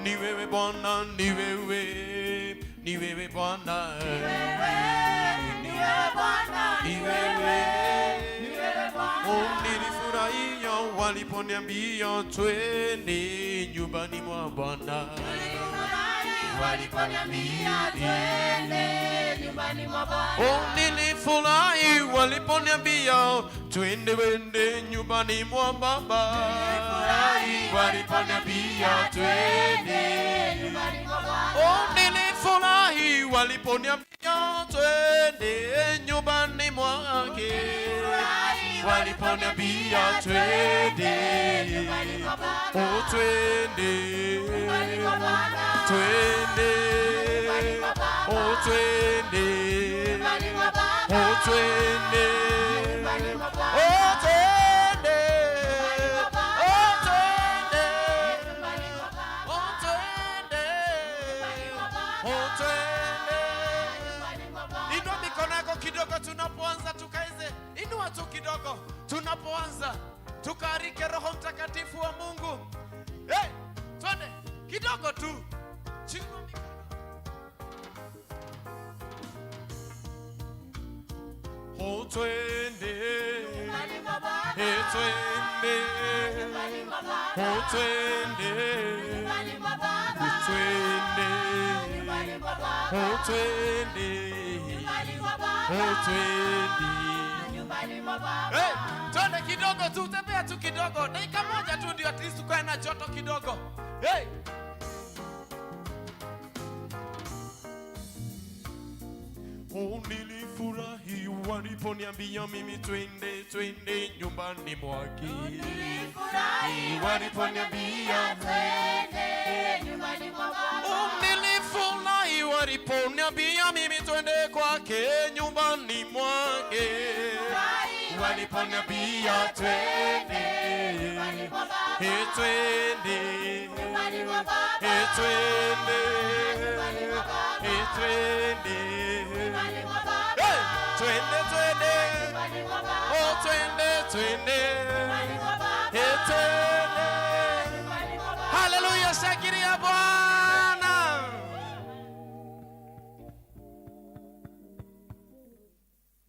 ni wewe Bwana, ni wewe, ni wewe Bwana, ni wewe Bwana, ni wewe, ni wewe Bwana. Oh, nilifurahia waliponiambia twende nyumbani mwa Bwana. Waliponiambia twende nyumbani mwa Bwana. Oh, nilifurahi waliponiambia twende nyumbani mwa Baba. Nilifurahi waliponiambia twende nyumbani mwa Bwana. Oh, nilifurahi waliponiambia twende nyumbani mwake. Waliponiambia twende nyumbani mwa Bwana. Oh, twende nyumbani mwa Bwana. Twende, oh twende, oh twende, oh twende, oh twende, oh twende, oh twende. Inua mikono yako kidogo tunapoanza tukaize. Inua tu kidogo tunapoanza tukarike Roho Mtakatifu wa Mungu. Hey, twende kidogo tu. Oh twende, hey twende, oh twende, oh twende, oh twende, oh twende. Hey, twende kidogo tu, tembea tu kidogo. Dakika moja tu ndio at least ukae na joto kidogo. Hey. Oh, nilifurahi waliponiambia mimi twende nyumbani mwake. Nilifurahi waliponiambia twende nyumbani mwa Baba. Oh, nilifurahi waliponiambia mimi twende kwake nyumbani mwake. Waliponiambia twende nyumbani mwa Baba. Hey twende nyumbani mwa Baba. Hey twende nyumbani mwa Baba. Hey twende. Twende, twende, oh twende, twende, hey twende. Hallelujah, shakiria Bwana.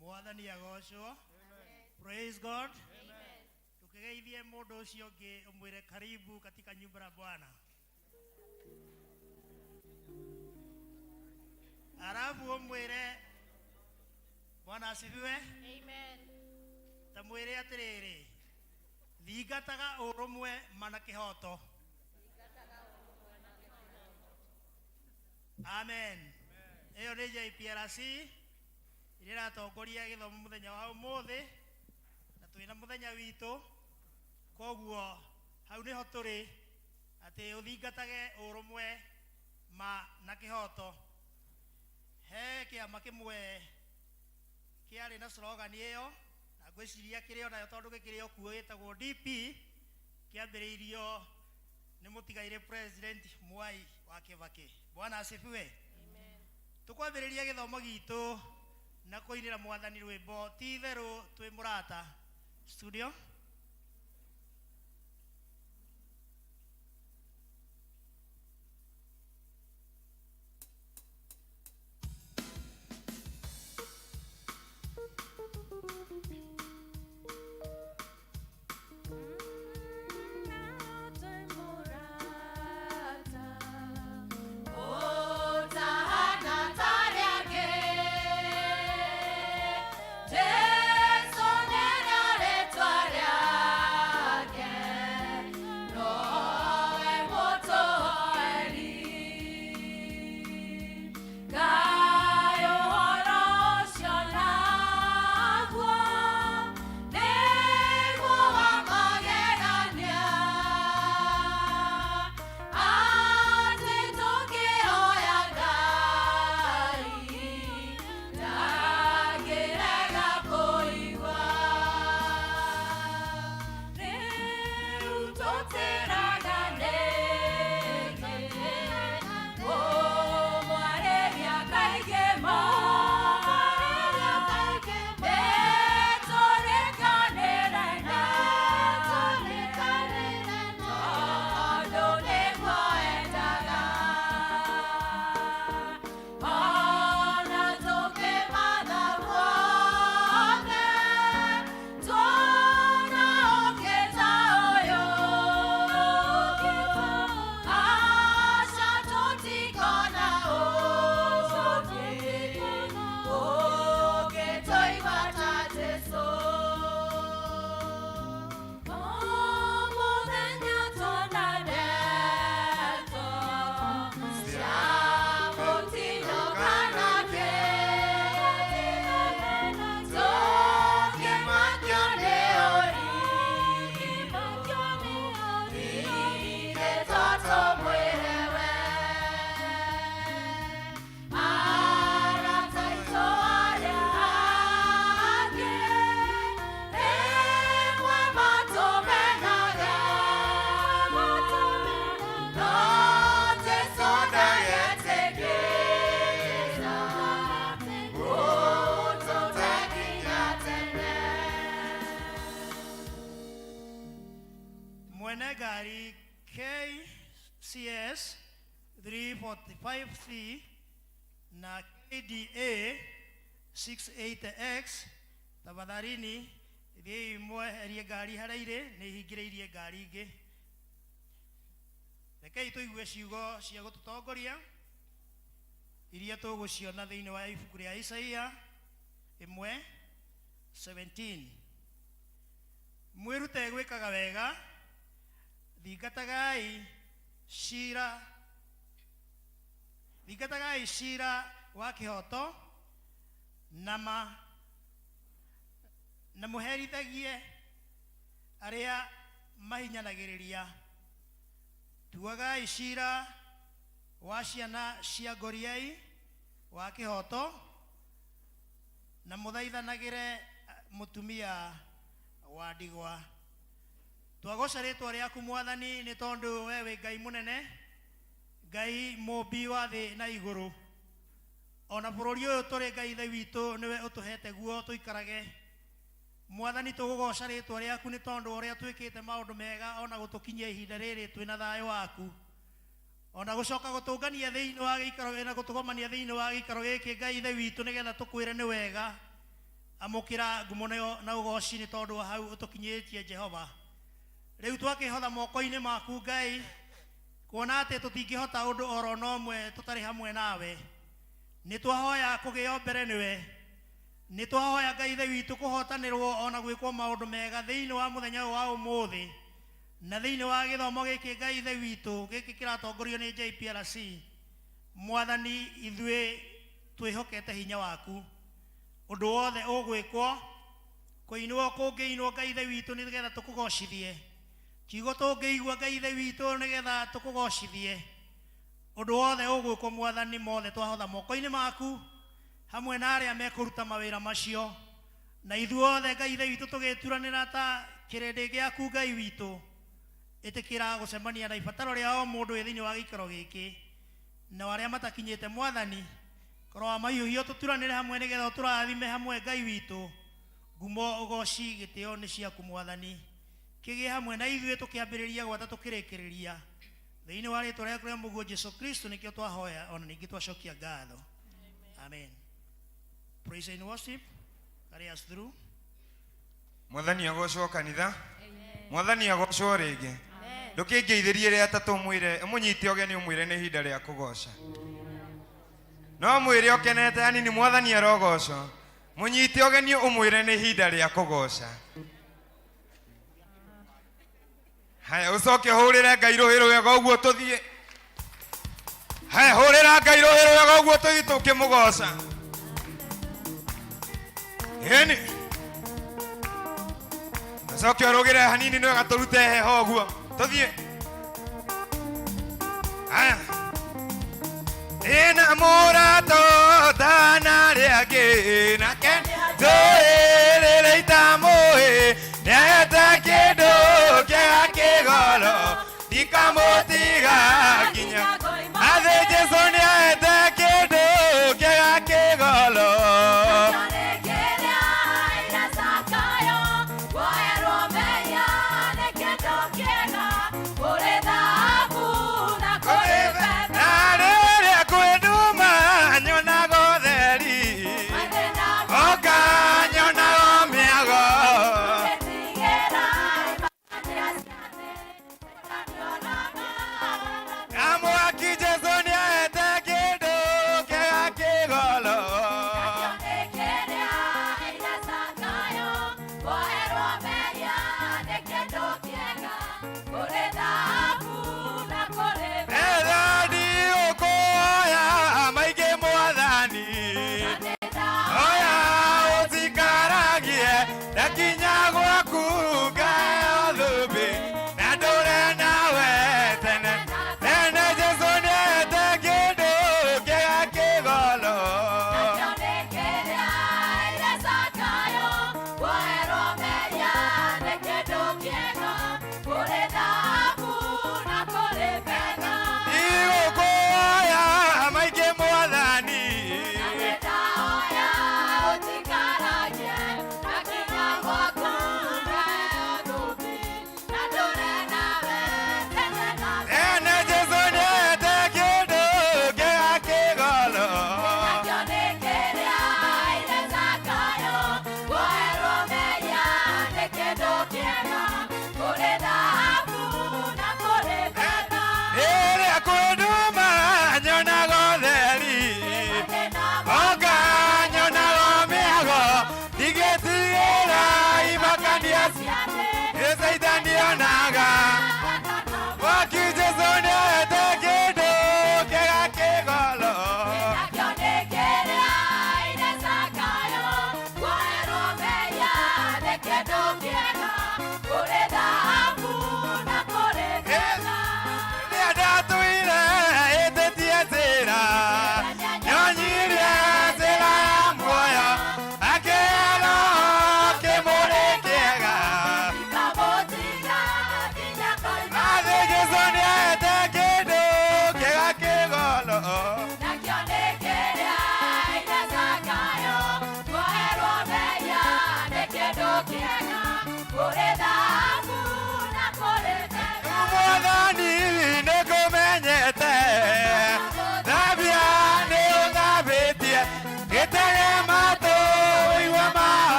Mwathani agoshwo. Praise God. Tukigeithie mundu ucio ungi umwire karibu katika nyumba ya Bwana. Arabu umwire Bwana asifiwe. Amen. Tamwire atiriri. Thingataga urumwe mana kihoto. Amen. Eyo ni JPRC. Irira tongoria githomo muthenya wa umuthi na twina muthenya witu. Koguo hau niho turi ati uthingatage urumwe ma na kihoto. He kiama kimwe kiari na slogan iyo na gwiciria kirio nayo tondu gikirio kuo gitagwo DP kiambiriirio ni mutigaire president Mwai wa Kibaki. Bwana asifiwe. Amen. Tukwambiriria githomo gitu na kuinira Mwathani rwimbo ti theru twi murata. Studio. Jesu nena letwa CS 345C na KDA 68X tafadhalini thiĩ imweherie ngari harĩa irĩ nĩ ihingĩrĩirie ngari ingĩ. Rekei tũigue ciugo cia gũtũtongoria iria tũgũciona thĩinĩ wa ibuku rĩa Isaia 1:17. Mwĩrute gwĩkaga wega, thingatagai cira wa kĩhoto na mũherithagie arĩa mahinyanagĩrĩria. Tuagai cira wa ciana cia ngoriai wa kĩhoto na mũthaithanagĩre mũtumia wa ndigwa. Twagoca rĩtwa rĩaku Mwathani nĩ tondũ we wĩ Ngai mũnene, Ngai mũmbi wa thĩ na igũrũ. Ona bũrũri ũyũ tũrĩ Ngai Ithe witũ nĩwe ũtũhete guo tũikarage. Mwathani tũgũgoca rĩtwa rĩaku nĩ tondũ ũrĩa twĩkĩte maũndũ mega ona gũtũkinyia ihinda rĩrĩ twĩna thayũ waku. Ona gũcoka gũtũngania thĩinĩ wa gĩikaro na gũtũgomania thĩinĩ wa gĩikaro gĩkĩ Ngai Ithe witũ nĩgetha tũkwĩre nĩ wega. Amũkĩra ngumo na ũgoci nĩ tondũ wa hau ũtũkinyĩtie Jehova. Rĩu twakĩhotha moko-inĩ maku Ngai, kuona atĩ tũtingĩhota ũndũ oro na ũmwe tũtarĩ hamwe nawe. Nĩ twahoya kũgĩo mbere nĩwe. Nĩ twahoya Ngai Ithe witũ kũhotanĩrwo ona gwĩkwo maũndũ mega thĩinĩ wa mũthenya wa ũmũthĩ. Na thĩinĩ wa gĩthomo gĩkĩ Ngai Ithe witũ gĩkĩ kĩratongorio nĩ JPRC. Mwathani ithuĩ twĩhokete hinya waku. Ũndũ wothe ũgwĩkwo, kũinwo kũngĩinwo Ngai Ithe witũ nĩgetha tũkũgocithie. Kiugo tũngĩigua Ngai Ithe witũ nĩgetha tũkũgocithie. Ũndũ wothe ũgwĩkwo Mwathani mothe twahotha moko-inĩ maku hamwe na arĩa mekũruta mawĩra macio. Na ithuothe Ngai Ithe witũ tũgĩturanĩra ta kĩrĩndĩ gĩaku Ngai witũ. Ĩtĩkĩra gũcemania na ibataro rĩa o mũndũ thĩinĩ wa gĩikaro gĩkĩ. Na arĩa matakinyĩte Mwathani, korwo mahiũhio tũturanĩre hamwe nĩgetha tũrathime hamwe Ngai witũ. Ngumo ũgoci gĩtĩo nĩ ciaku Mwathani. Kĩgĩe hamwe na ithuĩ tũkĩambĩrĩria gwata tũkĩrĩkĩrĩria. Thĩinĩ wa rĩtwa rĩaku rĩa mũguo Jesũ Kristo nĩkĩo twahoya ona ningĩ twacokia ngatho. Amen. Praise and worship. Carry us through. Mwathani agocwo kanitha. Mwathani agocwo rĩngĩ. Ndũkĩngeithĩrie rĩa tatũ mwĩre mũnyite ũgeni ũmwĩre nĩ ihinda rĩa kũgoca. No mwĩre ũkenete hanini Mwathani arogocwo. Mũnyite ũgeni ũmwĩre nĩ ihinda rĩa kũgoca. Haya ucoke hũrĩre Ngai rũhĩ rwega ũguo tũthiĩ. Haya hũrĩra Ngai rũhĩ rwega ũguo tũthiĩ tũkĩmũgoca. Heni. Ucoke ũrũgĩre hanini nĩwega tũrute heho ũguo. Tũthiĩ. Haya. Ena mũrato thana rĩangĩ nake ndũĩrĩre itamũĩ nĩete kĩndũ kĩega kĩgoro ndikamũtiga nginya athĩ Jesũ nĩete kĩndũ kĩega kĩgoro.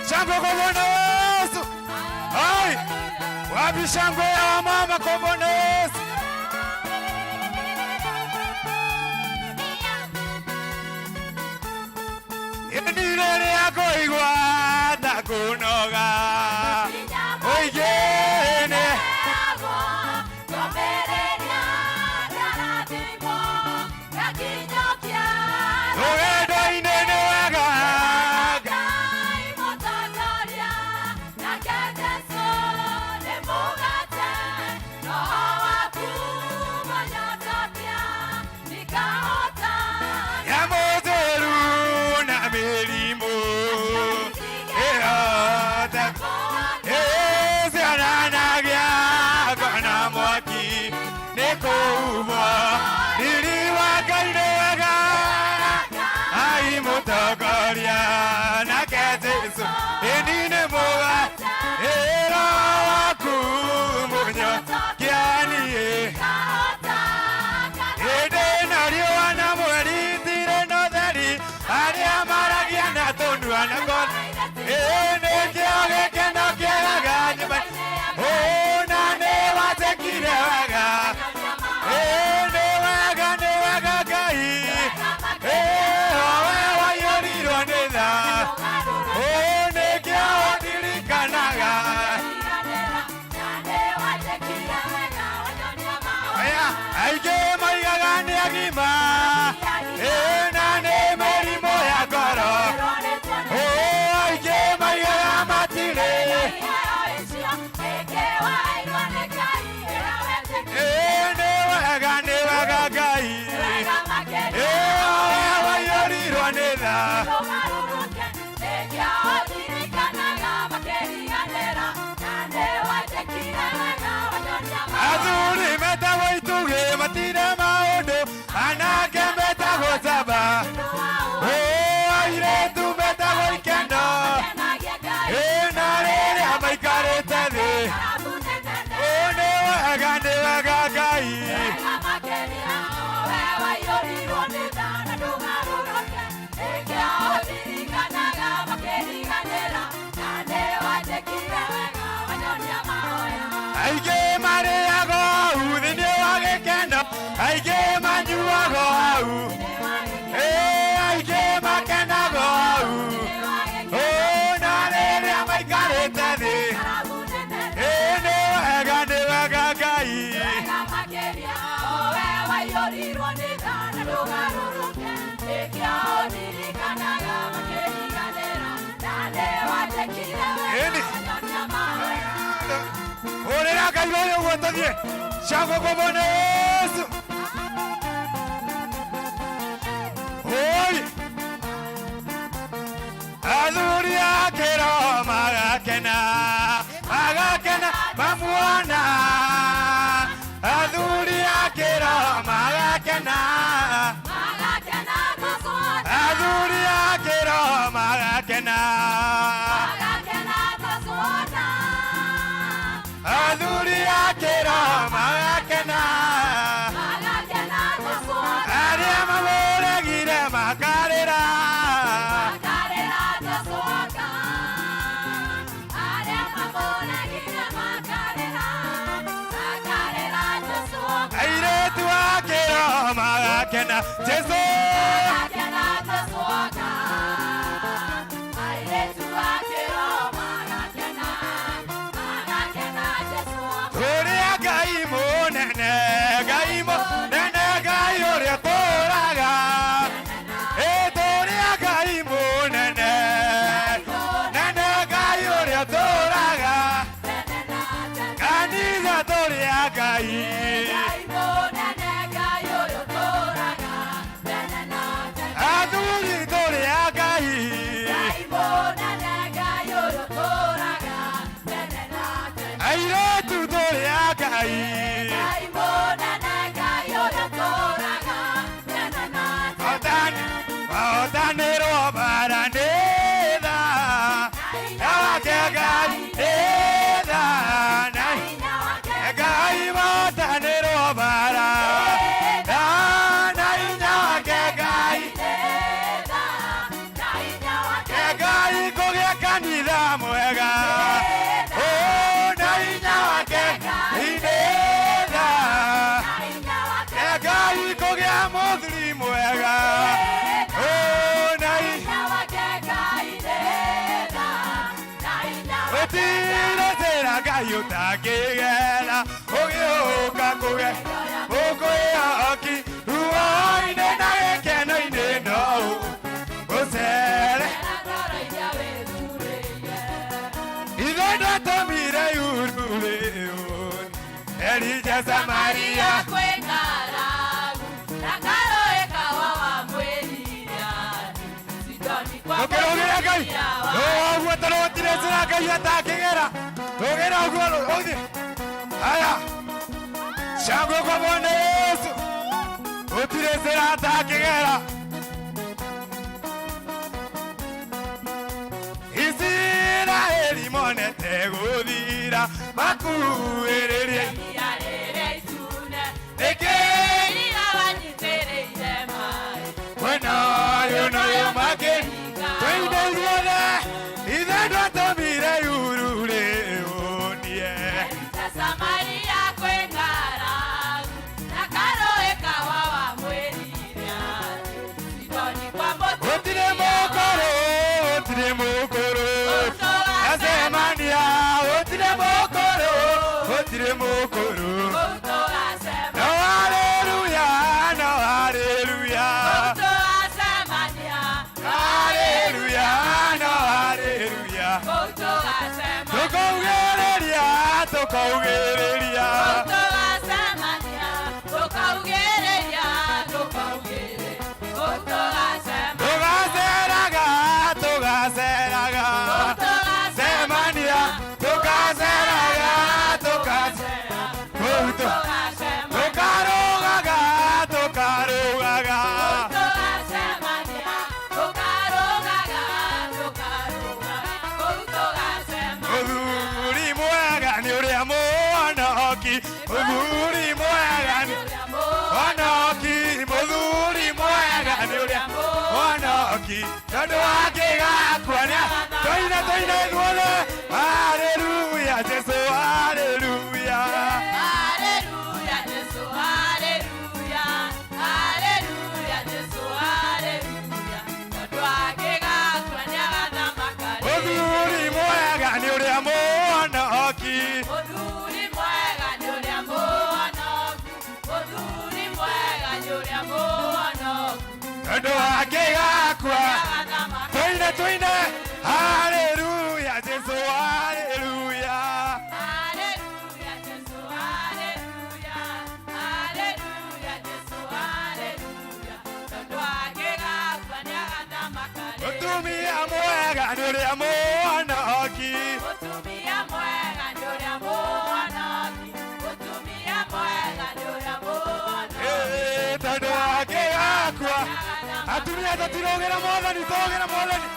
Shangwe kwa Bwana Yesu. Hai. Wapi shangwe ya mama kwa Bwana Yesu? Nilele yako igwata kunoga. Oigene. Shangwe kwa Bwana Yesu. Oi. Adhuri akero magakena. Magakena mamuana. Adhuri akero magakena. Magakena kasuana. Adhuri akero magakena. Magakena kasuana. Adhuri akero magakena. Magakena kasuana. Ariama bole gire makarera. Makarera kasuana. Ariama bole gire makarera. Makarera kasuana. Aire tu akero magakena. Jesu. Magakena kasuana. Aire tu akero magakena. Magakena Jesu. Toria gaimo nene gaimo nene gaio toraga. Toria gaimo nene nene gaio toraga. Kanisa toria gai. Gaimo nene gaio toraga. Aduri toria gai. Gaimo nene gaio toraga. Aire tu toria gai. Gaimo nene gaio toraga. Otanero baraneda. Gai eda. Gai otanero baraneda. yutakigera ugiuka kuge ukoyoki ruoine na gikeno-ini no ucere ithe ndatumire urure Elija Samaria Ogerogera Ngai oguo tondũ gũtirĩ njĩra Ngai atakĩgera ũgĩra ũguo ũthiĩ haya shangwe kwa Bwana Yesu gũtirĩ njĩra atakĩgera Isiraeli monete gũthira makuhĩrĩrie mwena ũyũ n'ũyũ makĩringa tũinĩirie ithe ndwatũmire urure ũnie Samaria kwĩ ng'aragu na karũĩ kawa wa mwĩrire Sidoni kwa mbũtũ gũtirĩ mũkũrũ Azemania gũtirĩ mũkũrũ no haleluya no haleluya haleluya no haleluya tukaugereria tugaceraga Zemania tugaceraga tukarugaga Muthuri mwega nĩ ũrĩa mũhonoki Muthuri mwega nĩ mũhonoki Muthuri mwega nĩ ũrĩa mũhonoki tondũ angĩgakua tũine ithuothe haleluya Jesũ haleluya Muthuri mwega nĩ ũrĩa mũhonoki tondũ angĩgakua tũine haleluya Jesũ haleluya Mutumia mwega nĩ ũrĩa mũhonoki tondũ angĩgakua atumia tũtirũgĩra Mwathani tũgĩra Mwathani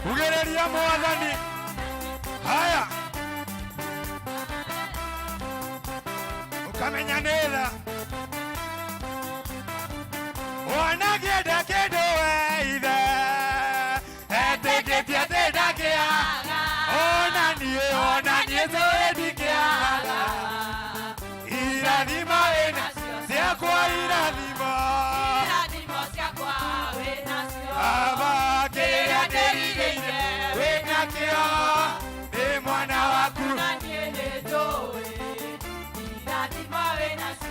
kugĩrĩria Mwathani haya ũkamenya nĩ tha wanagĩenda kĩndũ we ithe etĩkĩtie atĩ ndakĩaga ona niĩ ndingĩaga irathimo wĩna ciakwa irathimo Baba kĩrĩa ndĩrigĩire wĩnakĩo nĩ mwana waku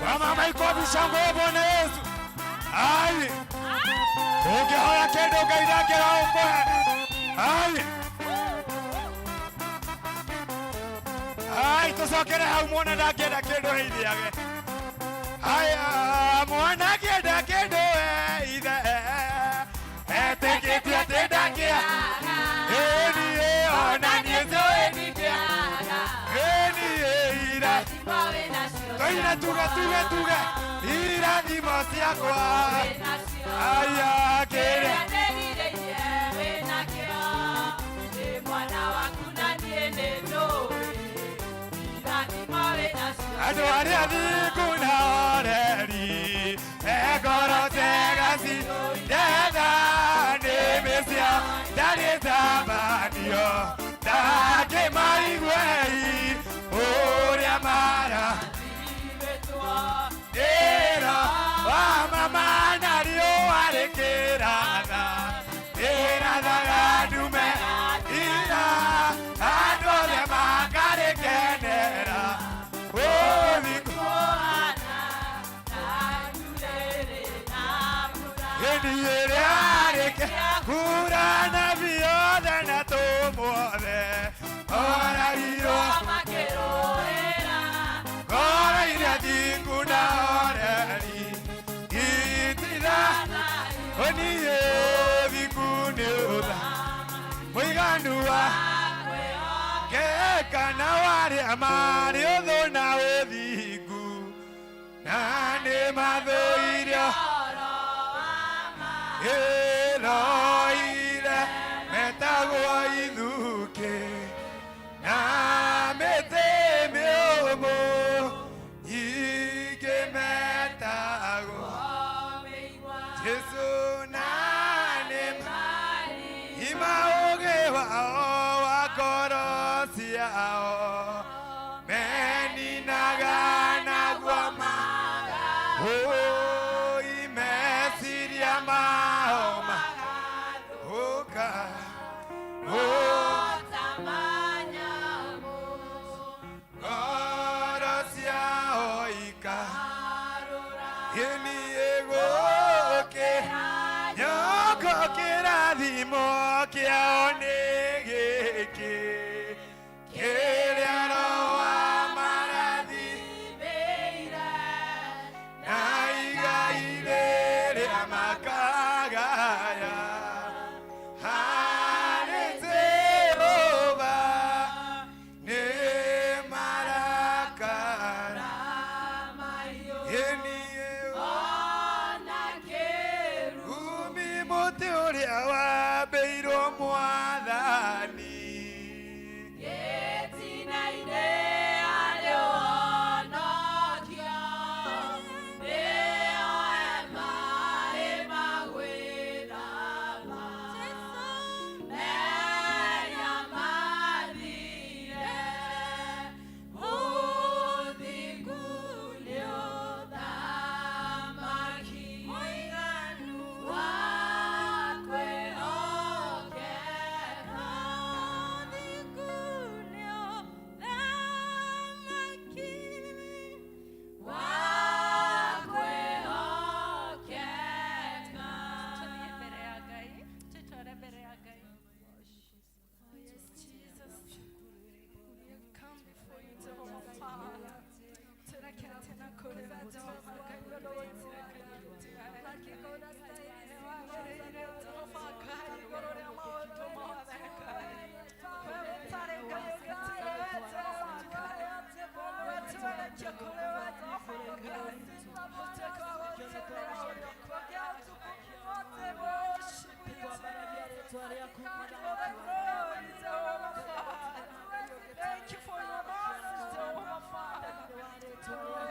wamama ikobi shangwe Bwana Yesu ai ũngĩhoya kĩndũ Ngai ndangĩaga gũkũhe ai tũcokere hau mwana ndangĩenda kĩndũ heithiage haya mwana angĩenda kĩndũ ithe etĩkĩtie atĩ ndangĩaga niĩ ona niĩ njũĩ ndingĩaga niĩ irathimo tuge irathimo ciakwa aya kĩrĩa andũ arĩa thingu na oreri ngoro njega ndetha nĩmĩ ciao ndarĩ tabanio ndakĩmaiguei ũrĩa mara ĩra wa mama na riũa rĩkĩratha ĩrathaga ndume ira andũ othe Nanie vikunyuda Mwiganua Kekana wari amari Otho na uthigu Nane mathoirio Eroire Metagwo ithuke Na mete miomo Ike metagwo Jesu nane Imauge wao wakorosi yao Meni nagana guama Oh imesiria mahoma Oka Oh korosi yao ika Yeni egoke Nyoko kirathimo kiao nigiki Kiriaro wa marathi Na igaire makagaya Hare Jehova ne marakara Yeni Umi muti uria wabeirwo mwathani Thank you for your mercy, Jehovah Father.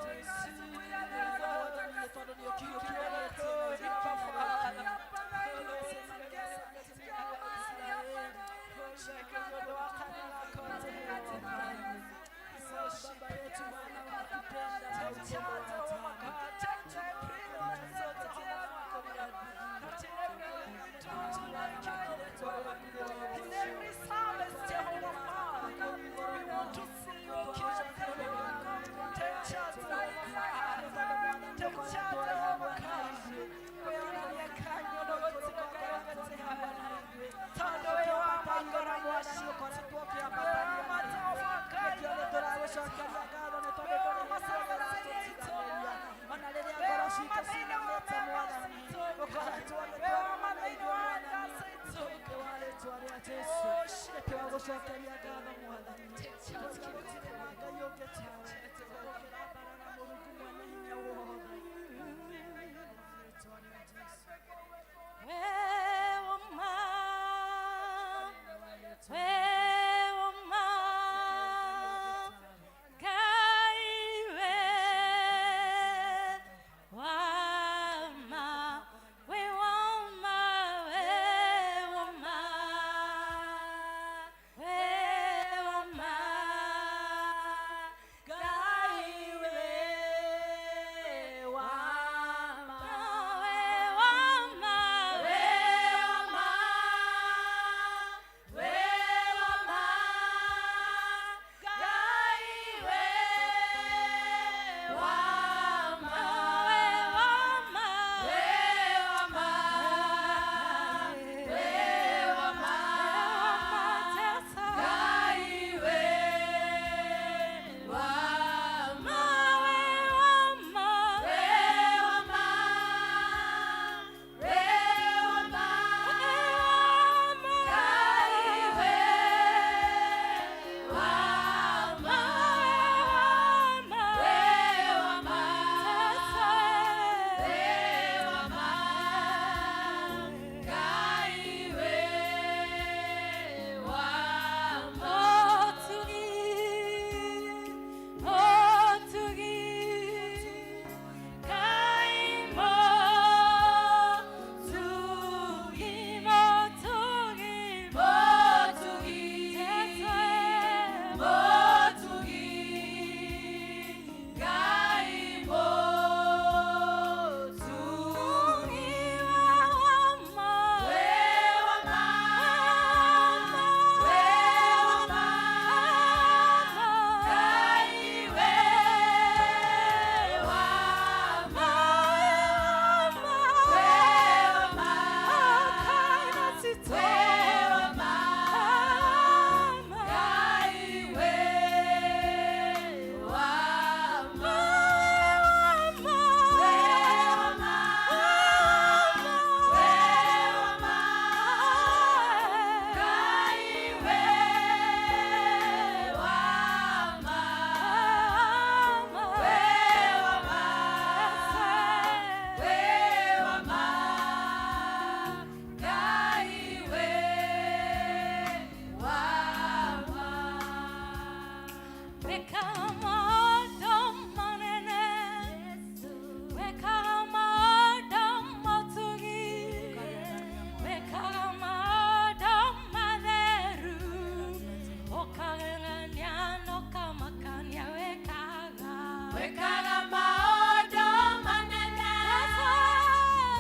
wekaga maũndũ manene,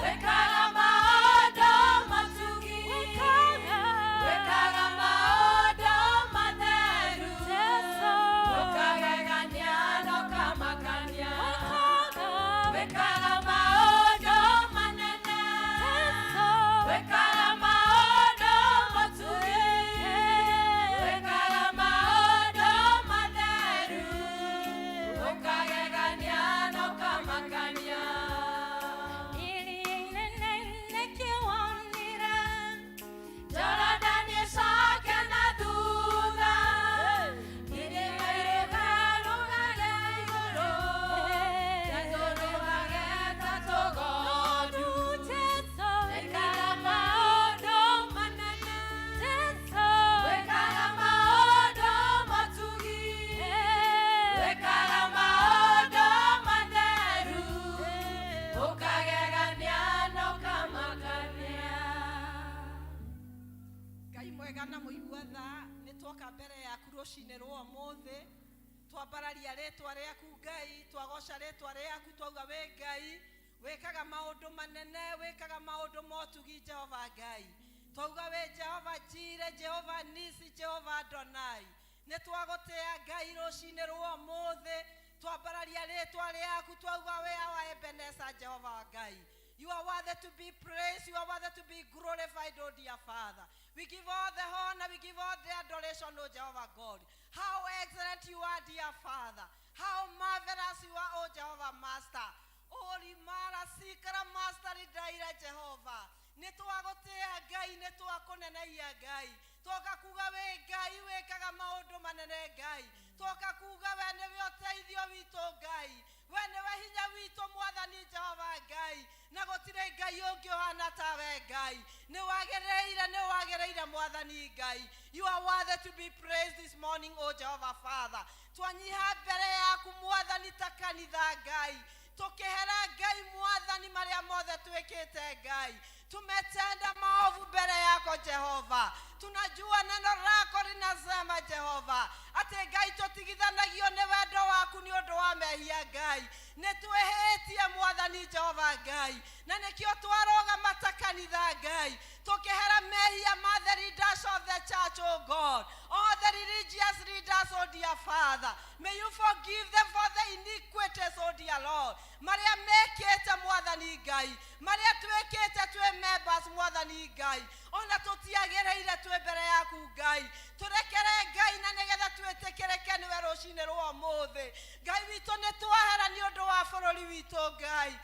wekaga maũndũ matugi, wekaga maũndũ matheru, ũkagegania na ũkamakania, wekaga maũndũ manene, wekaga maũndũ matugi, wekaga maũndũ matheru, ũkagegania na ũkamakania. Jordan ĩcoke na thutha, irĩma irũgarũgage igũrũ, na tũrũgage ta tũgondu. Wekaga maũndũ manene, wekaga maũndũ matugi, wekaga maũndũ matheru, ũkagegania na ũkamakania. Ngai mwega na mũigua tha, nĩ twoka mbere yaku rũcinĩ rwa ũmũthĩ, twambararia rĩtwa rĩaku Ngai, twagoca rĩtwa rĩaku, twauga wĩ Ngai wĩkaga maũndũ manene, wĩkaga maũndũ motugi Jehova Ngai. Twauga wĩ Jehova Jire, Jehova Nisi, Jehova Adonai. Nĩ twagũtĩa Ngai rũcinĩ rwa ũmũthĩ, twambararia rĩtwa rĩaku, twauga wĩ our Ebenezer Jehova Ngai. You are worthy to be praised. You are worthy to be glorified, oh dear Father. We give all the honor, we give all the adoration, oh Jehovah God. How excellent you are, dear Father. How marvelous you are, oh Jehovah Master. Oh, Rimara Sikara Master Idaira Jehovah. Nitwagotea Ngai, nitwakuneneia Ngai. Toka kuga we Ngai, wekaga maũndũ manene Ngai. Toka kuga we nĩwe ũteithio witũ Ngai. We nĩwe hinya witũ Mwathani Jehova Ngai. Na gũtirĩ Ngai ũngĩ ũhana tawe Ngai. Nĩwagĩrĩire Mwathani Ngai. You are worthy to be praised this morning, O Jehovah Father. Twanyiha mbere yaku Mwathani ta kanitha Ngai. Tukihera Ngai Mwathani marĩa mothe twĩkĩte Ngai. Tumetenda maovu mbele yako Jehova. Tunajua neno lako linasema Jehova, ati Ngai tutigithanagio nĩ wendo waku nĩ ũndũ wa mehia Ngai. Nĩtwĩhĩtie Mwathani Jehova Ngai, na nĩkĩo twarũgama ta kanitha Ngai, tukihera mehia ma the leaders of the church, oh God, all the religious leaders, oh dear Father. May you forgive them for the iniquities, oh dear Lord. Marĩa mekĩte Mwathani Ngai, marĩa twĩkĩte twĩ members Mwathani Ngai, ona tũtiagĩrĩire twĩ mbere yaku Ngai. Tũrekere Ngai na nĩgetha twĩtĩkĩrĩke nĩwe rũcinĩ rwa ũmũthĩ. Ngai witũ nĩtwahera nĩ ũndũ wa bũrũri witũ Ngai.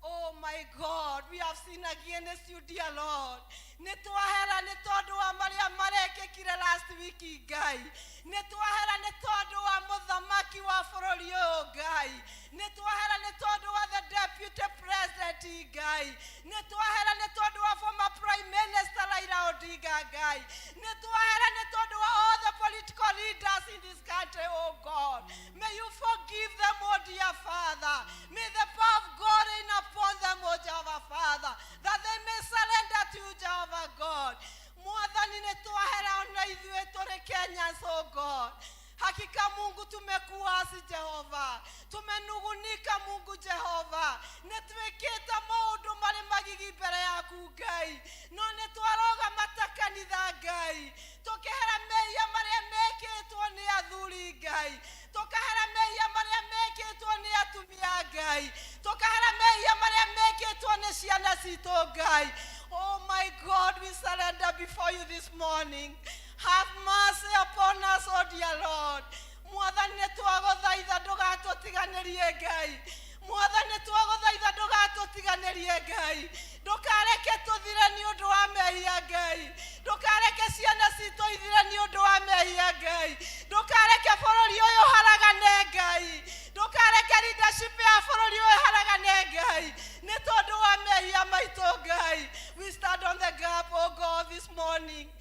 Oh my God, we have sinned against you, dear Lord. Nĩtwahera nĩ tondũ wa marĩa marekĩkire last week Ngai. Nĩtwahera nĩ tondũ wa mũthamaki wa bũrũri ũyũ Ngai. Nĩtwahera nĩ tondũ wa the deputy president Ngai. Nĩtwahera nĩ tondũ wa former prime minister Raila Odinga Ngai. Nĩtwahera nĩ tondũ wa all the political leaders in this country, oh God. May you forgive them, oh dear Father. May the power of God reign upon them, oh Jehovah Father, that they may surrender to you, Jehovah God. Mwathani nĩtwahera ona ithuĩ tũrĩ Kenyans, oh God. Hakika Mungu tumekuasi Jehova. Tumenugunika Mungu Jehova. Nĩtwĩkĩte maũndũ marĩ magigi mbere yaku Ngai. No nĩtwarũgama ta kanitha Ngai. Tũkĩhera mehia marĩa mekĩtwo nĩ athuri Ngai. Tũkahera mehia marĩa mekĩtwo nĩ atumia Ngai. Tũkahera mehia marĩa mekĩtwo nĩ ciana citũ Ngai. Oh my God, we surrender before you this morning. Have mercy upon us, oh dear Lord. Mwathani nĩtwagũthaitha ndũgatũtiganĩrie Ngai. Mwathani nĩtwagũthaitha ndũgatũtiganĩrie Ngai. Ndũkareke tũthire nĩ ũndũ wa mehia Ngai. Ndũkareke ciana citũ ithire nĩ ũndũ wa mehia Ngai. Ndũkareke bũrũri ũyũ haragane Ngai. Ndũkareke leadership ya bũrũri ũyũ haragane Ngai. Nĩ tondũ wa mehia maitũ Ngai. We stand on the gap, oh God, this morning.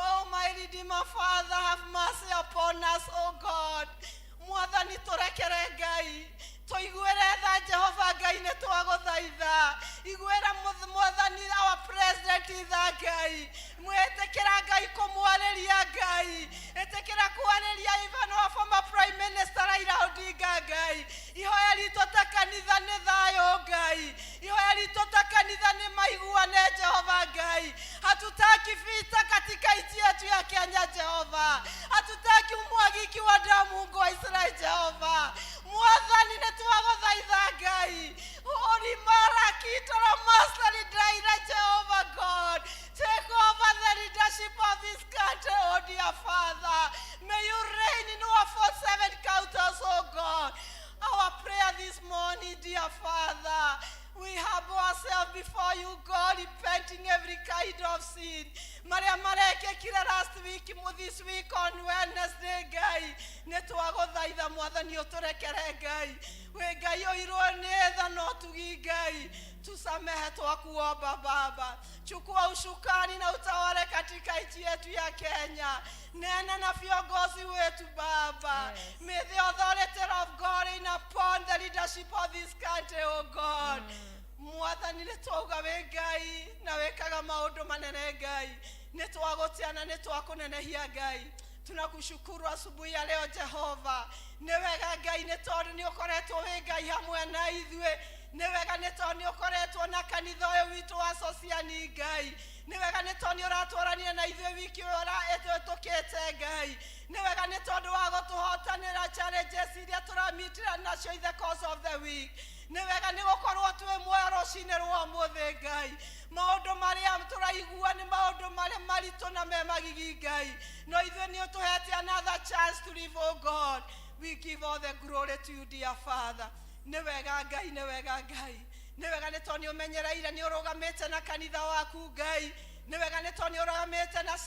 Oh my Redeemer Father, have mercy upon us, oh God. Mwathani tũrekere Ngai. Tũiguĩre tha Jehova Ngai nĩtwagũthaitha. Iguĩra Mwathani our president tha Ngai. Mwĩtĩkĩra Ngai kũmwarĩria Ngai. Ĩtĩkĩra kwarĩria even our former prime minister Raila Odinga Ngai. before you, God, repenting every kind of sin. Maria mareke kila last week, this week on Wednesday, Ngai. Netwagothaitha Mwathani uturekere Ngai. We Ngai oirwo nĩ tha no tugi Ngai. Tusamehe twakuomba Baba. Chukua ushukani na utawale katika nchi yetu ya Kenya. Nena na viongozi wetu Baba. May the authority of God in upon the leadership of this country, oh God. Mwathani nĩtwauga we Ngai na wekaga maũndũ manene Ngai. Nĩtwagotiana nĩtwakunenehia Ngai. Tunakushukuru asubuhi ya leo Jehova. Nĩwega Ngai nĩ tondũ nĩ ũkoretwo we Ngai hamwe na ithuĩ. Nĩwega nĩ tondũ nĩ ũkoretwo na kanitha ũyũ witũ wa Sociani Ngai. Nĩwega nĩ tondũ nĩ ũratwarania na ithuĩ wiki ũtũkĩte Ngai. Nĩwega nĩ tondũ wa gũtũhotanĩra challenges iria tũramitira nacio in the course of the week. Nĩwega nĩ gũkorwo twĩ muoyo rũcinĩ rwa ũmũthĩ Ngai. Maũndũ marĩa tũraigua nĩ maũndũ marĩa maritũ na me magigi Ngai. No ithuĩ nĩ ũtũhete another chance to live, oh God. We give all the glory to you, dear Father. Nĩwega Ngai, nĩwega Ngai. Nĩwega nĩ tondũ nĩ ũmenyereire nĩ ũrũgamĩte na kanitha waku Ngai. Nĩwega nĩ tondũ nĩ ũrũgamĩte na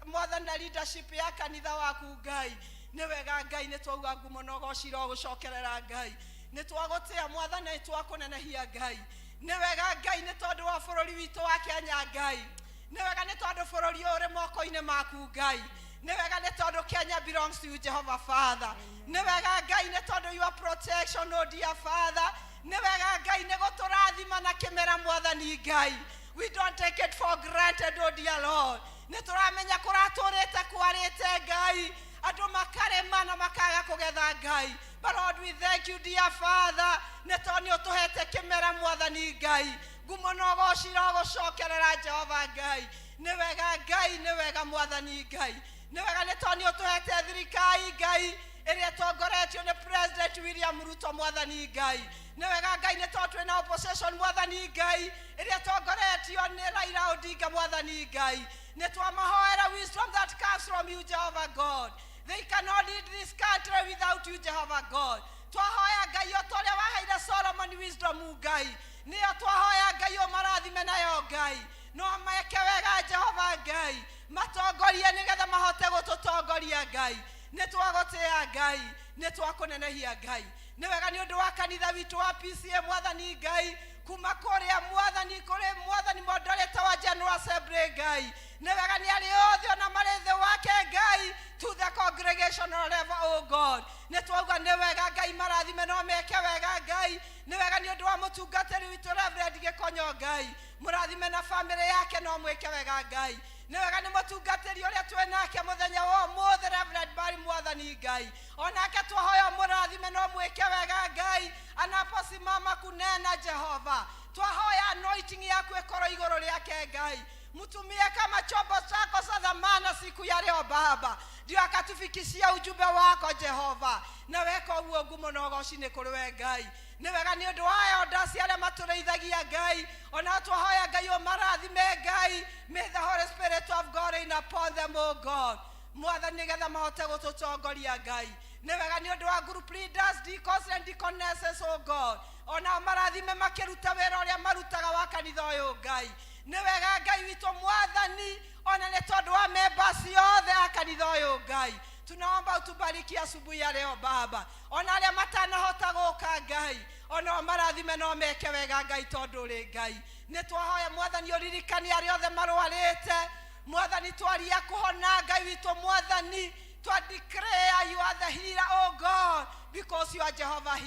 Mwathani na leadership ya kanitha waku Ngai. Nĩwega Ngai nĩ twauga ngumo na ũgocira gũcokerera Ngai. Nĩ twagũtĩa Mwathani nĩ twakũnenehia Ngai. Nĩwega Ngai nĩ tondũ wa bũrũri witũ wa Kenya Ngai. Nĩwega nĩ tondũ bũrũri ũyũ ũrĩ moko-inĩ maku Ngai. Nĩwega nĩ tondũ Kenya belongs to you, Jehovah Father. Nĩwega Ngai nĩ tondũ your protection, oh dear Father. Nĩwega Ngai nĩ gũtũrathima na kĩmera Mwathani Ngai. We don't take it for granted, oh dear Lord. Nĩ tũramenya kũratũrĩte kwarĩte Ngai. Andũ makarema na makaga kũgetha Ngai. But Lord, we thank you, dear Father. Nĩ tondũ nĩ ũtũhete kĩmera Mwathani Ngai. Ngumo na ũgocira gũcokerera Jehova Ngai. Nĩwega Ngai, nĩwega Mwathani Ngai. Nĩwega nĩ tondũ nĩ ũtũhete thirikari Ngai ĩrĩa ĩtongoretio nĩ President William Ruto Mwathani Ngai. Nĩwega Ngai nĩ tondũ twĩna opposition Mwathani Ngai ĩrĩa ĩtongoretio nĩ Raila Odinga Mwathani Ngai. Nĩ twamahoera wisdom that comes from you, Jehovah God. They cannot lead this country without you, Jehovah God. Twahoya Ngai o ta ũrĩa waheire Solomon wisdom Ngai. Nĩyo twahoya Ngai o marathime nayo Ngai. No meke wega Jehova Ngai. Matongorie nĩgetha mahote gũtũtongoria Ngai. Nĩ twagũtĩa Ngai. Nĩ twakũnenehia Ngai. Nĩwega nĩ ũndũ wa kanitha witũ wa P.C.E.A Mwathani Ngai. Kuma kũrĩa Mwathani kũrĩ Mwathani Moderator wa General Assembly Ngai. Nĩwega nĩ arĩ othe ona marĩ thĩ wake Ngai to the congregational level, oh God. Nĩ twauga nĩwega Ngai marathime no meke wega Ngai. Nĩwega nĩ ũndũ wa mũtungatĩri witũ Reverend Gĩkonyo Ngai. Mũrathime na family yake no mwĩke wega Ngai. Nĩwega nĩ mũtungatĩri ũrĩa twĩ nake mũthenya wa ũmũthĩ Reverend Barry Mwathani Ngai. Onake twahoya mũrathime no mwĩke wega Ngai. Anaposimama kunena Jehova. Twahoya anointing yako ĩkorwo igũrũ rĩake Ngai. Mtumie kama chombo chako cha dhamana siku ya leo Baba. Ndio akatufikishia ujumbe wako Jehova. Na weka uo ngumo na ũgocine kũrĩ we Ngai. Nĩwega nĩ ũndũ wa odasi arĩa matũrĩithagia Ngai. Ona twahoya Ngai o marathime Ngai. May the Holy Spirit of God reign upon them, oh God. Mwathani nĩgetha mahote gũtũtongoria Ngai. Nĩwega nĩ ũndũ wa group leaders, deacons and deaconesses, oh God. Ona marathime makĩruta wĩra ũrĩa marutaga wa kanitha ũyũ Ngai. Nĩwega Ngai witũ Mwathani, ona nĩ tondũ wa members othe a kanitha ũyũ Ngai. Tunaomba utubariki asubuhi ya leo Baba. Ona arĩa matanahota gũka Ngai, ona marathime no meke wega Ngai tondũ ũrĩ Ngai. Nĩ twahoya Mwathani ũririkanie arĩa othe marwarĩte. Mwathani twaria kũhona Ngai witũ Mwathani. To declare you are the healer, oh God, because you are Jehovah,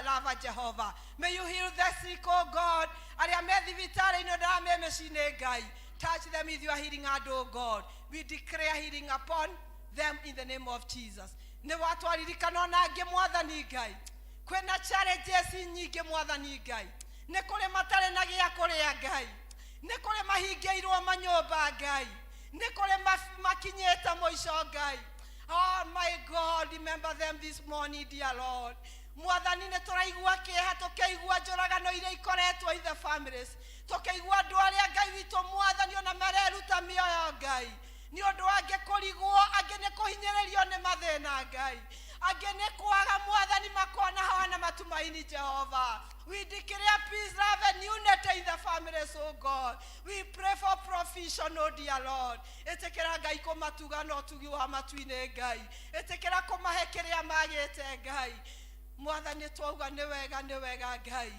Lava Jehovah. May you heal the sick, oh God. Arĩa me thibitarĩ-inĩ na me mĩciĩ-inĩ Ngai. Touch them with your healing hand, oh God. We declare healing upon them in the name of Jesus. Nĩ watwaririkana ona angĩ Mwathani Ngai. Kwĩna challenges nyingĩ Mwathani Ngai. Nĩ kũrĩ matarĩ na gĩa kũrĩa Ngai. Nĩ kũrĩ mahingĩirwo manyũmba Ngai. Nĩ kũrĩ makinyĩte mũico Ngai. Oh my God, remember them this morning, dear Lord. Mwathani nĩ tũraigua kĩeha tũkĩigua njũragano iria ikoretwo in the families. Tũkĩigua andũ arĩa Ngai witũ Mwathani ona mareruta mĩoyo Ngai. Nĩ ũndũ angĩ kũrigwo, angĩ nĩ kũhinyĩrĩrio nĩ mathĩna Ngai. Angĩ nĩ kwaga Mwathani makona hawana matumaini Jehovah. We declare peace, love, and unity in the families, oh God. We pray for provision, oh dear Lord. Etekera gai komatuga no tugi wa matuine gai. Etekera komahekeria magete gai. Mwathani twauga ni wega gai.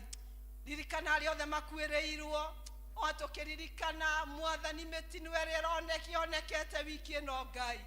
Ririkana ari othe makuireirwo. Otokiririkana Mwathani mitinu ĩrĩa ĩronekete wiki ĩno Ngai.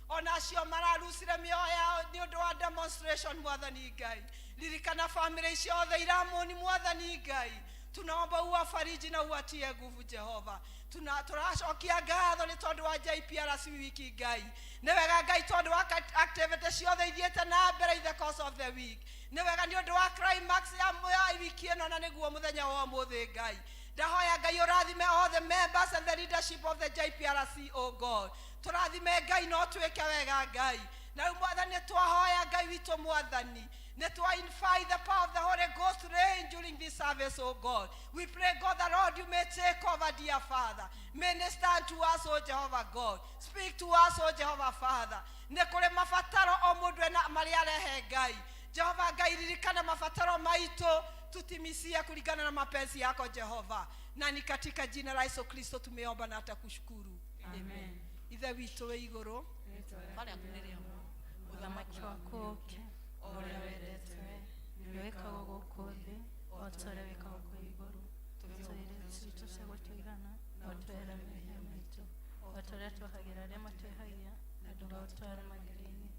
Ona acio mararusire mĩoyo yao nĩ ũndũ wa demonstration Mwathani Ngai. Ririkana family ciothe iramoni Mwathani Ngai. Tunaomba uwafariji na uwatie nguvu Jehova. Turacokia ngatho nĩ tondũ wa JPRC wiki Ngai. Nĩ wega Ngai tondũ wa activity ciothe ithiĩte na mbere in the course of the week. Nĩ wega nĩ ũndũ wa climax ya wiki ĩno na nĩguo mũthenya wa ũmũthĩ Ngai. Dahoya Ngai ũrathime all the members and the leadership of the JPRC, oh God. Tũrathime Ngai no twĩke wega Ngai. Na rĩu Mwathani twahoya Ngai witũ Mwathani. Invite the power of the Holy Ghost reign during this service, oh God. We pray, God, that Lord, you may take over, dear Father. Minister to us, oh Jehovah God. Speak to us, oh Jehovah Father. Nekore mafataro omudwe na mariarehe Ngai. Jehovah Ngai ririkana mafataro maito tutimisie kulingana na mapenzi yako Jehova. Na ni katika jina la Yesu Kristo tumeomba na atakushukuru. Amen. Ithe witũ wĩ igũrũ. Pale akunĩrĩa ũthamaki wako ũrĩa wendetwe nĩ wĩkagwo gũkũ thĩ o ta ũrĩa wĩkagwo kũ igũrũ. Tũtũire citũ cia gũtũigana o twere mehia maitũ o ta ũrĩa twĩhagĩra arĩa matwĩhagia na ndũgatware magerio-inĩ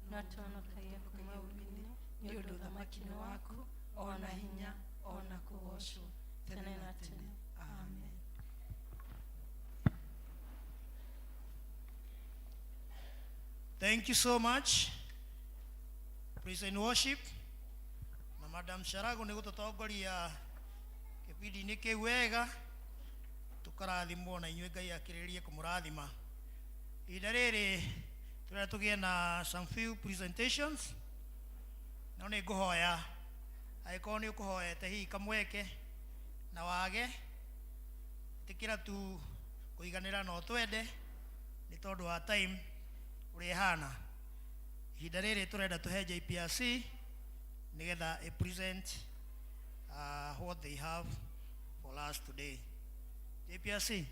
no tũhonokagie kuuma ũũru-inĩ nĩ ũndũ ũthamaki nĩ waku ona hinya ona kũgocwo tene na tene. Amen. Thank you so much. Praise and worship. Na Madam Sharago nĩ gũtũtongoria kĩbindi-inĩ kĩu wega. Tũkarathimwo na inyuĩ Ngai akĩrĩrĩrie kũmũrathima. Ihinda rĩrĩ tũrĩa tũgĩe na some few presentations. No nĩ ngũhoya angĩkorwo nĩ ũkũhoete hihi kamweke na wage tĩkĩra tu kũiganĩra no twende nĩ tondũ wa time ũrĩa ĩhana. Ihinda rĩrĩ tũrenda tũhe JPRC nĩgetha present what they have for us today. JPRC.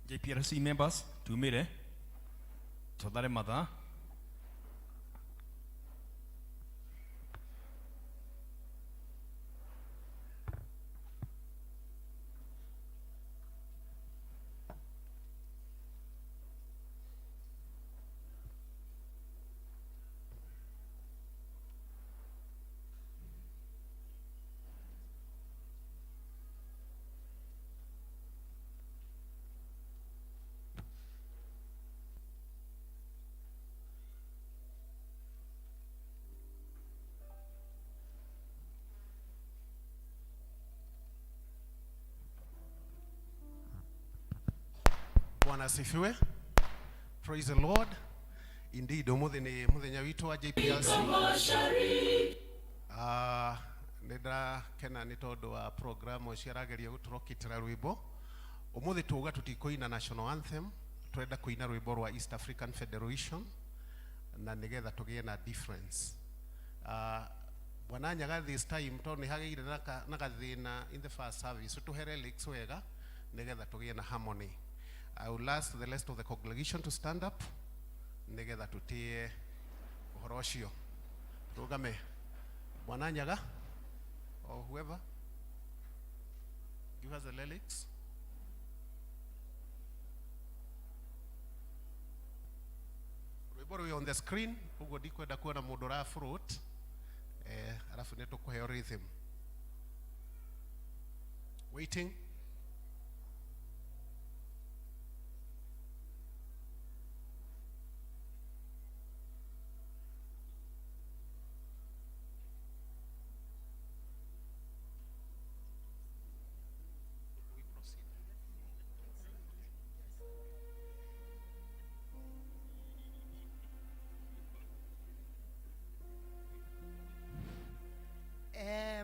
JPRC members, tumire todare mathaa Bwana asifiwe. Praise the Lord. Indeed, umuthi ni muthenya witu wa JPRC. Nenda kena ni tondu wa program ciarageria guturokitira rwimbo. Umuthi tuga tutikoina national anthem, twenda kuina rwimbo rwa East African Federation na nigetha tugie na difference. Bwana nyaga this time tondu hageire na gathina in the first service tuhere lyrics wega nigetha tugie na harmony. I will ask the rest of the congregation to stand up. Nigetha tutie uhoro ucio. Rugame. Bwana nyaga or whoever. Give us the lyrics. Rwimbo on the screen. Ugo ndikwenda kuona mundu ra fruit. Alafu neto kuheo rhythm. Waiting.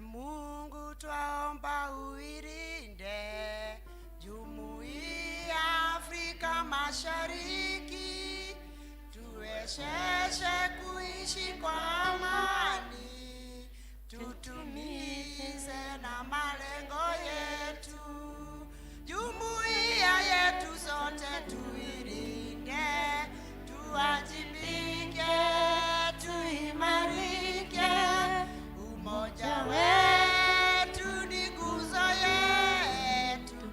Mungu twaomba uirinde Mashariki, tuwezeshe kuishi kwa amani, tutumize na malengo yetu. Jumuiya yetu sote tuilinde, tuwajibike, tuimarike. Umoja wetu ni nguzo yetu,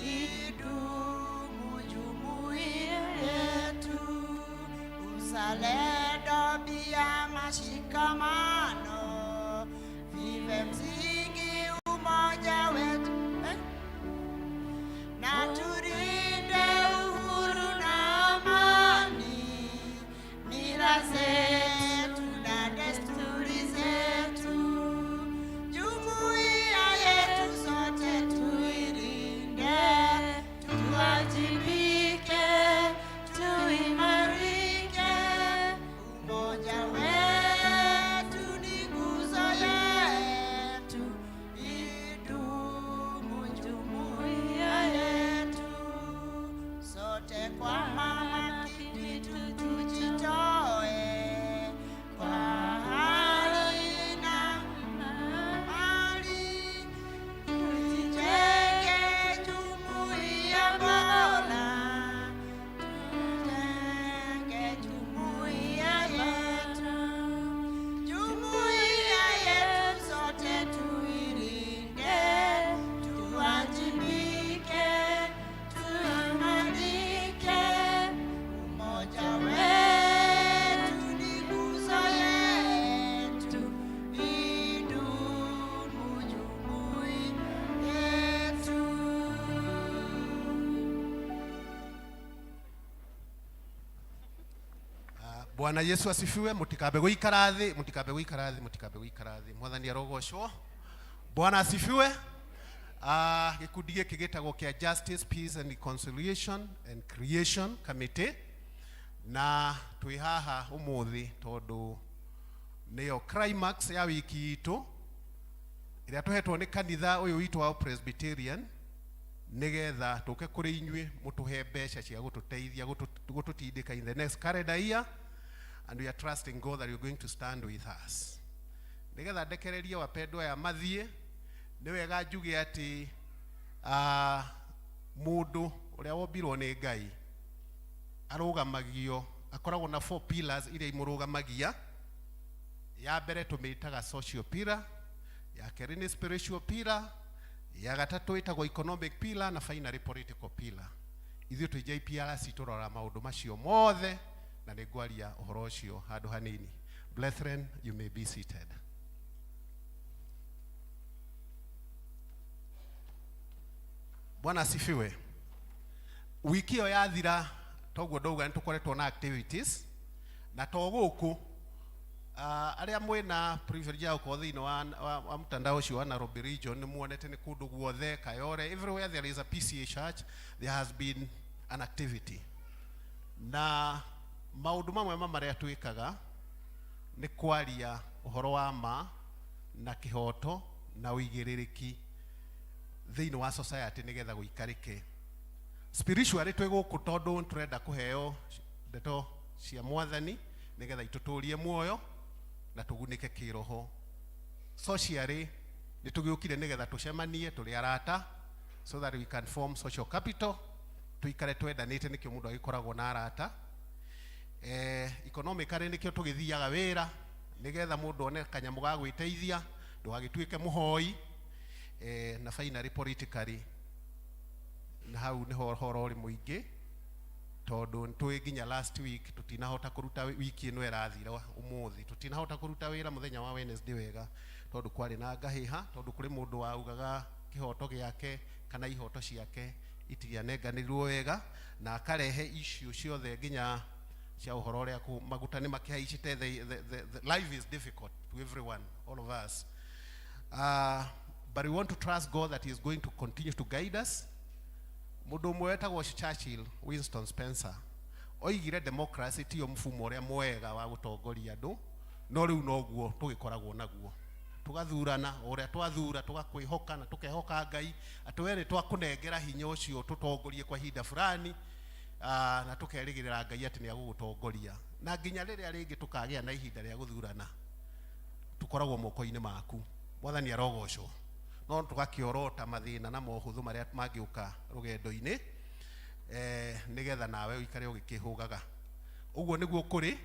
idumu jumuiya yetu. Uzalendo pia mashikamano, vive msingi umoja wetu, na tulinde uhuru na amani, mila zetu na desturi zetu. Jumuiya yetu sote tuilinde, tuwajibike, tuimarike. Umoja wetu ni nguzo yetu, idumu jumuiya yetu. Sote kwa mama kitu tujitoe, kwa hali na mali, tujenge jumuiya bora, tujenge jumuiya yetu. Jumuiya yetu sote tuilinde, tuwajibike, tuimarike. Umoja wetu ni nguzo yetu, idumu jumuiya yetu. Bwana Yesu asifiwe. Mutikabe guikara thi, mutikabe guikara thi, mutikabe guikara thi. Mwathani arogocwo. Bwana asifiwe. Gikundi giki gitagwo kia Justice, Peace and Reconciliation and Creation Committee, na twi haha umuthi tondu niyo climax ya wiki itu iria tuhetwo ni kanitha uyu witu wa Presbyterian, nigetha tuke kuri inyui mutuhe mbeca cia gututeithia gututindika in the next calendar year, and we are trusting God that you are going to stand with us. Nigetha ndekereria wapendwa ya mathie, ni wega njuge ati mundu uria wombirwo ni Ngai arugamagio, akoragwo na 4 pillars iria imurugamagia. Ya mbere tumitaga social pillar, ya keri ni spiritual pillar, ya gatatu itagwo economic pillar, na finally political pillar. Ithuĩ twi JPRC turora maundu macio mothe, na nĩngwaria ũhoro ũcio handũ hanini. Brethren, you may be seated. Bwana asifiwe. Wiki ĩyo yathira, toguo ndauga nĩtũkoretwo na activities, na to gũkũ aria mwena privilege ya gũkorwo thĩinĩ wa mtandao ũcio wa Nairobi region, nĩ muonete nĩ kũndũ guothe, Kayore, everywhere there is a P.C.E.A church, there has been an activity. Na maundu mamwe marĩa twĩkaga nĩ kwaria ũhoro wa ma na kĩhoto na ũigĩrĩrĩki thĩinĩ wa society nĩgetha gũikarĩke. Spiritually twĩ gũkũ tondũ tũrenda kũheo ndeto cia Mwathani nĩgetha itũtũrie muoyo na tugunĩke kĩroho. Socially nĩ tũgĩũkire nĩgetha tũcemanie tũrĩ arata, so that we can form social capital, tuikare twendanĩte, nĩkĩo mũndũ agĩkoragwo na arata. Economically nĩkĩo tũgĩthiaga wĩra nĩgetha mũndũ one kanyamũ ga gwĩteithia, ndũgagĩtuĩke mũhoi. Na finally politically, na hau nĩho ũhoro ũrĩ mũingĩ, tondu nitũĩ nginya last week tutinahota kuruta wiki ĩno ĩrathira umuthi, tutinahota kuruta wĩra muthenya wa Wednesday wega tondu kwari na ngahiha, tondu kuri mundu waugaga kihoto gĩake kana ihoto ciake itianenganĩrwo wega, na akarehe issue ciothe nginya cia ũhoro ũrĩa maguta nĩ makĩhaicĩte. The life is difficult to everyone, all of us, but we want to trust God that He is going to continue to guide us. Mundu ũmwe wetagwo Churchill, Winston Spencer, oigire democracy ti mfumo ũrĩa mwega wa gũtongoria andũ, no rĩu noguo tũgĩkoragwo naguo. Tugathurana ũrĩa twathura, tugakwĩhoka na tũkehoka Ngai atĩ we nĩ twakũnengera hinya ũcio tũtongorie kwa ihinda fulani, na tukerigirira Ngai ati ni agugutongoria na nginya riria ringi tukagĩa na ihinda rĩa guthurana tukoragwo moko-inĩ maku. Mwathani arogocwo. No tugakiorota mathina na mohuthu maria mangiuka rugendo-inĩ nigetha nawe uikare ũgĩkĩhũgaga. Ũguo nĩguo kũrĩ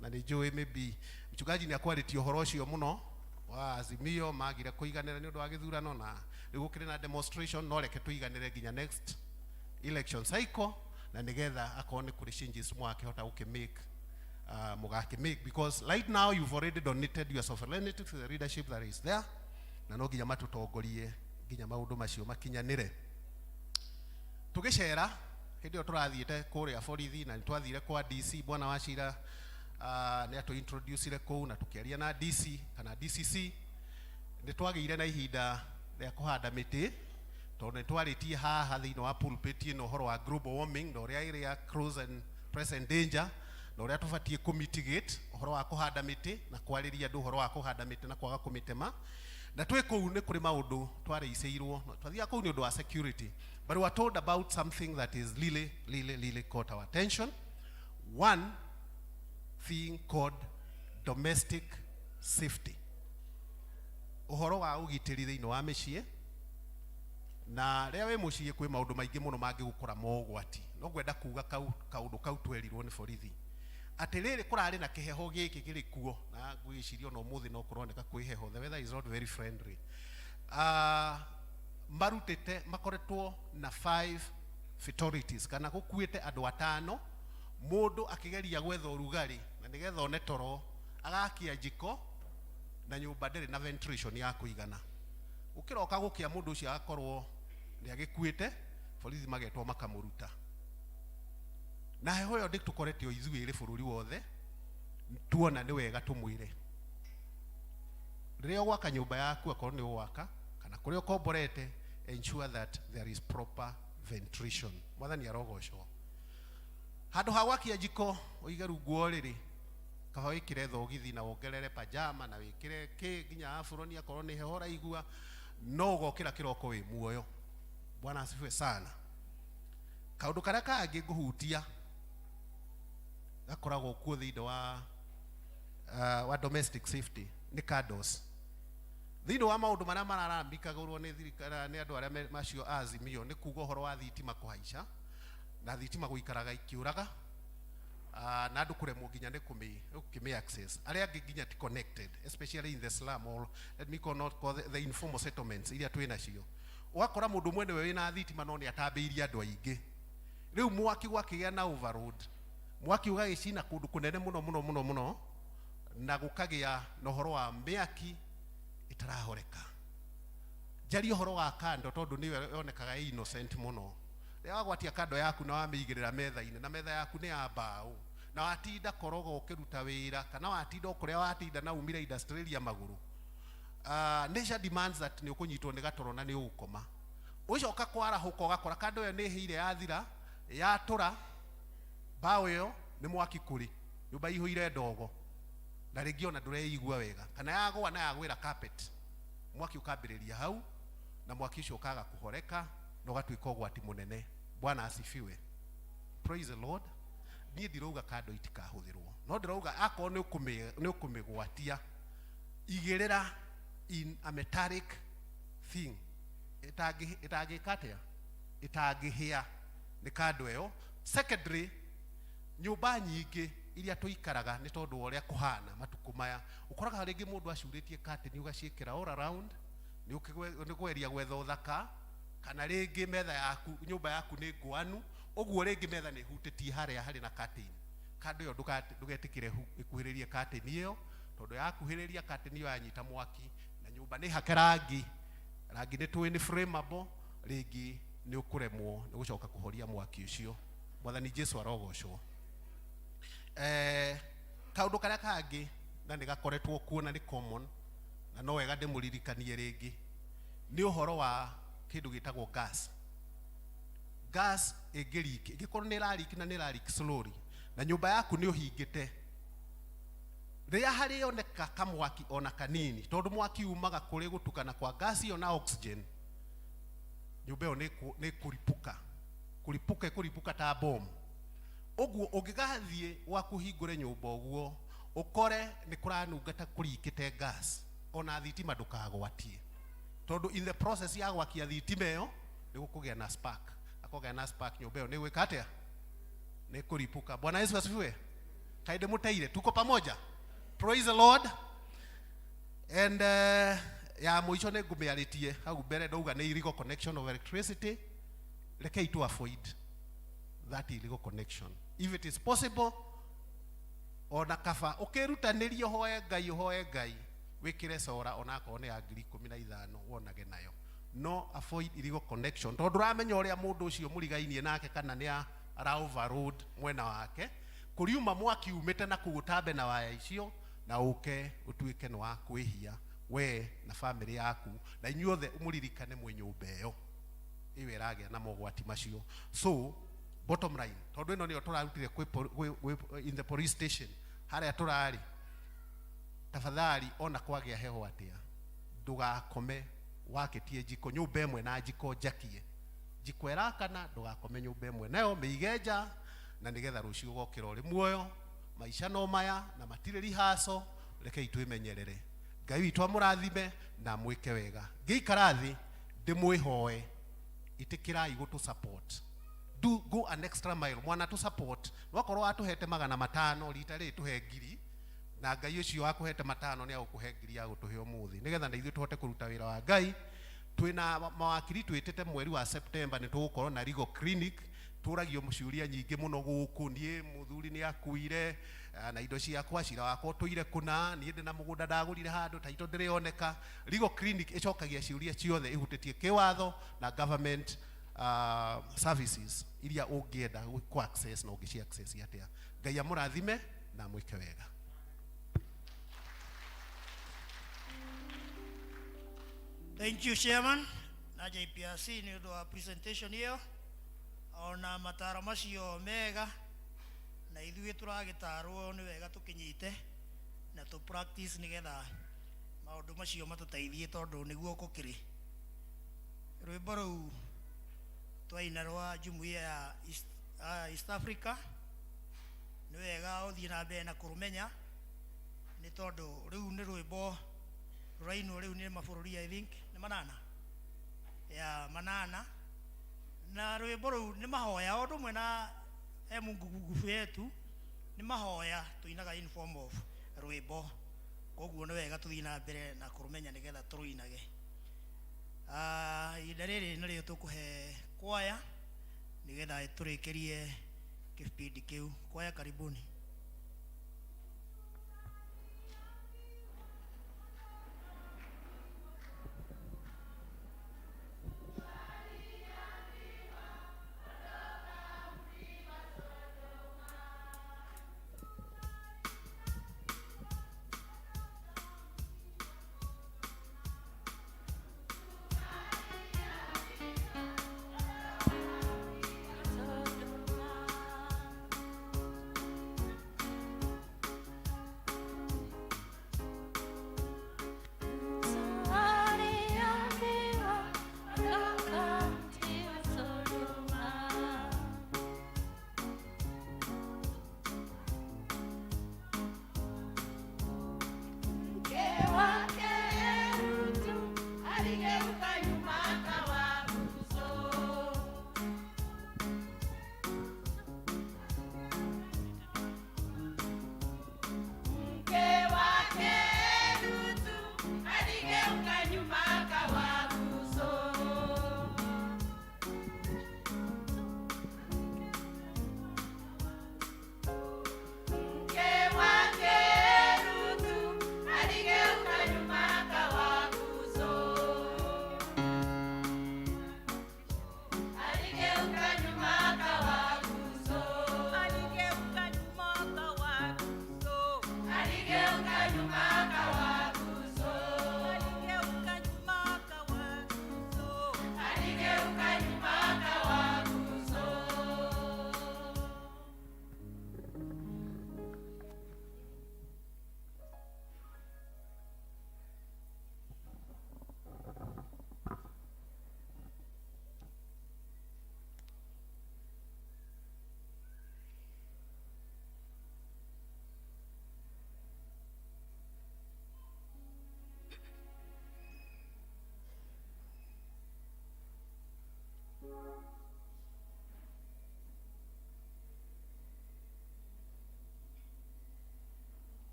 na nĩ njũĩ maybe mchungaji ni akwarĩtie ũhoro ũcio mũno wa Azimio magire kũiganĩra nĩ ũndũ wa gĩthurano na nĩgũkĩrĩ na demonstration no reke tũiganĩre nginya next election cycle na nigetha akorwo nĩ kũrĩ changes mwakĩhota gũkĩmake mugakĩmake, because right now you've already donated your sovereignty to the leadership that is there na no nginya matũtongorie nginya maũndũ macio makinyanĩre. Tũgĩcera hĩndĩ ĩyo tũrathiĩte kũrĩa borithi na nĩtwathire kwa DC bwana wa cira nĩ atũ introduce kũu na tũkĩaria na DC kana DCC nĩtwagĩire na ihinda rĩa kũhanda mĩtĩ tondũ nĩtwarĩtie haha thĩinĩ wa pulpit ĩno ũhoro wa global warming na ũrĩa ĩrĩ ya close and present danger na ũrĩa tũbatiĩ kũmitigate ũhoro wa kũhanda mĩtĩ na kwarĩria andũ ũhoro wa kũhanda mĩtĩ na kwaga kũmĩtema. Na twĩ kũu nĩ kũrĩ maũndũ twarĩicĩirwo twathiaga kũu nĩ ũndũ wa security, but we were told about something that is really caught our attention. One thing called domestic safety, ũhoro wa ũgitĩri thĩinĩ wa mĩciĩ. Na rĩrĩa wĩ mũciĩ kwĩ maũndũ maingĩ mũno mangĩgũkora mogwati. No ngwenda kuga kaũndũ kau twerirwo nĩ borithi atĩ rĩrĩ kũrarĩ na kĩheho gĩkĩ kĩrĩ kuo na ngwĩciria no mũthĩ no kũroneka kwĩ heho, the weather is not very friendly. Marutĩte makoretwo na 5 fatalities kana gũkuĩte andũ 5 mũndũ akĩgeria gwetha ũrugarĩ na nĩgetha one toro agakia njiko na nyũmba ndĩrĩ na ventilation ya kũigana. Ũkĩroka gũkia mũndũ ũcio agakorwo nĩ agĩkuĩte, borithi magetwo makamũruta. Na heho ĩyo ndĩtũkoretio ithuĩ ĩrĩ bũrũri wothe tuona nĩ wega tũmwĩre rĩrĩa ũgwaka nyũmba yaku akorwo nĩ ũgwaka kana kũrĩa ũkomborete ensure that there is proper ventilation. Mwathani arogocwo. Handũ ha gwakia njiko ũige rungu rĩrĩ kaba wĩkĩre thogithi na wongerere pajama na wĩkĩre nginya aburoni akorwo nĩ heho raigua no ũgokĩra kĩroko wĩ muoyo. Bwana asifiwe sana. Kaũndũ karĩa kangĩ ngũhutia gakoragwo kuo thĩinĩ wa domestic safety nĩ candles. Thĩinĩ wa maũndũ marĩa mararambikagũrwo nĩ thirikari nĩ andũ arĩa macio Azimio nĩ kuga ũhoro wa thitima kũhaica na thitima gũikaraga ikiũraga na andũ kũremwo nginya nĩ kũmĩ access arĩa angĩ nginya ti connected, especially in the slum or let me call the informal settlements iria twĩ nacio. Ũgakora mũndũ mwene we wĩna thitima no nĩ atambĩirie andũ aingĩ. Rĩu mwaki gwakĩgĩa na overload, mwaki ũgagĩcina kũndũ kũnene mũno na gũkagĩa na ũhoro wa mĩaki itarahoreka. Jaria ũhoro wa kando tondũ nĩwe yonekaga innocent mũno. Rĩrĩa wagwatia kando yaku na wamĩigĩrĩra metha-inĩ na metha yaku nĩ ya mbaũ na watinda koroga ũkĩruta wĩra kana watinda kũrĩa watinda na umire industrialia magũrũ, nature demands that nĩ ũkũnyitwo nĩ gatoro na nĩ ũgũkoma. Ũcoka kwarahũka ũgakora kando ĩyo nĩ hĩire yathira yatũra mbaũ ĩyo nĩ mwaki kũrĩ nyũmba ihũire ndogo na rĩngĩ ona ndũreigua wega kana yagũa na yagwĩra carpet, mwaki ũkambĩrĩria hau na mwaki ũcio ũkaga kũhoreka na ũgatuĩka ũgwati mũnene. Bwana asifiwe. Praise the Lord. Niĩ ndirauga kando itikahũthĩrwo no ndĩrauga akorwo nĩ ũkũmĩgwatia igĩrĩra in a metallic thing itangĩka atĩa itangĩhĩa nĩ kando ĩyo. Secondly, nyũmba nyingĩ iria tũikaraga nĩ tondũ ũrĩa kũhana matukũ maya ũkoraga rĩngĩ mũndũ acurĩtie curtain ũgaciĩkĩra all around nĩ kweria gwetha ũthaka kana rĩngĩ metha yaku nyũmba yaku nĩ ngwanu ũguo rĩngĩ metha nĩ hutĩtie harĩa harĩ na curtain. Kando ĩyo ndũgetĩkĩre ĩkuhĩrĩrie curtain ĩyo tondũ yakuhĩrĩria curtain ĩyo yanyita mwaki na nyũmba nĩ hake rangi nĩ tũĩ nĩ flammable, rĩngĩ nĩ ũkũremwo nĩ gũcoka kũhoria mwaki ũcio. Mwathani Jesu arogocwo. Kaũndũ karĩa kangĩ na nĩ gakoretwo kuo na nĩ common na no wega ndĩmũririkanie rĩngĩ nĩ ũhoro wa kĩndũ gĩtagwo gas. Gas ĩngĩriki ĩngĩkorwo nĩ ĩrariki na nĩ ĩrariki slowly na nyũmba yaku nĩ ũhingĩte, rĩrĩa harĩoneka kamwaki ona kanini tondũ mwaki umaga kũrĩ gũtukana kwa gas iyo na oxygen, nyũmba ĩyo nĩ kũripũka kuripuka ta bomb oguo ungigathie wa kuhingure nyumba oguo ukore ni kuranungata kurikite gas ona thitima ndukagwatie tondu in the process ya gwakia thitima iyo ni gukugia na spark akogia na spark nyumba iyo ni gwika atia ni kuripuka. Bwana Yesu asifiwe. Kaide muteire tuko pamoja. Praise the Lord. And ya muico ne ngumiaritie hau mbere ndauga ni illegal connection of electricity. Rekei to avoid that illegal connection if it is possible. Ona kaba ukirutanirie hoye ngai wikire sora ona ko ne agiri 15 wonage nayo. No avoid illegal connection tondu ramenya uria mundu ucio murigainie nake kana ni ara overload mwena wake kuriuma mwaki umete na kugutambe na waya icio na uke utuike no akwihia we na family yaku na inyuothe umuririkane mwe nyumba iyo iwe iragia na mogwati macio. So bottom line tondu ino niyo turarutire in the police station haria turari tafadhali ona kwagia heho atia ndugakome waketie jiko nyumba imwe na jiko jakie jiko erakana ndugakome nyumba imwe nayo miigeja na nigetha rucio gokira uri muoyo maisha no maya na matire rihaso reke itwimenyerere. Ngai witu amurathime na mwike wega ngiikarathi ndimwihoe itikirai gutu support go an extra mile mwana tu support wakorwo atuhete 500 rita ri tuhe ngiri na Ngai ucio akuhete 500 ni agukuhe ngiri ya gutuhe umuthi nigetha ndeithio tuhote kuruta wira wa Ngai. Twina mawakiri twitete mweri wa September ni tugukorwo na legal clinic turagio muciuria nyingi muno guku nie muthuri ni akuire na indo ciakwa cira wakwa tuire kuna nie ndina mugunda ndagurire handu taito ndirioneka. Legal clinic icokagia ciuria ciothe ihutitie kiwatho na government services iria ungienda ku access na ungici access atia. Ngai amurathime na mwike wega. Thank you, Chairman. Na JPRC ni undu wa presentation hiyo. Ona mataro macio mega na ithuĩ turagitarwo ni wega tukinyite na tu practice nigetha maundu macio matuteithie tondu niguo kukiri. Rwimbo rũu twaina rwa jumuiya ya East Africa ni wega uthie na mbere na kurumenya ni tondu rĩu ni rwimbo rũrainwo rĩu ni mabũrũri I think ni manana ya manana na rwimbo rũu ni mahoya o ndumwe na Mungu nguvu yetu ni mahoya tuinaga in form of rwimbo koguo ni wega tuthie na mbere na kurumenya nigetha turuinage. Ida rĩrĩ nĩrĩo tukuhe kwaya nigetha turikirie kipindi kiu. Kwaya karibuni.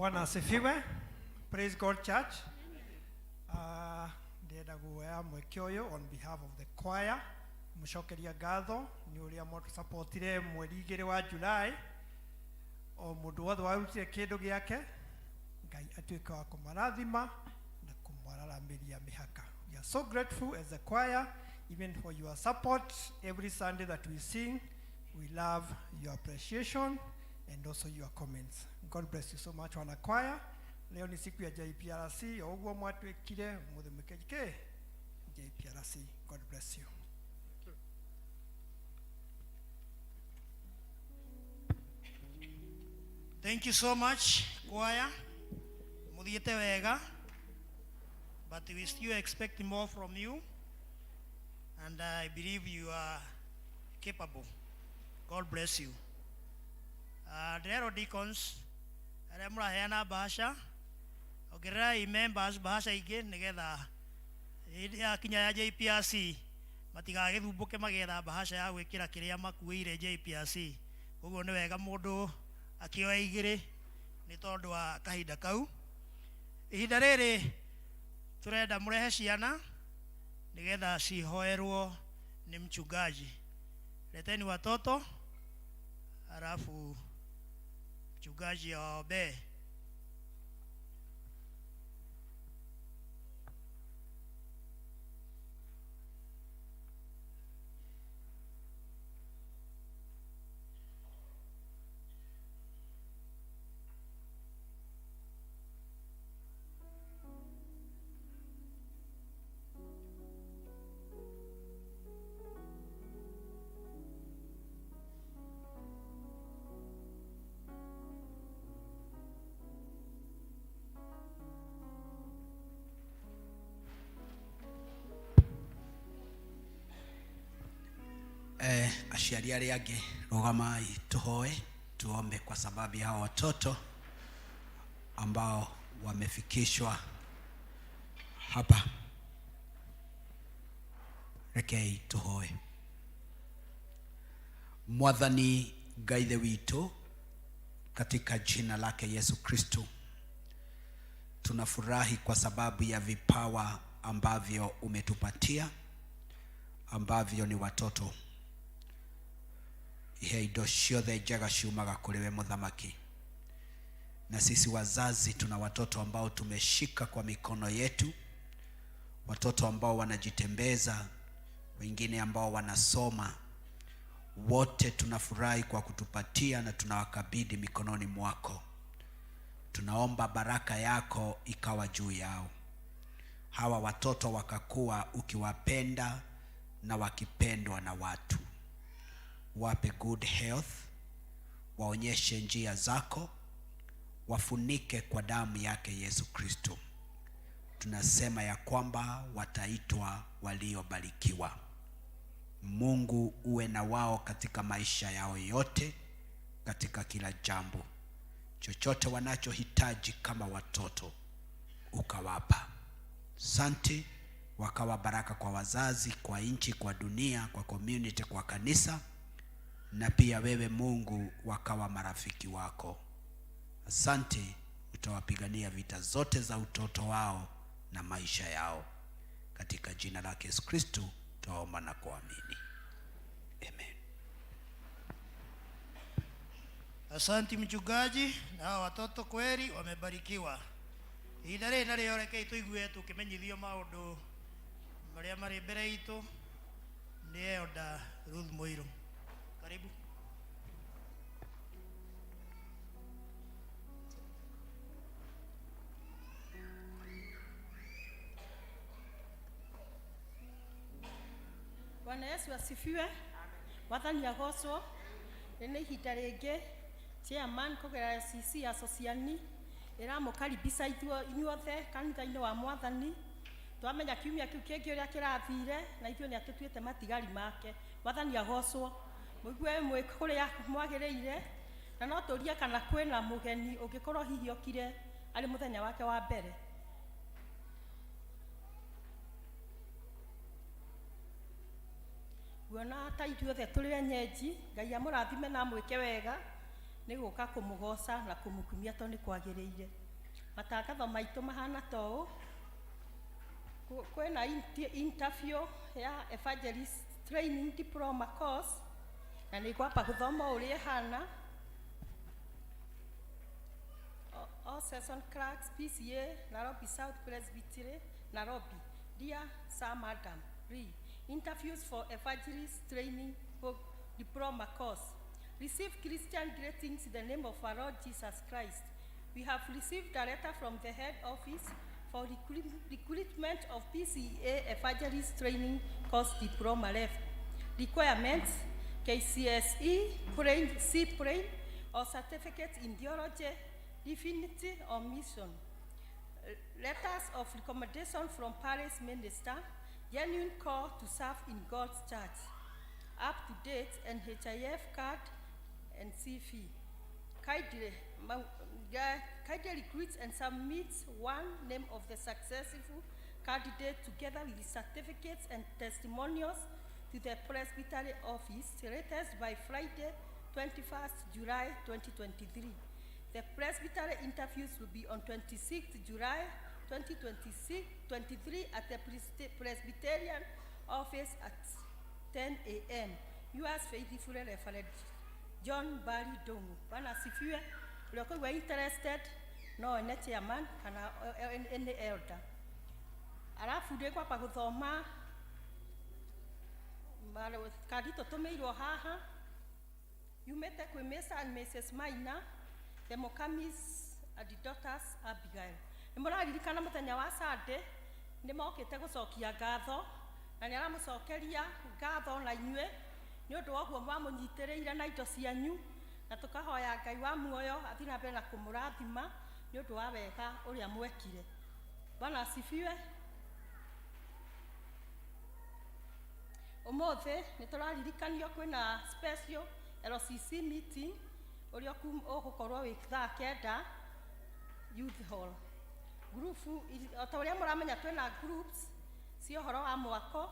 Bwana asifiwe. Praise God Church. Ndenda guoya mweke uyu on behalf of the choir. Mushokeria ngatho ni uria mo supportire mweri 2 wa July. O mundu wothe warutire kindu giake Ngai atuike wa kumarathima na kumwararamiria mihaka. We are so grateful as a choir even for your support every Sunday that we sing. We love your appreciation and also your comments. God bless you so much wana choir. Leo ni siku ya JPRC, ogwo mwatwikire muthimikeke JPRC. God bless you. Thank you so much, choir. Muthiete wega, but we still expect more from you, and I believe you are capable. God bless you. Dear deacons, aramura hena bahasha. Ogerai members bahasha ige nigetha kinya ya JPRC matigagithumbuke magetha bahasha ya gwikira kiria makuire JPRC. Uguo ni wega mundu akioya igire ni tondu wa kahinda kau. Ihinda riri turenda murehe ciana nigetha cihoerwo ni mchungaji. Leteni watoto alafu mchungaji aombe. Aciari aria angi rugamai tuhoe tuombe kwa sababu ya watoto ambao wamefikishwa hapa. Rekei tuhoe. Mwathani Ngai witu, katika jina lake Yesu Kristo, tunafurahi kwa sababu ya vipawa ambavyo umetupatia ambavyo ni watoto. Ihe indo ciothe njega ciumaga kuri we Muthamaki, na sisi wazazi tuna watoto ambao tumeshika kwa mikono yetu, watoto ambao wanajitembeza, wengine ambao wanasoma. Wote tunafurahi kwa kutupatia na tunawakabidhi mikononi mwako. Tunaomba baraka yako ikawa juu yao. Hawa watoto wakakuwa ukiwapenda na wakipendwa na watu. Wape good health, waonyeshe njia zako, wafunike kwa damu yake Yesu Kristo. Tunasema ya kwamba wataitwa waliobarikiwa. Mungu uwe na wao katika maisha yao yote, katika kila jambo. Chochote wanachohitaji kama watoto ukawapa. Asante, wakawa baraka kwa wazazi, kwa nchi, kwa dunia, kwa community, kwa kanisa, na pia wewe Mungu wakawa marafiki wako. Asante, utawapigania vita zote za utoto wao na maisha yao. Katika jina lake Yesu Kristo tuomba na kuamini. Amen. Asante mchungaji, na watoto kweli wamebarikiwa. Ihinda rĩrĩ na rĩo rekei tũigue tũkĩmenyithio maũndũ marĩa marĩ mbere itũ nĩ Elder Ruth Moiro. Karibu. Bwana Yesu asifiwe. Wathani agocwo. Nĩ ihinda rĩngĩ chairman kũgerera CC Association ĩramũkaribisha inyuothe kanitha-inĩ wa Mwathani. Twamenya kiumia kĩu kĩngĩ ũrĩa kĩrathire na ithuĩ nĩ atũtuĩte matigari make. Wathani agocwo. Mũigue mwĩ kũrĩa mwagĩrĩire, na no tũrie kana kwĩna mũgeni ũngĩkorwo hihi okire arĩ mũthenya wake wa mbere. Guona ta ithuothe tũrĩ enyeji, Ngai amũrathime na mwĩke wega, nĩ gũka kũmũgoca na kũmũkumia tondũ nĩ kwagĩrĩire. Matangatho maitũ mahana ta ũũ. Kwĩna interview ya Evangelist Training Diploma course na nĩ kwamba gũthoma ũrĩa ĩhana. All session clerks, P.C.E.A, Nairobi South Presbytery, Nairobi. Dear Sir, Madam, read. Interviews for Evangelist Training Diploma course. Receive Christian greetings in the name of our Lord Jesus Christ. We have received a letter from the head office for recruitment of P.C.E.A Evangelist Training course diploma level. Requirements: KCSE, plain, C plain, or certificate in theology, divinity, or mission. Letters of recommendation from parish minister, genuine call to serve in God's church, up to date NHIF card and CV. Kindly recruits and submits one name of the successful candidate together with certificates and testimonials to the Presbytery office, latest by Friday, 21st July 2023. The Presbytery interviews will be on 26th July 2023 at the Presbyterian office at 10 a.m. Yours faithfully, Reverend John Barry Dongo. Bwana asifiwe. Uliokuwa interested, no ene chairman kana ene elder. Alafu ndekwa pa guthoma kadi tutumirwo haha. Yumete kwi Mr. and Mrs. Maina, the Mokamis and the daughters Abigail. Nimuraririkana muthenya wa Sunday nimokite gucokia ngatho na ni aramucokeria ngatho na inyue ni undu wa guo mwamunyitiriire na indo cianyu na tukahoya Ngai wa muoyo athi na mbere na kumurathima ni undu wa wega uria mwekire. Bwana asifiwe. Umuthi ni turaririkanio kwina special LCC meeting uria ugukorwo wi thaa 9 youth hall. Group ota uria muramenya twina groups cio horo wa mwako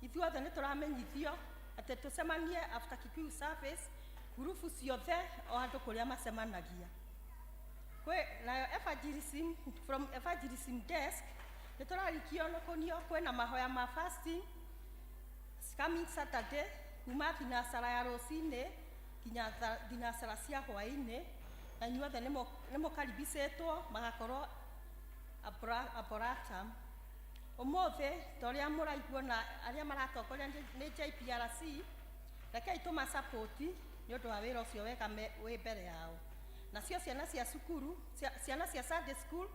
ithuothe ni turamenyithio ati tucemanie after Kikuyu service group ciothe o andu kuria macemanagia kwe na evangelism from evangelism desk ni turarikio no kunio kwina mahoya ma fasting coming Saturday kuma thinacara ya rũcinĩ kinya thinacara cia hwaĩ-inĩ na inyuothe nĩ mũkaribicĩtwo magakorwo Abratam. Ũmũthĩ ta ũrĩa mũraigua na arĩa maratongoria nĩ JPRC, rekei tũmacapoti nĩ ũndũ wa wĩra ũcio wega wĩ mbere yao. Nacio ciana cia cukuru, ciana cia Sunday school,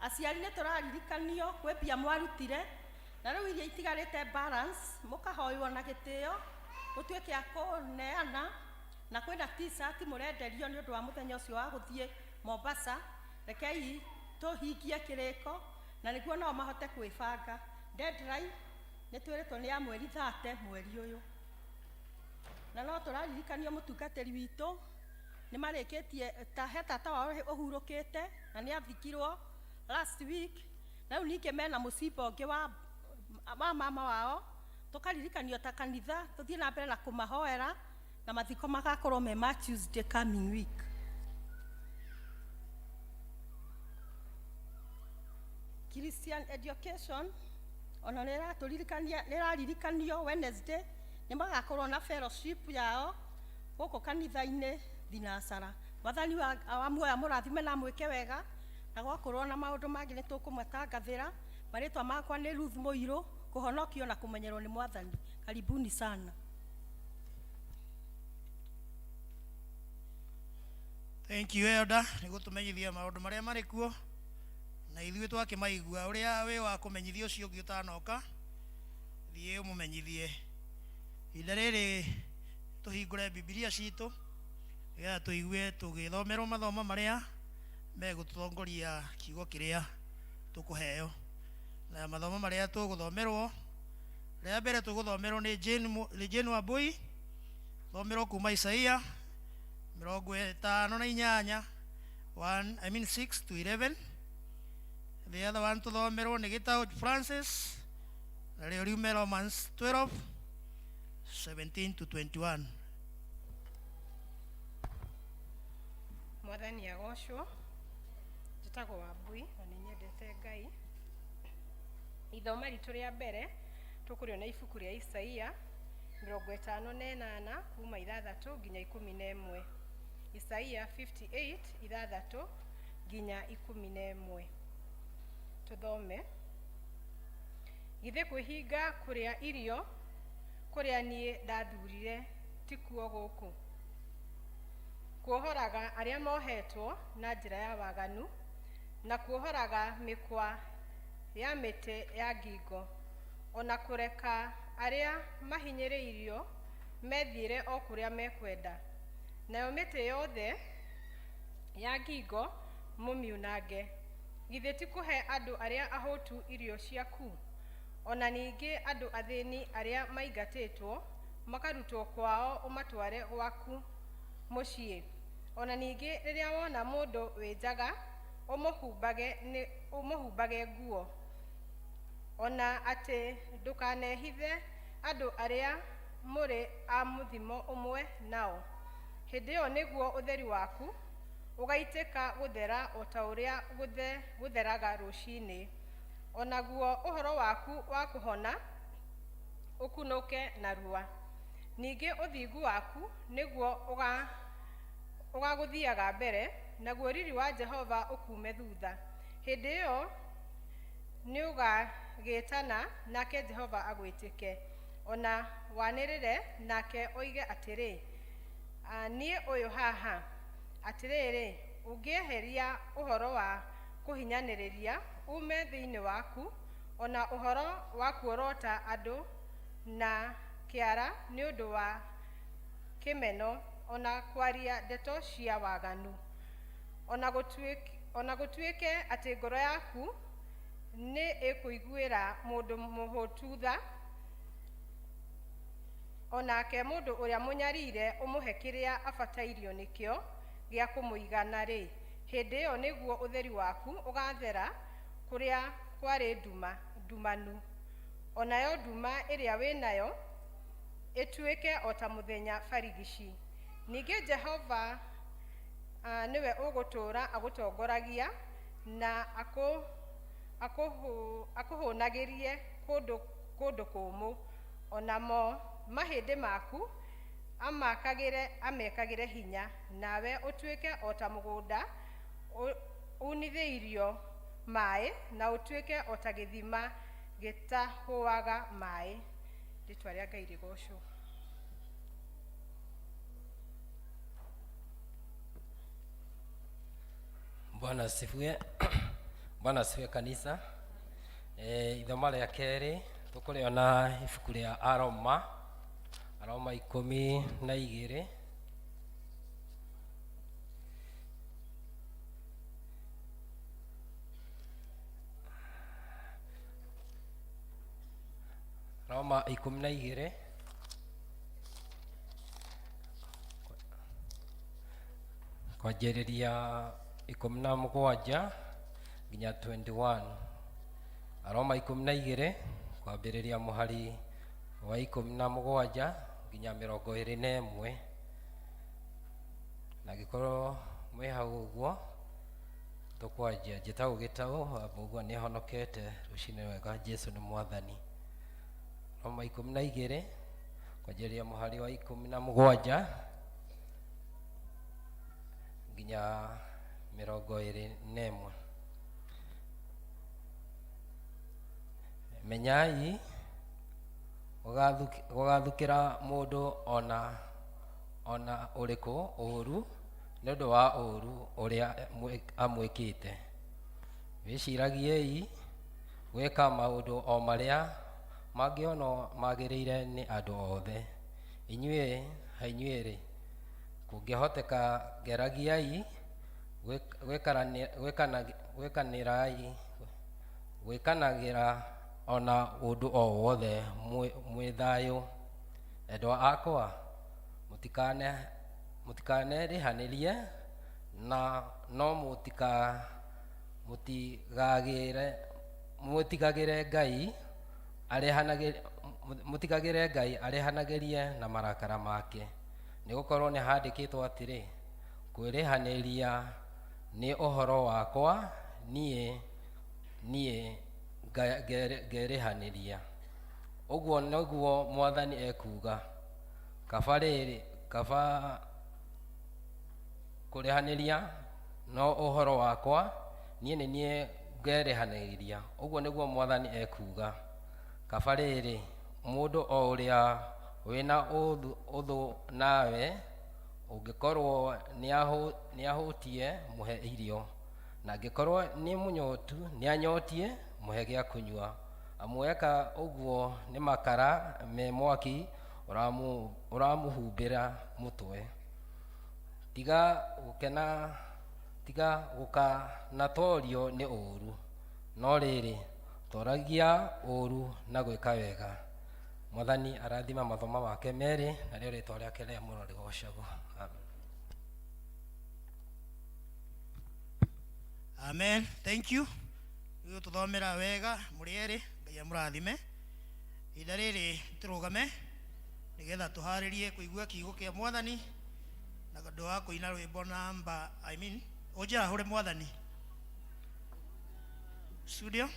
aciari nĩ tũraririkanio kwĩ mbia mwarutire na rĩu iria itigarĩte balance mũkahoywo na gĩtĩo mũtuĩke a kũneana na kwĩna t-shirt mũrenderio nĩ ũndũ wa mũthenya ũcio wa gũthiĩ Mombasa. Rekei tũhingie kĩrĩko na nĩguo nao mahote kwĩbanga. Deadline nĩ twĩrĩtwo nĩ ya mweri 30 mweri ũyũ. Na no tũraririkanio mũtungatĩri witũ nĩ marĩkĩtie tata wao ũhurũkĩte na nĩ athikirwo last week. Na rĩu ningĩ mena mũciba ũngĩ wa mama wao, tũkaririkanio ta kanitha tũthiĩ na mbere na kũmahoera na mathiko magakorwo me ma Tuesday coming week. Christian education ona nĩraririkanio Wednesday nĩ magakorwo na fellowship yao gũkũ kanitha-inĩ thinacara. Wathani wa muoya mũrathime na mwĩke wega na gwakorwo na maũndũ mangĩ nĩ tũkũmatangathĩra. Marĩtwa makwa nĩ Ruth Mũirũ, kũhonokio na kũmenyerwo nĩ Mwathani. Karibuni sana. Thank you elder nĩ gũtũmenyithia maũndũ marĩa marĩ kuo na ithuĩ twakĩmaigua ũrĩa wĩ wa kũmenyithia ũcio ũngĩ ũtanoka thiĩ ũmũmenyithie. Ihinda rĩrĩ tũhingũre Biblia citũ nĩgetha tũigue tũgĩthomerwo mathomo marĩa megũtũtongoria kiugo kĩrĩa tũkũheo. Na mathomo marĩa tũgũthomerwo rĩa mbere tũgũthomerwo nĩ Jane Wambui, thomerwo kuma Isaia 58 6 to 11. The other one tũthomerwo nĩ Gĩtaũ Francis na rĩo riume Romans 12 17 to 21. Mwathani agocwo. Njĩtagwo Wambui na nĩ nyendete Ngai. Ithoma ritũ rĩa mbere tũkũrĩona ibuku rĩa Isaia 58 kuma 6 nginya 11. Isaia 58 6 nginya 11. Tũthome. Githĩ kwĩhinga kũrĩa irio kũrĩa niĩ ndathurire ti kuo gũkũ? Kuohoraga arĩa mohetwo na njĩra ya waganu na kuohoraga mĩkwa ya mĩtĩ ya ngingo, ona kũreka arĩa mahinyĩrĩirio methiĩre o kũrĩa mekwenda, nayo mĩtĩ yothe ya ngingo mũmiunange. Githĩ ti kũhe andũ arĩa ahũtu irio ciaku, ona ningĩ andũ athĩni arĩa maingatĩtwo makarutwo kwao ũmatware gwaku mũciĩ? Ona ningĩ rĩrĩa wona mũndũ wĩnjaga ũmũhumbage nguo, ona atĩ ndũkanehithe andũ arĩa mũrĩ a mũthimo ũmwe nao. Hĩndĩ ĩyo nĩguo ũtheri waku ũgaitĩka gũthera o ta ũrĩa gũtheraga rũcinĩ, onaguo ũhoro waku wa kũhona ũkunũke narua. Ningĩ ũthingu waku nĩguo ũgagũthiaga mbere, naguo riri wa Jehova ũkuume thutha. Hĩndĩ ĩyo nĩũgagĩtana nake Jehova agwĩtĩke, ona wanĩrĩre nake oige atĩrĩ, niĩ ũyũ haha. Atĩrĩrĩ, ũngĩeheria ũhoro wa kũhinyanĩrĩria ume thĩinĩ waku, ona ũhoro wa kuorota andũ na kĩara nĩ ũndũ wa kĩmeno, ona kwaria ndeto cia waganu, ona gũtuĩke atĩ ngoro yaku nĩ ĩkũiguĩra mũndũ mũhũtu tha, onake mũndũ ũrĩa mũnyarire ũmũhe kĩrĩa abatairio nĩkĩo gĩa kũmũigana-rĩ, hĩndĩ ĩyo nĩguo ũtheri waku ũgathera kũrĩa kwarĩ ndumanu, onayo nduma ĩrĩa wĩnayo ĩtuĩke o ta mũthenya barigici. Ningĩ Jehova nĩwe ũgũtũũra agũtongoragia na akũhũnagĩrie kũndũ kũmũ, onamo mahĩndĩ maku amekagĩre hinya, nawe ũtuĩke o ta mũgũnda unithĩirio maĩ, na ũtuĩke o ta gĩthima gĩtahũaga maĩ. Rĩtwa rĩa Ngai rĩgocwo. Bwana asifiwe. Bwana asifiwe kanisa. Ithoma rĩa kerĩ tũkũrĩona ibuku rĩa Aroma 12. Aroma 12 kwanjĩrĩria 17 nginya 21. Aroma 12 kwambĩrĩria mũhari wa 17 nginya 21. Na gĩkorwo mwĩ hau ũguo tũkwanjia. Njĩtagwo Gĩtaũ, ũguo nĩ honokete, rũcinĩ wega, Jesu nĩ Mwathani. Aroma 12 kwanjĩrĩria mũhari wa 17 nginya 21. Menyai gũgathukĩra mũndũ ona ũrĩkũ ũũru nĩ ũndũ wa ũũru ũrĩa amwĩkĩte. Wĩciragiei gwĩka maũndũ o marĩa mangĩonwo magĩrĩire nĩ andũ othe. Inyuĩ-rĩ, kũngĩhoteka geragiai gwĩkanagĩra ona ũndũ o wothe mwĩ thayũ. Endwa akwa, mũtikanerihanĩrie na no mũtigagĩre Ngai arehanagĩrie na marakara make. Nĩgũkorwo nĩ handĩkĩtwo atĩrĩ, kwĩrĩhanĩria nĩ ũhoro wakwa niĩ ngerĩhanĩria. Ũguo nĩguo Mwathani ekuga. Kaba kũrĩhanĩria no ũhoro wakwa niĩ nĩ niĩ ngerĩhanĩria. Ũguo nĩguo Mwathani ekuga. Kaba rĩrĩ mũndũ o ũrĩa wĩna ũthũ nawe ũngĩkorwo nĩahũtie mũhe irio, na angĩkorwo nĩ mũnyotu nĩanyotie mũhe gĩa kũnyua. Amueka ũguo nĩ makara me mwaki ũramũhumbĩra mũtwe. Tiga gũkanatorio nĩ ũru, no rĩrĩ toragia ũru na gwĩka wega. Mwathani arathima mathoma make merĩ, na rĩo rĩtwa rĩake rĩa mũno rĩgocagwo. Amen. Amen. Thank you. Rĩu tũthomera wega mũrĩ erĩ, Ngai amũrathime. Ihinda rĩrĩ tũrũgame nĩgetha tũharĩrie kũigua kiugo kĩa Mwathani na ũndũ wa kũina rwĩmbo namba ũnjĩra hũre Mwathani. Studio.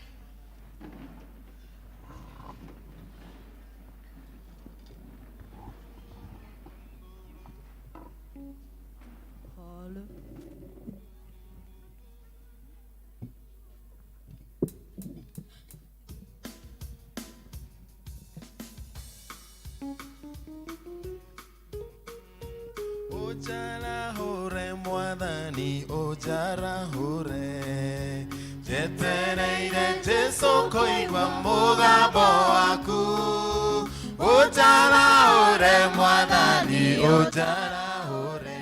Ojara hore Mwathani, ojara hore. Jetereire Jesu koigua mũgambo waku. Ojara hore Mwathani, ojara hore.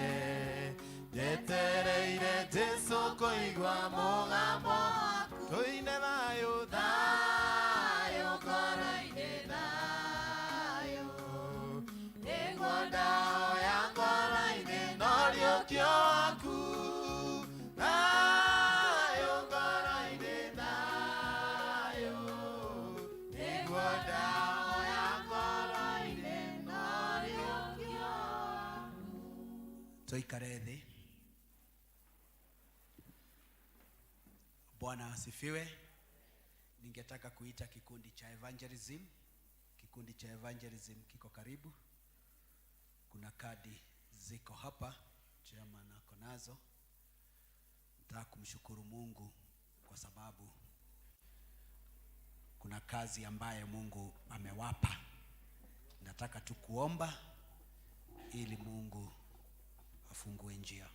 Jetereire Jesu koigua mũgambo waku. Toine thayũ thayũ ngoro-inĩ thayũ. Nĩguo ndawa ya ngoro-inĩ norĩũkio waku. Thayũ ngoro-inĩ thayũ. Nĩguo ndawa ya ngoro-inĩ norĩũkio waku. Tuikare thĩ. Bwana asifiwe. Ningetaka kuita kikundi cha evangelism. Kikundi cha evangelism kiko karibu. Kuna kadi ziko hapa, chairman ako nazo. Nataka kumshukuru Mungu kwa sababu kuna kazi ambayo Mungu amewapa. Nataka tu kuomba ili Mungu afungue njia.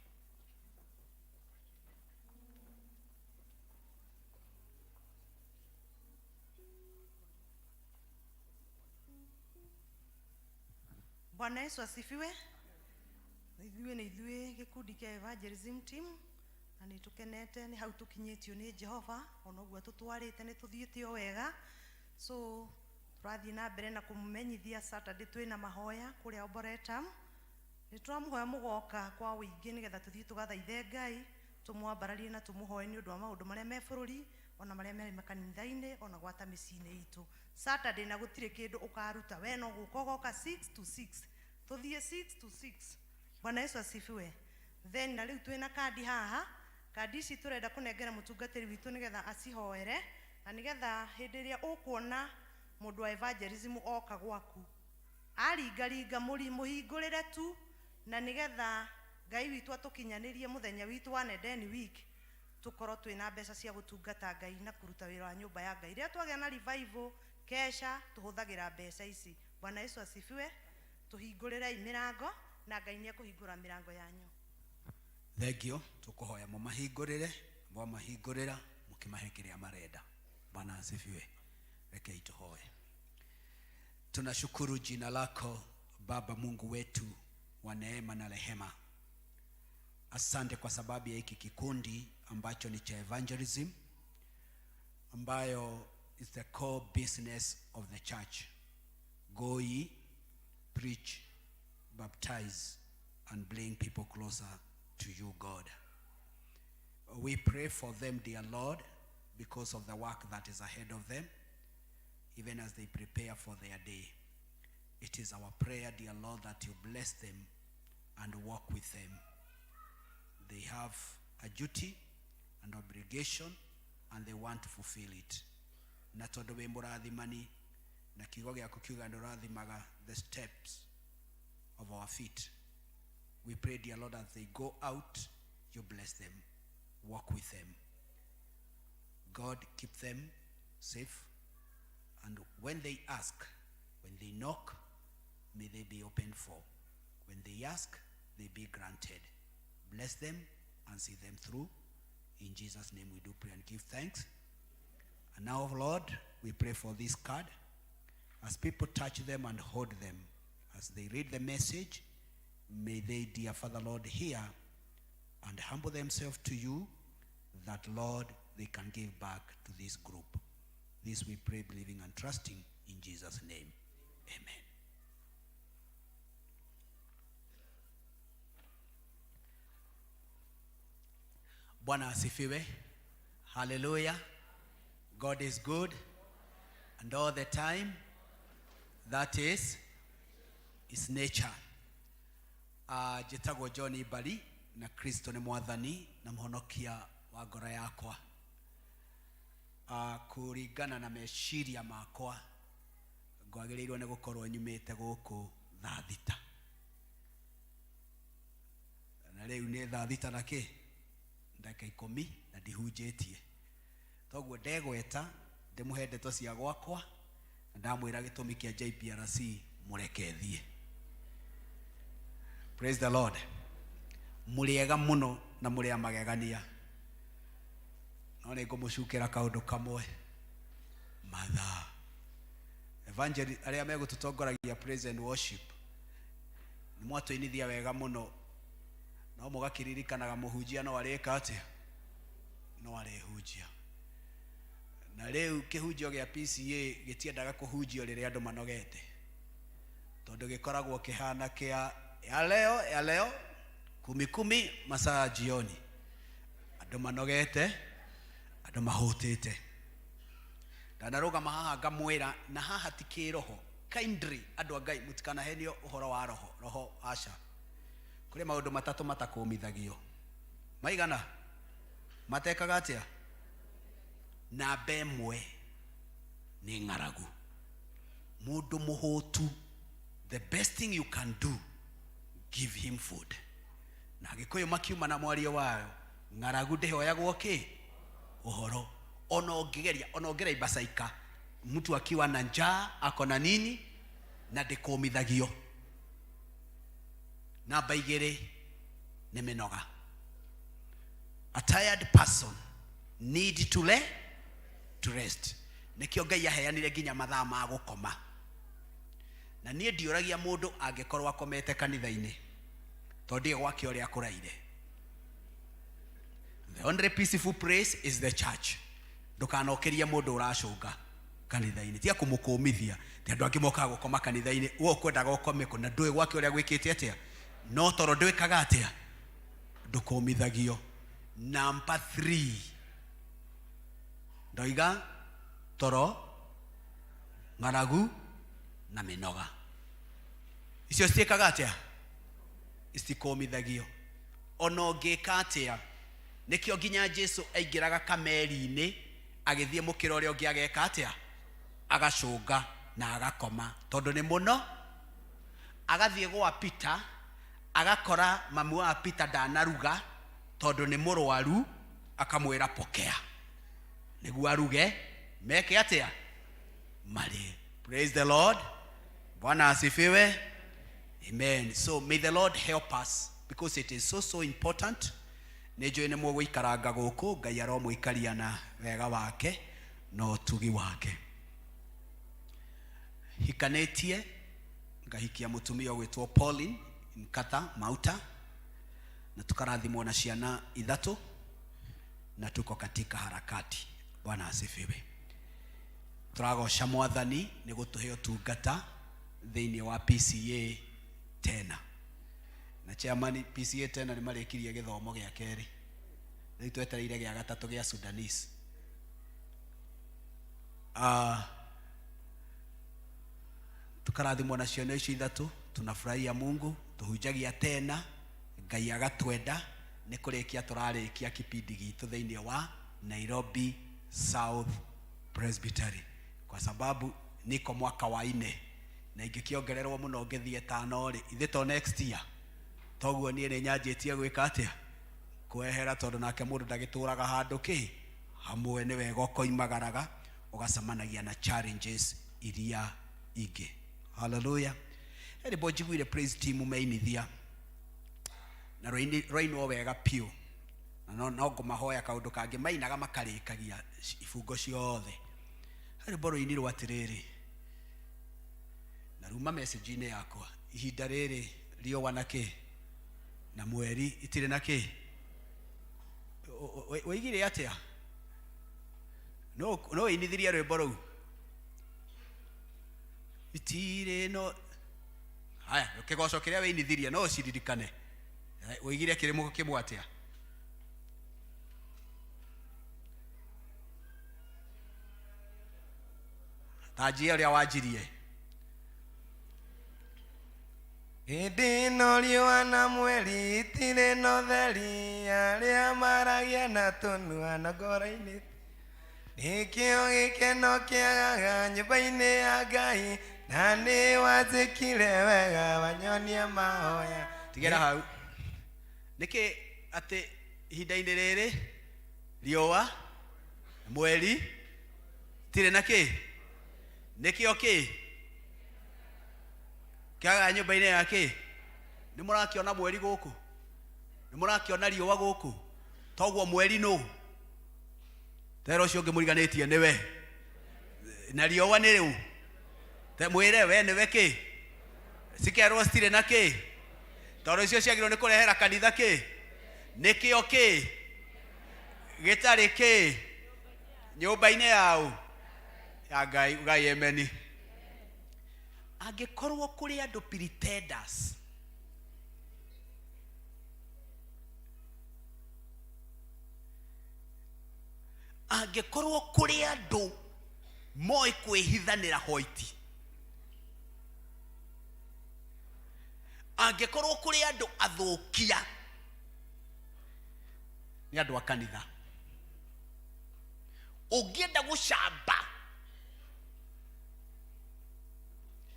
Bwana Yesu asifiwe. Ithuĩ nĩ ithuĩ gĩkundi kĩa evangelism team, na nĩ tũkenete nĩ hau tũkinyĩtio nĩ Jehova, ona ũguo tũtwarĩte nĩ tũthiĩte o wega. So tũrathiĩ na mbere na kũmũmenyithia Saturday twĩna mahoya kũrĩa Arboretum. Nĩ tũramũhoya mũgoka kwa wĩingĩ nĩgetha tũthiĩ tũgathaithe Ngai, tũmwambararie na tũmũhoe nĩ ũndũ wa maũndũ marĩa me bũrũri, ona marĩa marĩ makanitha-inĩ, ona gwata mĩciĩ-inĩ itũ. Saturday na gũtirĩ kĩndũ ũkaruta, we no gũka ũgoka 6 to 6, tũthiĩ 6 to 6. Bwana Yesu asifiwe. Then na rĩu twĩna kadi haha, kadi ici tũrenda kũnengera mũtungatĩri witũ nĩgetha acihoere, na nĩgetha hĩndĩ ĩrĩa ũkuona mũndũ wa evangelism oka gwaku aringaringa mũhingũrĩre tu, na nĩgetha Ngai witũ atũkinyanĩrie mũthenya witũ wa Neden week, tũkorwo twĩna mbeca cia gũtungata Ngai na kũruta wĩra wa nyũmba ya Ngai. Rĩrĩa twagĩa na revival kesha tũhũthagĩra mbeca ici. Bwana Yesu asifiwe. Tuhingũrĩrei mĩrango na Ngai nĩekũhingũra mĩrango yanyu. Thengio, tukuhoya mumahingũrĩre, mwamahingũrĩra mũkĩmahe kĩrĩa marenda. Bwana asifiwe. Rekei tuhoe. Tunashukuru jina lako Baba Mungu wetu wa neema na rehema. Asante kwa sababu ya hiki kikundi ambacho ni cha evangelism, ambayo is the core business of the church. Go ye, preach, baptize, and bring people closer to you, God. We pray for them, dear Lord, because of the work that is ahead of them, even as they prepare for their day. It is our prayer, dear Lord, that you bless them and walk with them. they have a duty, an obligation, and they want to fulfill it. Na tondu we murathimani na kiugo giaku kiuga ndurathimaga the steps of our feet. We pray, dear Lord, as they go out, you bless them, walk with them. God, keep them safe. And when they ask, when they knock, may they be opened for. When they ask, they be granted. Bless them and see them through. In Jesus' name we do pray and give thanks. And now, Lord, we pray for this card. As people touch them and hold them, as they read the message, may they, dear Father, Lord, hear and humble themselves to you, that, Lord, they can give back to this group. This we pray, believing and trusting in Jesus' name. Amen. Bwana asifiwe. Hallelujah. God is good, and all the time. That is his nature. Jitagwo John Ibari, na Kristo ni mwathani na mhonokia wa ngoro yakwa. Kuringana na meciria makwa, ngwagĩrĩirwo nĩ gũkorwo nyumĩte gũkũ thaa thita. Na rĩu nĩ thaa thita na kĩ? Ndagĩka 10 na ndihunjĩtie. Toguo ndegweta ndĩmũhe ndeto cia gwakwa, na ndamwĩra gĩtũmi kĩa JPRC mũreke thiĩ. Praise the Lord. Mũrĩega mũno na mũrĩ amagegania. No nĩ ngũmũcukĩra kaũndũ kamwe. Mathaa. Evangelist arĩa megũtũtongoragia praise and worship, nĩ mwatũinithia wega mũno. No mũgakĩririkanaga mũhunjia no arĩka atĩa? No arĩhunjia. Na rĩu kĩhunjio gĩa P.C.E.A gĩtiendaga kũhunjio rĩrĩa andũ manogete, tondũ gĩkoragwo kĩhana kĩa ya leo 10 masaa jioni. Andũ manogete, andũ mahũtĩte. Ndanarũgama haha ngamwĩra, na haha ti kĩroho. Kindly andũ a Ngai mũtikanahenio ũhoro wa roho aca. Kũrĩ maũndũ matatũ matakũmithagio. Maigana? Matekaga atĩa? Namba ĩmwe nĩ ng'aragu. Mũndũ mũhũtu, the best thing you can do, give him food. Na Gĩkũyũ makiuma na mwario wayo, ng'aragu ndĩhoyagwo kĩ? Ũhoro. Ona ũngĩgeria ibasaika, mtu akiwa na njaa ako na nini na ndĩkũmithagio. Namba 2 nĩ mĩnoga. A tired person need to rest. Nikio Ngai aheanire nginya mathaa ma gũkoma. Na niĩ ndiũragia mũndũ angĩkorwo akomete kanitha-inĩ, tondũ gwake ũrĩa kũraire. The only peaceful place is the church. Ndũkanokerie mũndũ ũracũnga kanitha-inĩ. Tia kũmũkũmithia. Ti andũ angĩ mokaga gũkoma kanitha-inĩ. Uo kwendaga ũkomeko na ndũĩ gwake ũrĩa gwĩkĩte atĩa. No toro ndwĩkaga atĩa. Ndũkũmithagio. Number 3. Ndoiga toro, ng'aragu na mĩnoga. Icio citiĩkaga atĩa? Itikũmithagio. Ona ũngĩka atĩa, nĩkĩo nginya Jesũ aingĩraga kameri-inĩ agĩthiĩ mũkĩra ũrĩa ũngĩ ageka atĩa? Agacũnga na agakoma, tondũ nĩ mũno. Agathiĩ gwa Peter, agakora mamu wa Peter ndanaruga tondũ nĩ mũrwaru, akamwĩra pokea nĩguo aruge, meke atĩa? Marĩ. Praise the Lord. Bwana asifiwe. Amen. So may the Lord help us, because it is so important. Nĩnjũĩ nĩ mũgũikaranga gũkũ, Ngai aromũikaria na wega wake na ũtugi wake. Hikanĩtie, ngahikia mũtumia ũgwĩtwo Pauline Nkata Mauta, na tukarathimwo na ciana 3, na tuko katika harakati. Bwana asifiwe. Turagoca Mwathani nĩ gũtũhe ũtungata thĩinĩ wa P.C.E.A tena. Na chairman P.C.E.A tena nĩ marĩkirie gĩthomo gĩa kerĩ. Rĩu twetereire gĩa gatatũ gĩa Sudanese. Tukarathimwo na ciana ici 3, tunafurahia Mungu, tuhunjagia tena, Ngai agatwenda nĩ kũrĩkia tũrarĩkia kipindi gitũ thĩinĩ wa Nairobi South Presbytery, kwa sababu niko mwaka wa 4 na ingĩkiongererwo mũno ngĩthiĩ 5 rĩ, ithe to next year toguo niĩ nĩ nyanjĩtie gwĩka atĩa kwehera, tondũ nake mũndũ ndagĩtũraga handũ kĩ hamwe, nĩ wega ũkoimagaraga ũgacemanagia na challenges iria ingĩ. Hallelujah. Anybody njiguire praise team meinithia na rwainwo wega piũ, na no ngũmahoya kaũndũ kangĩ mainaga makarĩkagia ibungo ciothe. Anybody rwainirwo atĩrĩrĩ, na ruma message-inĩ yakwa, ihinda rĩrĩ riũa na kĩ na mweri itirĩ na kĩ, waigire atĩa? No inithirie rwĩmbo rũu itirĩ no. Haya, kĩgoco kĩrĩa wĩinithirie no ũciririkane, waigire kĩrĩmo kĩmwe atĩa? Tanjia ũrĩa wanjirie. Hĩndĩ ĩno riũa na mweri itirĩ na ũtheri, arĩa maragia na tũnua ngoro-inĩ, nĩkĩo gĩkeno kĩagaga nyũmba-inĩ ya Ngai, na nĩ wanjĩkire wega wanyonia mahoya. Tigĩra hau. Nĩkĩ atĩ ihinda-inĩ rĩrĩ riũa mweri tirĩ na kĩ? Nĩkĩo kĩ kĩagaga nyũmba-inĩ ya kĩ? Nĩ mũrakĩona mweri gũkũ? Nĩ mũrakĩona riũa gũkũ? Toguo mweri nũ? Tero ũcio ũngĩ mũriganĩtie nĩwe, na riũa nĩ rĩu. Te mwĩre we nĩwe kĩ? Cikerwo citirĩ na kĩ? Tondũ icio ciagĩrĩirwo nĩ kũrehera kanitha kĩ? Nĩkĩo kĩ gĩtarĩ kĩ nyũmba-inĩ yao ya Ngai. Ngai ameni. Angĩkorwo kũrĩ andũ pretenders, angĩkorwo kũrĩ andũ moĩ kwĩhithanĩra hoiti, angĩkorwo kũrĩ andũ athũkia, nĩ andũ a kanitha. Ũngĩenda gũcamba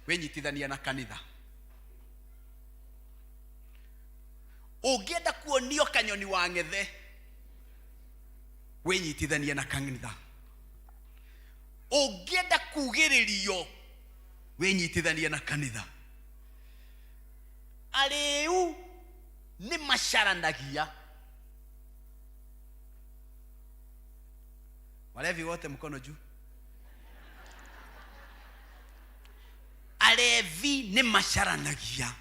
wĩnyitithania na kanitha. Ũngĩenda kuonio kanyoni wa ng'ethe wĩnyitithania na kanitha. Ũngĩenda kugĩrĩrio wĩnyitithania na kanitha. Arĩu nĩ macaranagia. Walevi wote mkono juu. Alevi nĩ macaranagia.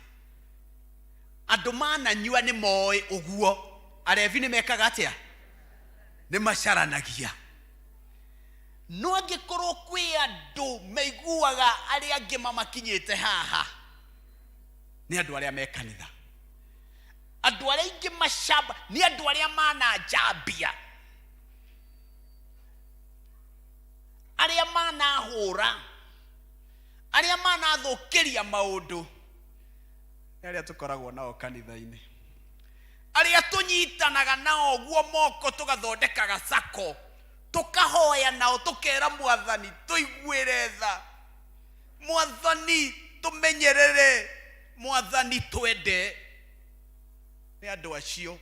Andũ mananyua nĩ moĩ ũguo. Alevi nĩ mekaga atĩa? Nĩ macaranagia. No angĩkorwo kwĩ andũ maiguaga arĩa angĩ mamakinyĩte haha, nĩ andũ arĩa me kanitha. Andũ arĩa ingĩ macamba nĩ andũ arĩa manajambia, arĩa manahũra, arĩa manathũkĩria maũndũ, arĩa tũkoragwo nao kanitha-inĩ, arĩa tũnyitanaga nao guo moko tũgathondekaga sako, tukahoya nao tukera Mwathani tuiguire tha, Mwathani tumenyerere, Mwathani twende. Nĩ andũ acio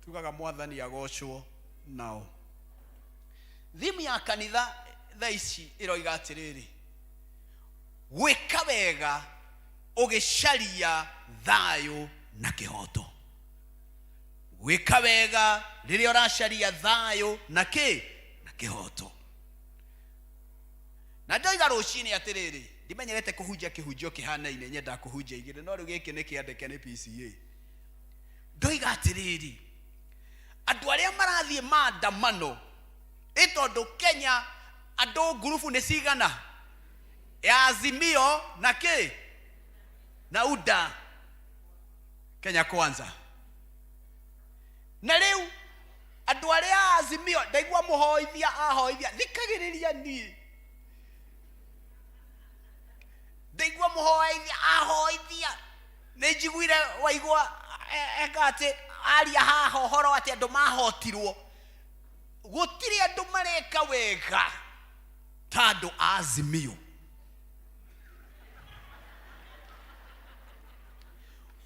tugaga Mwathani agocwo nao. Thimu ya kanitha thaa ici ĩroiga atĩrĩrĩ, gwĩka wega ũgĩcaria thayũ na kĩhoto. Gwĩka wega rĩrĩa ũracaria thayũ na kĩ? Na kĩhoto. Na ndoiga rũcinĩ atĩrĩrĩ, ndimenyerete kũhunjia kĩhunjio kĩhanaine, nyenda kũhunjia igĩrĩ, no rĩu gĩkĩ nĩ kĩandĩke nĩ P.C.E.A. Ndoiga atĩrĩrĩ, andũ arĩa marathiĩ maandamano, tondũ Kenya andũ ngurubu nĩ cigana? Ya Azimio na kĩ? Na UDA. Kenya Kwanza. Na rĩu andũ arĩa Azimio, ndaigua mũhoithia ahoithia, thikagĩrĩria niĩ. Ndaigua mũhoithia ahoithia, nĩ njiguire waigua eka atĩ aria haha horo ati andu mahotirwo gutiri andu mareka wega tando Azimio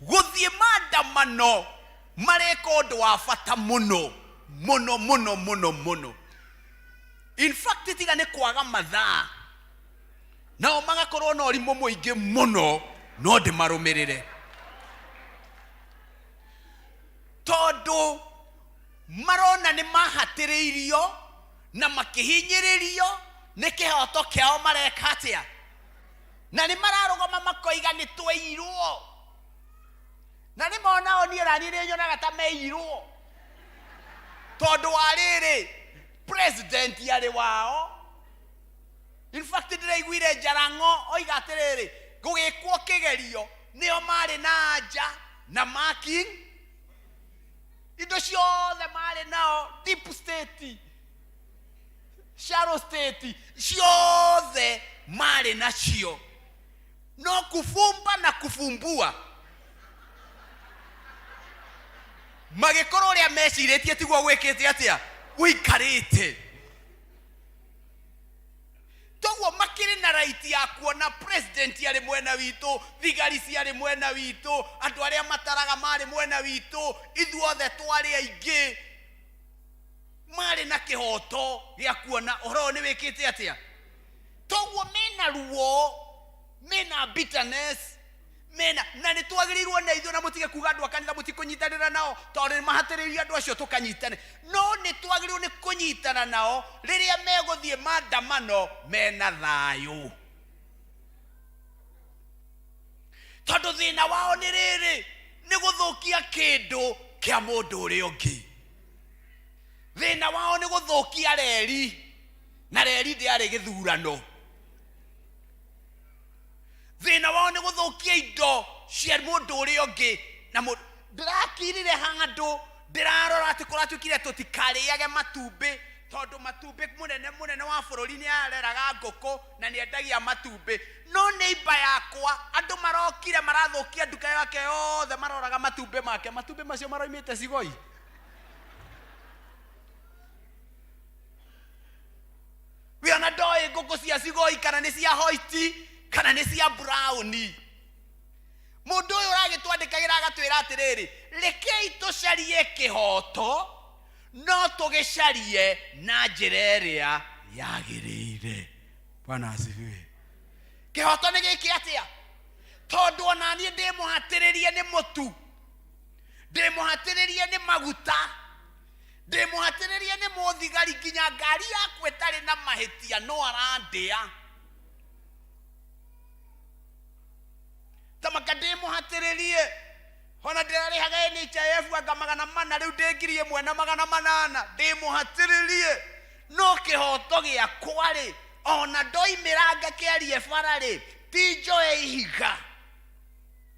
guthie maandamano mareka undu wa bata muno muno muno muno muno. In fact tiga ne kwaga mathaa nao magakorwo na ũrimũ mũingĩ muno no ndĩmarũmĩrĩre tondũ marona nĩ mahatĩrĩirio na makĩhinyĩrĩrio nĩ kĩhoto kĩao mareka atĩa na nĩ mararũgama makoiga nĩ tweirwo na nĩ monao niĩ naniĩ nĩ nyonaga ta meirwo tondũ wa rĩrĩ president yarĩ wao. In fact ndĩraiguire Njarang'o oiga atĩrĩrĩ gũgĩkwo kĩgerio nĩo marĩ na anja na marking indo ciothe marĩ nao deep state shallow state ciothe marĩ nacio no kufumba na kufumbua magĩkorwo ũrĩa mecirĩtie tiguo gwĩkĩte atĩa gũikarĩte. Toguo makiri na right ya kuona president yarĩ mwena witũ, thigari ciarĩ mwena witũ, andũ arĩa mataraga marĩ mwena witũ, ithuothe twarĩ aingĩ marĩ na kĩhoto gĩa kuona ũhoro nĩ wĩkĩte atĩa. Toguo mena ruo, mena bitterness, mena na nĩ twagĩrĩirwo na ithuĩ na mũtige kuga andũ a kanitha mũtikũnyitanĩra nao tondũ nĩ mahatĩrĩirio andũ acio tũkanyitane. No nĩ twagĩrĩirwo nĩ kũnyitana nao rĩrĩa megũthiĩ maandamano mena thayũ tondũ thĩna wao nĩ rĩrĩ nĩ gũthũkia kĩndũ kĩa mũndũ ũrĩa ũngĩ. Thĩna wao nĩ gũthũkia reri na reri ndĩarĩ gĩthurano. Thĩna wao nĩ gũthũkia indo cia mũndũ ũrĩa ũngĩ na ndĩrakirire handũ ndĩrarora atĩ kũratuĩkire tũtikarĩage matumbĩ tondũ matumbĩ mũnene wa bũrũri nĩ areraga ngũkũ na nĩ endagia matumbĩ. No neighbor yakwa andũ marokire marathũkia nduka yake yothe maroraga matumbĩ make. Matumbĩ macio maroimĩte Sigoi. We ona ndoĩ ngũkũ cia Sigoi kana nĩ cia Hoiti kana nĩ cia Brown. Mũndũ ũyũ ũragĩtwandĩkagĩra agatwĩra atĩrĩrĩ rekei tũcarie kĩhoto no tũgĩcarie na njĩra ĩrĩa yagĩrĩire. Bwana asifiwe. Kĩhoto nĩ gĩkĩ atĩa tondũ ona niĩ ndĩmũhatĩrĩrie nĩ mũtu, ndĩmũhatĩrĩrie nĩ maguta, ndĩmũhatĩrĩrie nĩ mũthigari nginya ngari yakwa ĩtarĩ na mahĩtia no arandĩa. Tamaka ndĩmũhatĩrĩrie ona ndĩrarĩhaga NHIF anga 400 rĩu ndĩngirie mwena 800 ndĩmũhatĩrĩrie. No kĩhoto gĩakwa rĩ ona ndoimĩra ngakĩarie bara rĩ ti njoe ihiga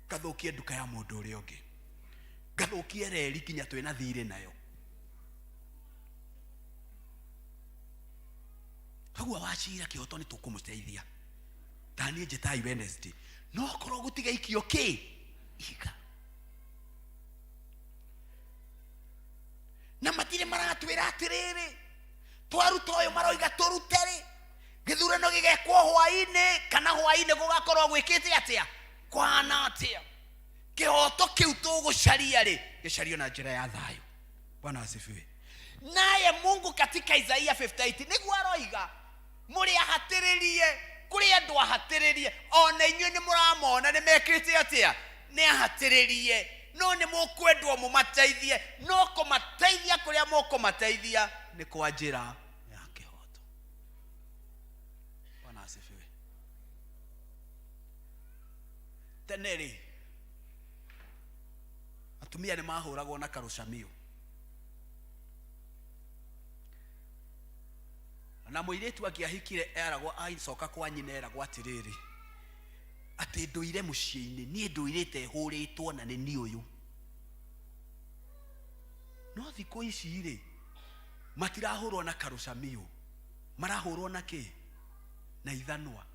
ngathũkie nduka ya mũndũ ũrĩa ũngĩ, ngathũkie reri kinya twĩna thirĩ nayo. Hagua wacira kĩhoto nĩ tũkũmũteithia taniĩ njetai Wednesday no korwo gũtiga ikio kĩ ihiga na matirĩ maratwĩra atĩrĩrĩ twaruta ũyũ maroiga tũrute rĩ gĩthurano gĩgekwo hwaĩ-inĩ kana hwaĩ-inĩ gũgakorwo gwĩkĩte atĩa kwana atĩa. Kĩhoto kĩu tũgũcaria rĩ gĩcario na njĩra ya thayũ. Bwana asifiwe. Naye Mungu katika Isaia 58 nĩguo aroiga mũrĩ ahatĩrĩrie kũrĩ andũ ahatĩrĩrie ona inyuĩ nĩ mũramona nĩ mekĩte atĩa nĩ ahatĩrĩrie no nĩ mũkwendwo mũmateithie no kũmateithia kũrĩa mũkũmateithia nĩ kwa njĩra ya kĩhoto. Bwana asifiwe. Tene rĩ atumia nĩ mahũragwo na karũcamio na mũirĩtu angĩahikire eragwo aicoka kwa nyina eragwo atĩrĩrĩ atĩ ndũire mũciĩ-inĩ niĩ ndũirĩte hũrĩtwo na nĩ niĩ ũyũ. No thikũ ici rĩ matirahũrwo na karũcamio marahũrwo na kĩ na ithanwa.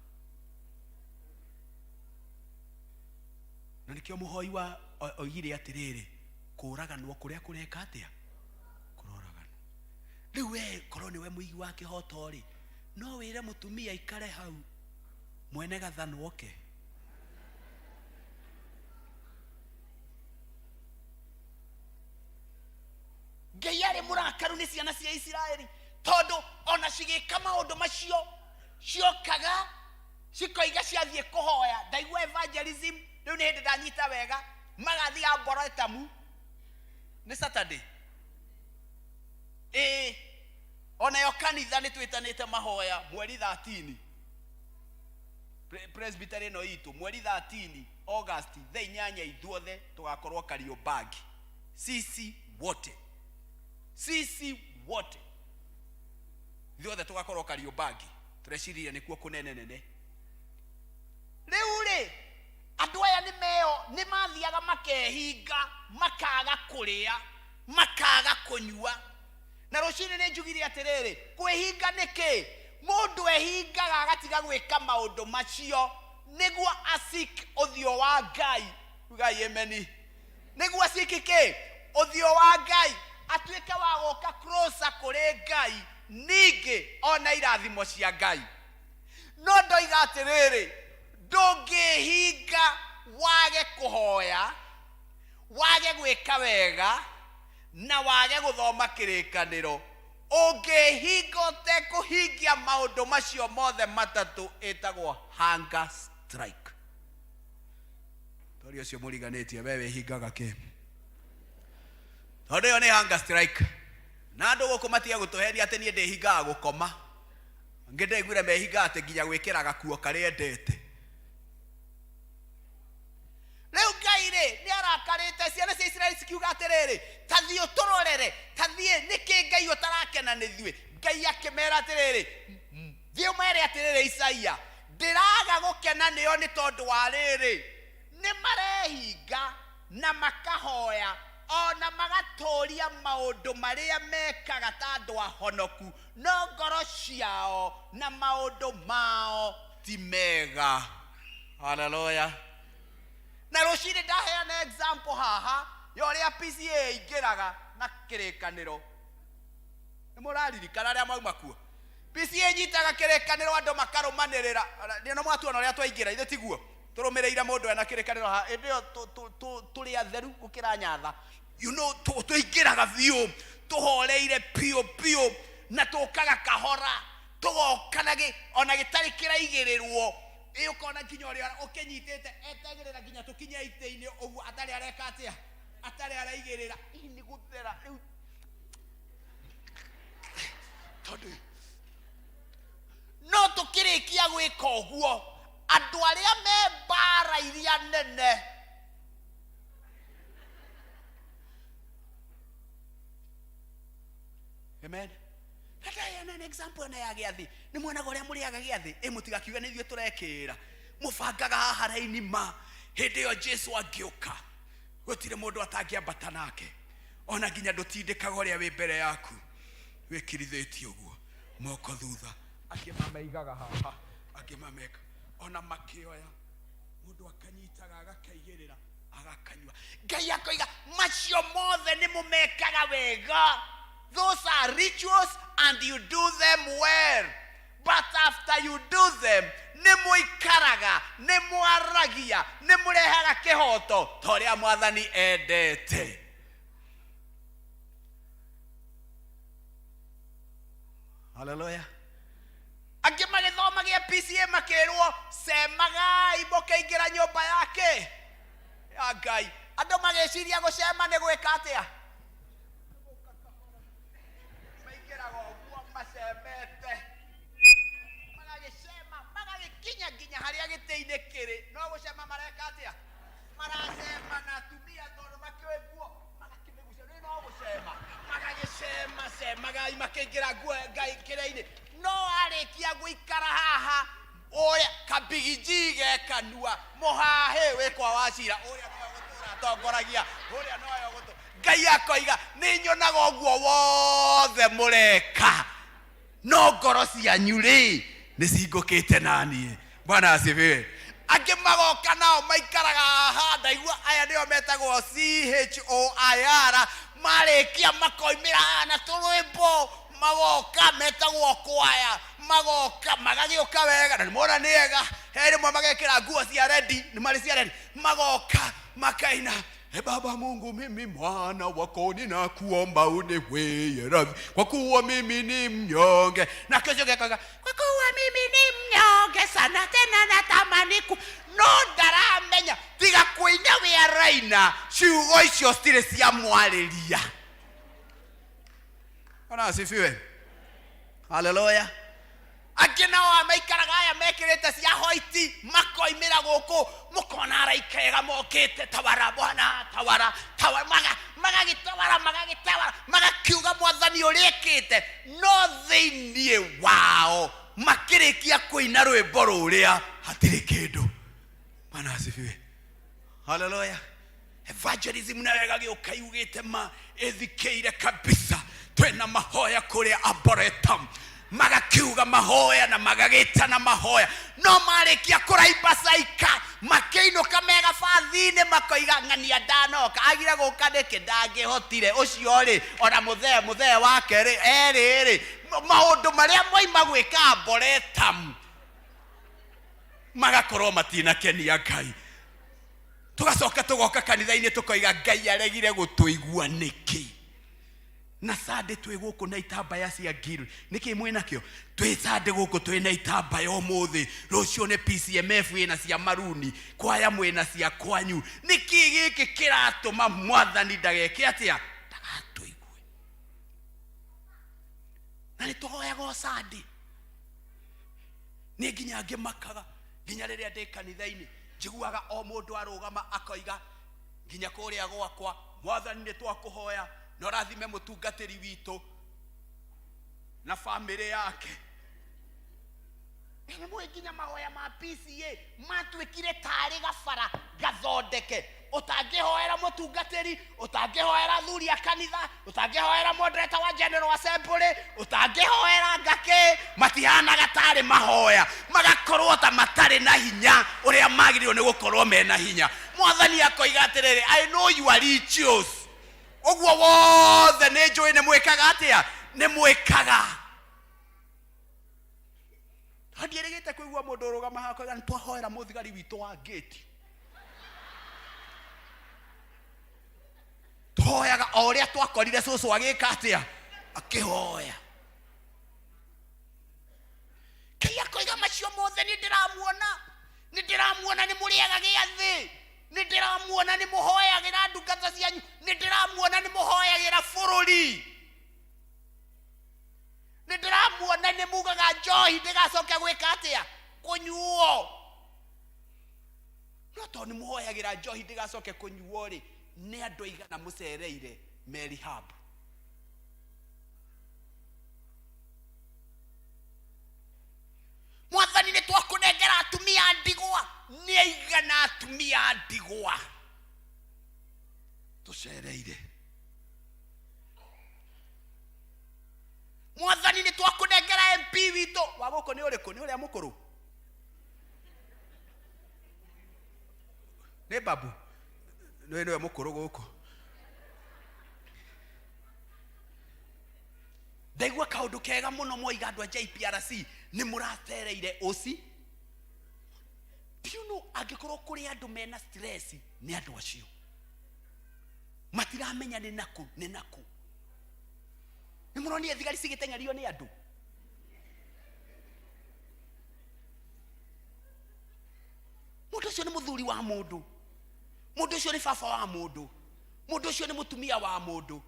Na nĩkĩo mũhoi wa oigire atĩrĩrĩ kuraganwo kuria kureka atia kuroragano. Riu we korwo ni we muigi wa kihoto ri, no wire mutumia ikare hau mwene gathanwo ke. Ngai ari murakaru ni ciana cia Isiraeli tondu ona cigika maundu macio ciokaga cikoiga ciathie kuhoya. Ndaigua evangelism riu ni hindi ndanyita wega magathi ya Boretamu ni Saturday. Ona yo kanitha ni twitanite mahoya mweri 13 presbytery no itu mweri 13 August the 8 ithuothe tugakorwo Kariobangi. Sisi wote ithuothe tugakorwo Kariobangi. Tureciria nikuo kunene nene. Riu ri andu aya ni mathiaga makehinga makaga kuria makaga kunyua. Na rucini ni njugire atiriri kwihinga niki? Mundu ehingaga agatiga gwika maundu macio niguo asik uthio wa Ngai. Ngai ameni. Niguo asikike uthio wa Ngai atuike wa goka closer kuri Ngai ningi ona irathimo cia Ngai. No ndoiga atiriri ndungihinga wage kuhoya wage gwika wega na wage guthoma kirikaniro. Ungihinga te kuhingia maundu macio mothe matatu etagwo hunger strike. Tori ucio muriganitie wewe hingaga ki? Tondu yo ni hunger strike. Na andu guku matia gutuheria ati nie ndihingaga gukoma. Ngi ndaiguire mehinga ati nginya gwikira gakuo kari endete. Riu Ngai ri ni arakarite ciana cia Israeli cikiuga atiriri tathio turorere tathie niki Ngai utarakena ni thue. Ngai akimera atiriri thio mere atiriri Isaia ndiraga gukena niyo ni tondu wa riri ni marehinga na makahoya ona magatoria maundu maria mekaga ta andu ahonoku no ngoro ciao na maundu mao ti mega. Hallelujah. Na rucini ndaheana example haha yoria P.C.E.A ingiraga na kirikaniro. Ni muraririkana aria mauma kuo. P.C.E.A nyitaga kirikaniro andu makarumanirira. No mwatuona uria twaingira ithe tiguo turumireire mundu ena kirikaniro ha ndio turi atheru gukira nyatha. You know tuingiraga biu tuhoreire pio na tukaga kahora tugokanage ona gitari kiraigirirwo. Iyo kona kinyo ri ukinyitete etagirira ginya tukinya ite-ini ugu atari areka atia atari araigirira ini guthera riu tondu no tukirikia gwika uguo andu aria me bara iria nene amen. Kata yana an example na ya giathi ni mwana goria muri aga giathi mutiga kiuga ni thio turekira mubangaga haha raini ma hindi yo Jesu agiuka gutire mundu atangiambata nake ona ginya ndutindikaga uria wi mbere yaku wikiritheti uguo moko thutha akimameigaga haha akimameka ona makioya mundu akanyitaga agakaigirira agakanywa. Ngai akoiga macio mothe ni mumekaga wega. Those are rituals and you do them well. But after you do them, ni muikaraga, ni muaragia, ni murehaga kihoto toria mwathani endete. Hallelujah. Angi magithoma gia P.C.E.A makirwo semaga ibokaingira nyumba yake. Ya Ngai, andu mageciria gucema ni gwika atia? Ginya haria gite-ini kiri no gucema mareka atia maracema na tumia tondu makioiguo magakimigucia ni no gucema magagicema semaga makingira Ngai kiri-ini no arikia guikara haha oya kabigiji gekanua muhahe wikwa wacira uria no gutura tongoragia uria no yo gutu. Ngai akoiga ni nyonaga uguo wothe mureka no ngoro cianyu ri ni cingukite nanie. Bwana asifiwe. Angi magoka nao maikaraga haha ndaigua aya ni nĩo metagwo CHOIR marĩkia makoimĩra na tũrwĩmbo magoka metagwo kwaya magoka magagĩũka wega na nĩmona nĩega he rĩmwe magekĩra nguo cia rendi nĩ marĩ cia rendi magoka makaina Baba Mungu mimi mwana wako ninakuomba uniwie radhi kwa kuwa mimi ni mnyonge na kesho kekaga kwa kuwa mimi ni mnyonge sana tena natamani no ndaramenya tiga kuina wia raina ciugo icio citire cia mwarĩria ona asifiwe haleluya akina wa maikaraga aya mekirite cia hoiti makoimira gũkũ mukona araikega mokite tawara bwana tawara magagitawara magakiuga mwathani ũrĩkĩte no thĩinĩ wao makĩrĩkia kũina rwĩmbo rũrĩa hatirĩ kĩndũ mana asifiwe haleluya evangelism na wega gĩũka yugĩte ma ethikĩire kabisa twena mahoya kũrĩa Arboretum magakiuga mahoya na magagĩta na mahoya no marĩkia kũraimba caika makĩinũka mega bathinĩ makoiga ng'ania ndanoka agire gũka nĩkĩ ndangĩhotire ũcio rĩ ona mũthee wake rĩ erĩ maũndũ marĩa moima gwĩka Arboretum magakorwo matinakenia Ngai tugacoka tugoka kanitha-inĩ tukoiga Ngai aregire gũtũigua nĩkĩ na sade twĩ gũkũ na itambaya cia ngiri nĩkĩ mwĩna kĩo twĩ sade gũkũ twĩ na itambaya ũmũthĩ rũciũ nĩ PCMF ĩna cia maruni kwaya mwĩna cia kwanyu nĩkĩ gĩkĩ kĩratũma mwathani ndageke atĩa ndagatũigue na nĩtũhoyaga sade nĩ nginya ngĩmakaga nginya rĩrĩa ndĩ kanitha-inĩ njiguaga o mũndũ arũgama akoiga nginya kũrĩa gwakwa mwathani nĩ twakũhoya no rathime mũtungatĩri witũ na family yake nĩ nginya mahoya ma P.C.E.A matwĩkire tarĩ gabara gathondeke ũtangĩhoera mũtungatĩri ũtangĩhoera thuri a kanitha ũtangĩhoera moderator wa General Assembly ũtangĩhoera ngake matihanaga tarĩ mahoya magakorwo ta matarĩ na hinya ũrĩa magĩrĩirwo nĩ gũkorwo mena hinya mwathani akoiga atĩrĩrĩ I know you are righteous ogwo wothe nĩ njũĩ nĩ mwĩkaga atĩa nĩ mwĩkaga ndiĩrĩgĩte kũigua mũndũ ũrũgama haha akoiga nĩ twahoera mũthigari witũ wa gate tũhoyaga o ũrĩa twakorire cũcũ agĩka atĩa akĩhoya Ngai akoiga macio mothe nĩ ndĩramuona nĩ mũrĩaga gĩathĩ nĩ ndĩramuona nĩ mũhoyagĩra ndungata cianyu nĩ ndĩramuona nĩ mũhoyagĩra bũrũri nĩ ndĩramuona nĩ mugaga njohi ndĩgacoke gwĩka atĩa kũnyuo no tondũ nĩ mũhoyagĩra njohi ndĩgacoke kũnyuo rĩ nĩ andũ aigana mũcereire me rehab mwathani nĩ twakũnengera atumia ndigwa nĩ aigana atumia ndigwa tũcereire mwathani nĩ twakũnengera MP witũ wa gũkũ nĩ ũrĩkũ nĩ ũrĩa mũkũrũ nĩ babu nĩwe mũkũrũ gũkũ ndaigua kaũndũ kega mũno moiga andũ a JPRC nĩ mũratereire ũci angĩkorwo kũrĩ andũ mena stress nĩ andũ acio matiramenya nĩ nakũ nĩ mũronire thigari cigĩteng'erio nĩ andũ mũndũ ũcio nĩ mũthuri wa mũndũ ũcio nĩ baba wa mũndũ ũcio nĩ mũtumia wa mũndũ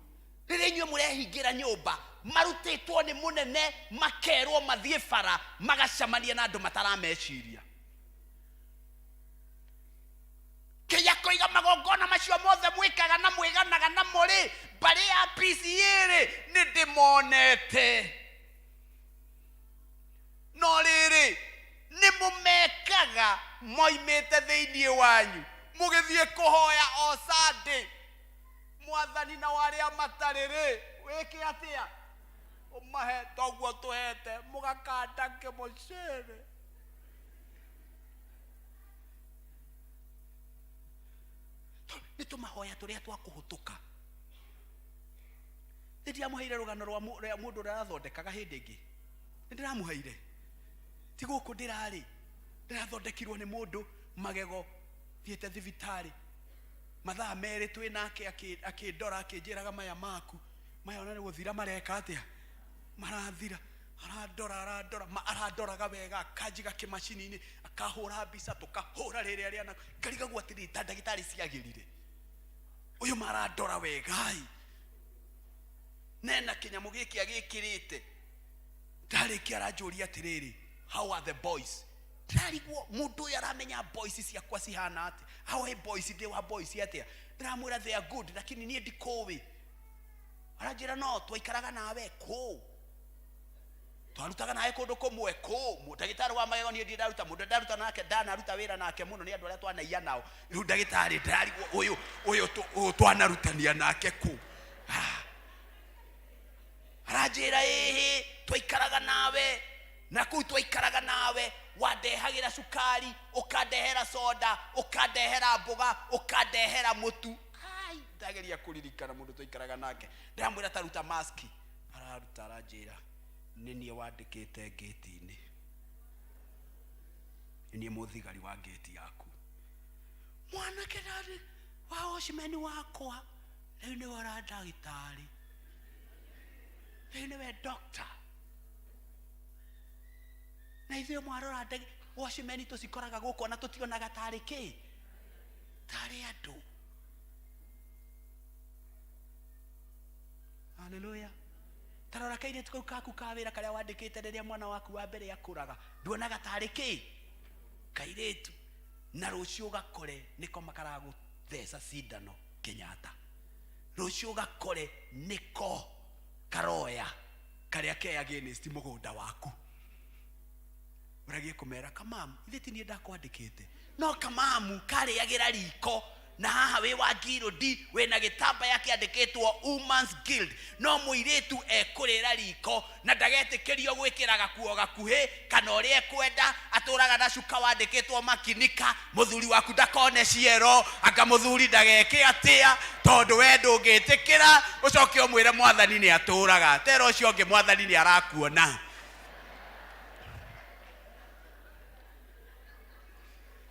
rĩrĩa inyuĩ mũrehingĩra nyũmba marutĩtwo nĩ mũnene makerwo mathiĩ bara magacamania na andũ matarameciria kĩya kũiga magongona macio mothe mwĩkaga na mwĩganaga na mũrĩ mbarĩ ya P.C.E.A rĩ nĩ ndĩmonete no rĩrĩ nĩ mũmekaga moimĩte thĩinĩ wanyu mũgĩthiĩ kũhoya o Sunday mwathani na warĩa matarĩ rĩ wĩke atĩa ũmahe toguo tũhete mũgakanda kĩmũcere nitumahoya turia twa kuhutuka ndiamuheire rugano rwa mundu rathondekaga hindi ingi ndiramuheire ti guku ndirari ndirathondekirwo ni mundu magego thiete thibitari mathaa meri twi nake akindora akinjiraga maya maku maya ona ni guthira mareka atia marathira arandoraga wega akanjiga kimacini-ini akahura mbica tukahura riria riana ngarigagwo atiri ta ndagitari ciagirire uyu marandora wegai nena kinyamu giki agikirite ndarikia aranjuria atiriri how are the boys ndarigwo mundu uyu aramenya boys ciakwa cihana ati how are boys ndi wa boys atia ndiramwira they are good lakini nie ndikowi aranjira no twaikaraga nawe ku twarutaga nawe kundu kumwe ku ndagitari wa magego nie ndiraruta mundu ndaruta nake ndanaruta wira nake muno ni andu aria twanaia nao riu ndagitari ndarigwo uyu twanarutania nake ku aranjira twaikaraga nawe na kuu twaikaraga nawe wadehagira sukari ukandehera soda ukandehera mboga ukandehera mutu ndageria kuririkana mundu twaikaraga nake ndamwira taruta maski araruta aranjira ninie wandikite gate-ini ninie muthigari wa gate yaku mwanake ndari wa oshimeni wakwa riu ni wara ndagitari riu niwe doctor na ithuĩ mwarora ndege washimeni tũcikoraga gũkũ na tũtionaga tarĩ kĩ tarĩ andũ. Haleluya. Tarora kairĩtu kau kaku ka wĩra karĩa wandĩkĩte rĩrĩa mwana waku wa mbere akũraga nduonaga tarĩ kĩ kairĩtu na rũciũ ũgakore nĩko makaragũtheca cindano Kenyatta, rũciũ ũgakore nĩko karoya karĩa ke against mũgũnda waku uragie kumera kamamu ithe ti nie ndakwandikite no kamamu karĩagĩra riko na haha wĩ wa ngirũndi wĩna gĩtamba yakĩandĩkĩtwo Women's Guild no mũirĩtu ekũrĩra riko na ndagetĩkĩrio gwĩkĩra gakuo gakuhĩ kana ũrĩa ekwenda atũraga na cuka wandĩkĩtwo makinika mũthuri waku ndakone ciero anga mũthuri ndageke atĩa tondũ we ndũngĩtĩkĩra ũcoke ũmwĩre mwathani nĩ atũraga tera ũcio ũngĩ mwathani nĩ arakuona.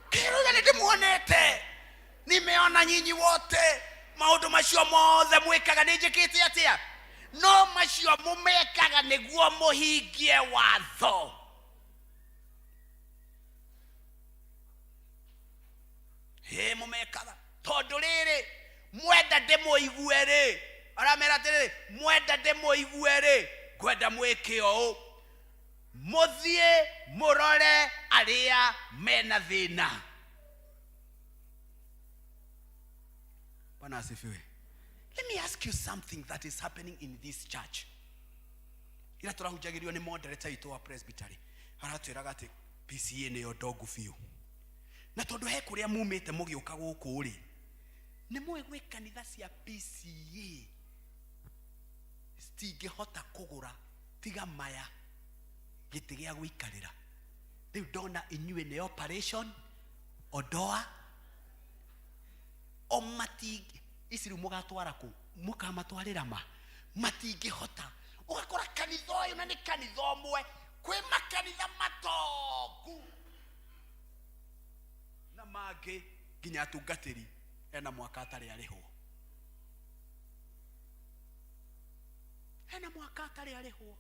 Kiruga nĩndĩmuonete nimeona nyinyi wote maundu macio mothe mwikaga nĩnjĩkĩte atĩa no macio mũmekaga nĩguo mũhingie watho. Mũmekaga tondũ rĩrĩ mwenda ndĩmũigue rĩ aramera atĩrĩrĩ mwenda ndĩmũigue rĩ ngwenda mwĩke ũũ mũthiĩ mũrore arĩa mena thĩna. Bwana asifiwe. Let me ask you something that is happening in this church. Ila turahunjagĩrio nĩ moderator itũ wa presbytery aratwĩraga atĩ P.C.E.A nĩyo ndogu biũ na tondũ he kũrĩa mumĩte mũgĩũka gũkũ rĩ nĩ mũĩ gwĩ kanitha cia P.C.E.A citingĩhota kũgũra tiga maya gĩtĩ gĩa gũikarĩra. Rĩu ndona inyuĩ nĩ operation odoa o matingi ici rĩu mũgatwara kũ mũkamatwarĩra matingĩhota. Ũgakora kanitha ũyũ na nĩ kanitha ũmwe kwĩ makanitha matongu na mangĩ nginya atungatĩri ena mwaka atarĩ arĩhwo ena mwaka atarĩ arĩhwo.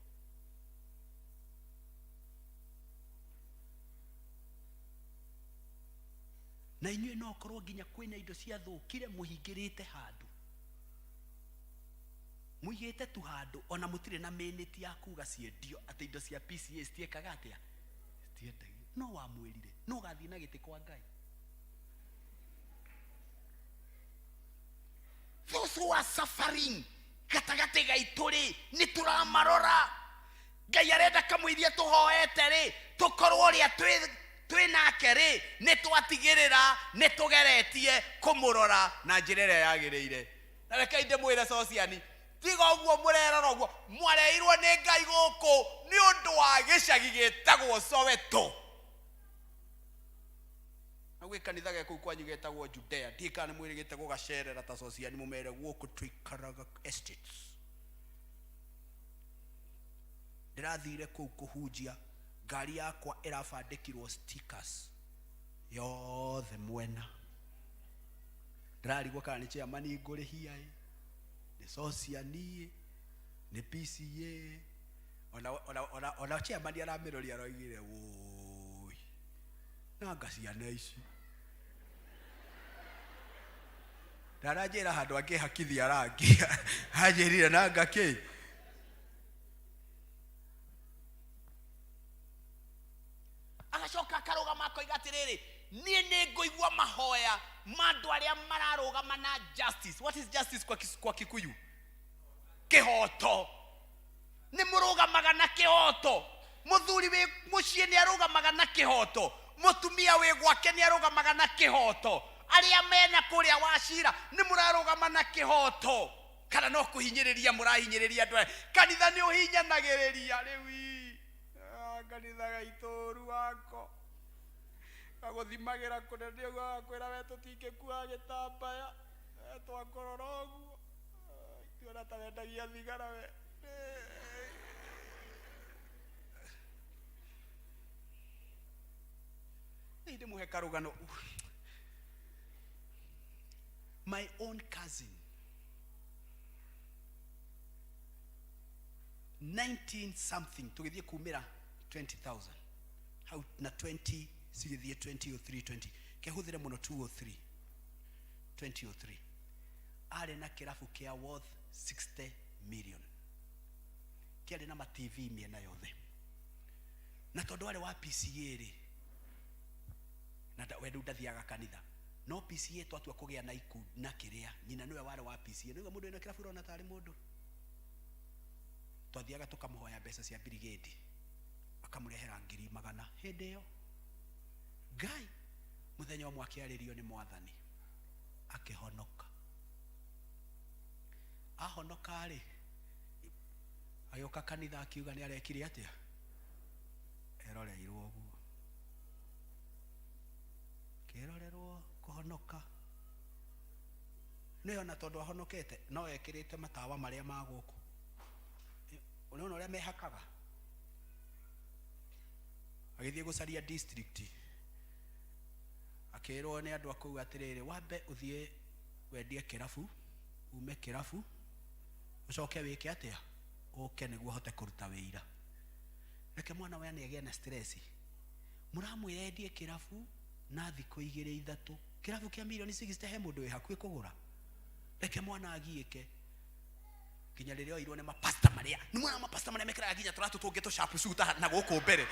Na inyuĩ no korwo nginya kwĩna indo ciathũkire mũhingĩrĩte handũ mũigĩte tu handũ ona mũtirĩ na mĩnĩti ya kuga ciendio atĩ indo cia P.C.E.A citiekaga atĩa citiendagio. No wamwĩrire no ũgathiĩ na gĩtĩ kwa Ngai. Those who are suffering gatagatĩ gaitũ rĩ nĩ tũramarora. Ngai arenda kamũithia tũhoete rĩ tũkorwo ũrĩa twĩ nake rĩ nĩ twatigĩrĩra nĩ tũgeretie kũmũrora na njĩra ĩrĩa yagĩrĩire. Na reke ndĩmwĩre sociani tiga ũguo mũrerora ũguo mwareirwo nĩ Ngai gũkũ nĩ ũndũ wa gĩcagi gĩtagwo Soweto. na gwe kanitha ge kuu kwanyu getagwo Judea ndikana mwiri gitego gacerera ta sociani mumere guku twikaraga estates ndirathire kuu kuhunjia ngari yakwa irabandikirwo stickers yothe mwena ndirarigwo kana ni chairman ngurihia ni sociani ni P.C.E.A ona chairman arameroria roigire woi na ngasiana ici ndarajira handu angi hakithia rangi hajirire na ngaki agacoka karugama akoiga atiriri nie ni ngoigua mahoya mandu aria mararugama na justice. What is justice kwa Kikuyu? Kihoto. Ni murugamaga na kihoto. Muthuri we mucie ni arugamaga na kihoto. Mutumia we gwake ni arugamaga na kihoto. Aria mena kuria wacira ni murarugama na kihoto. Kana no kuhinyiriria murahinyiriria andu kanitha ni uhinyanagiriria riwi kanitha gaitoru wako aguthimagira kunene ugo kwira we tutingikua gitambaya twakororoguo tiona ta wendagia thigara we ndi muhe karugano. My own cousin 19 something tugithie kumira 20,000 how na 20 sigithie 2003 20 kehuthire muno 203 2003 ari na kirafu kia worth 60 million kiari na ma TV miena yothe na tondu ari wa P.C.E.A ri na wendu ndathiaga kanitha no P.C.E.A twatua kugia na iku na kiria nyina niwe wari wa P.C.E.A niwe mundu ina kirafu rona tari mundu twathiaga tukamuhoya mbeca cia brigade akamurehera 100,000 hindi yo ngai muthenya wa mwakiaririo ni mwathani akihonoka ahonoka ri ayoka kanitha akiuga ni arekire atia eroreirwo guo kirorerwo kuhonoka ni ona tondu ahonokete no ekirite matawa maria maguku unaona uria mehakaga agithie gucaria district akirwo ni andu akuu atiriri wambe uthie wendie kirafu ume kirafu ucoke wike atia uke niguo hote kuruta wira reke mwana we aniagia na stress muramwira endie kirafu na thiko 2-3 kirafu kia milioni 60 he mundu we hakui kugura reke mwana agiike kinya riria oirwo ni mapasta maria ni mwana mapasta maria mekira ginya turatu tungi to sharp suit na guku mbere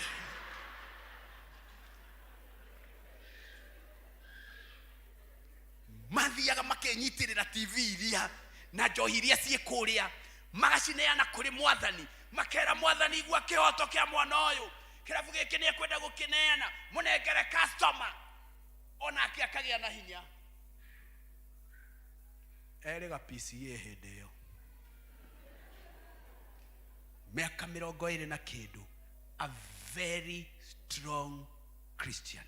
mathiaga makenyitirira TV iria na njohi iria cie kuria magacineana kuri mwathani makera mwathani igua kihoto kia mwana uyu kirabu giki ni kwenda gukineana munengere customer ona akiakagia na hinya erega P.C.E.A hindi yo miaka 20 na kindu a very strong Christian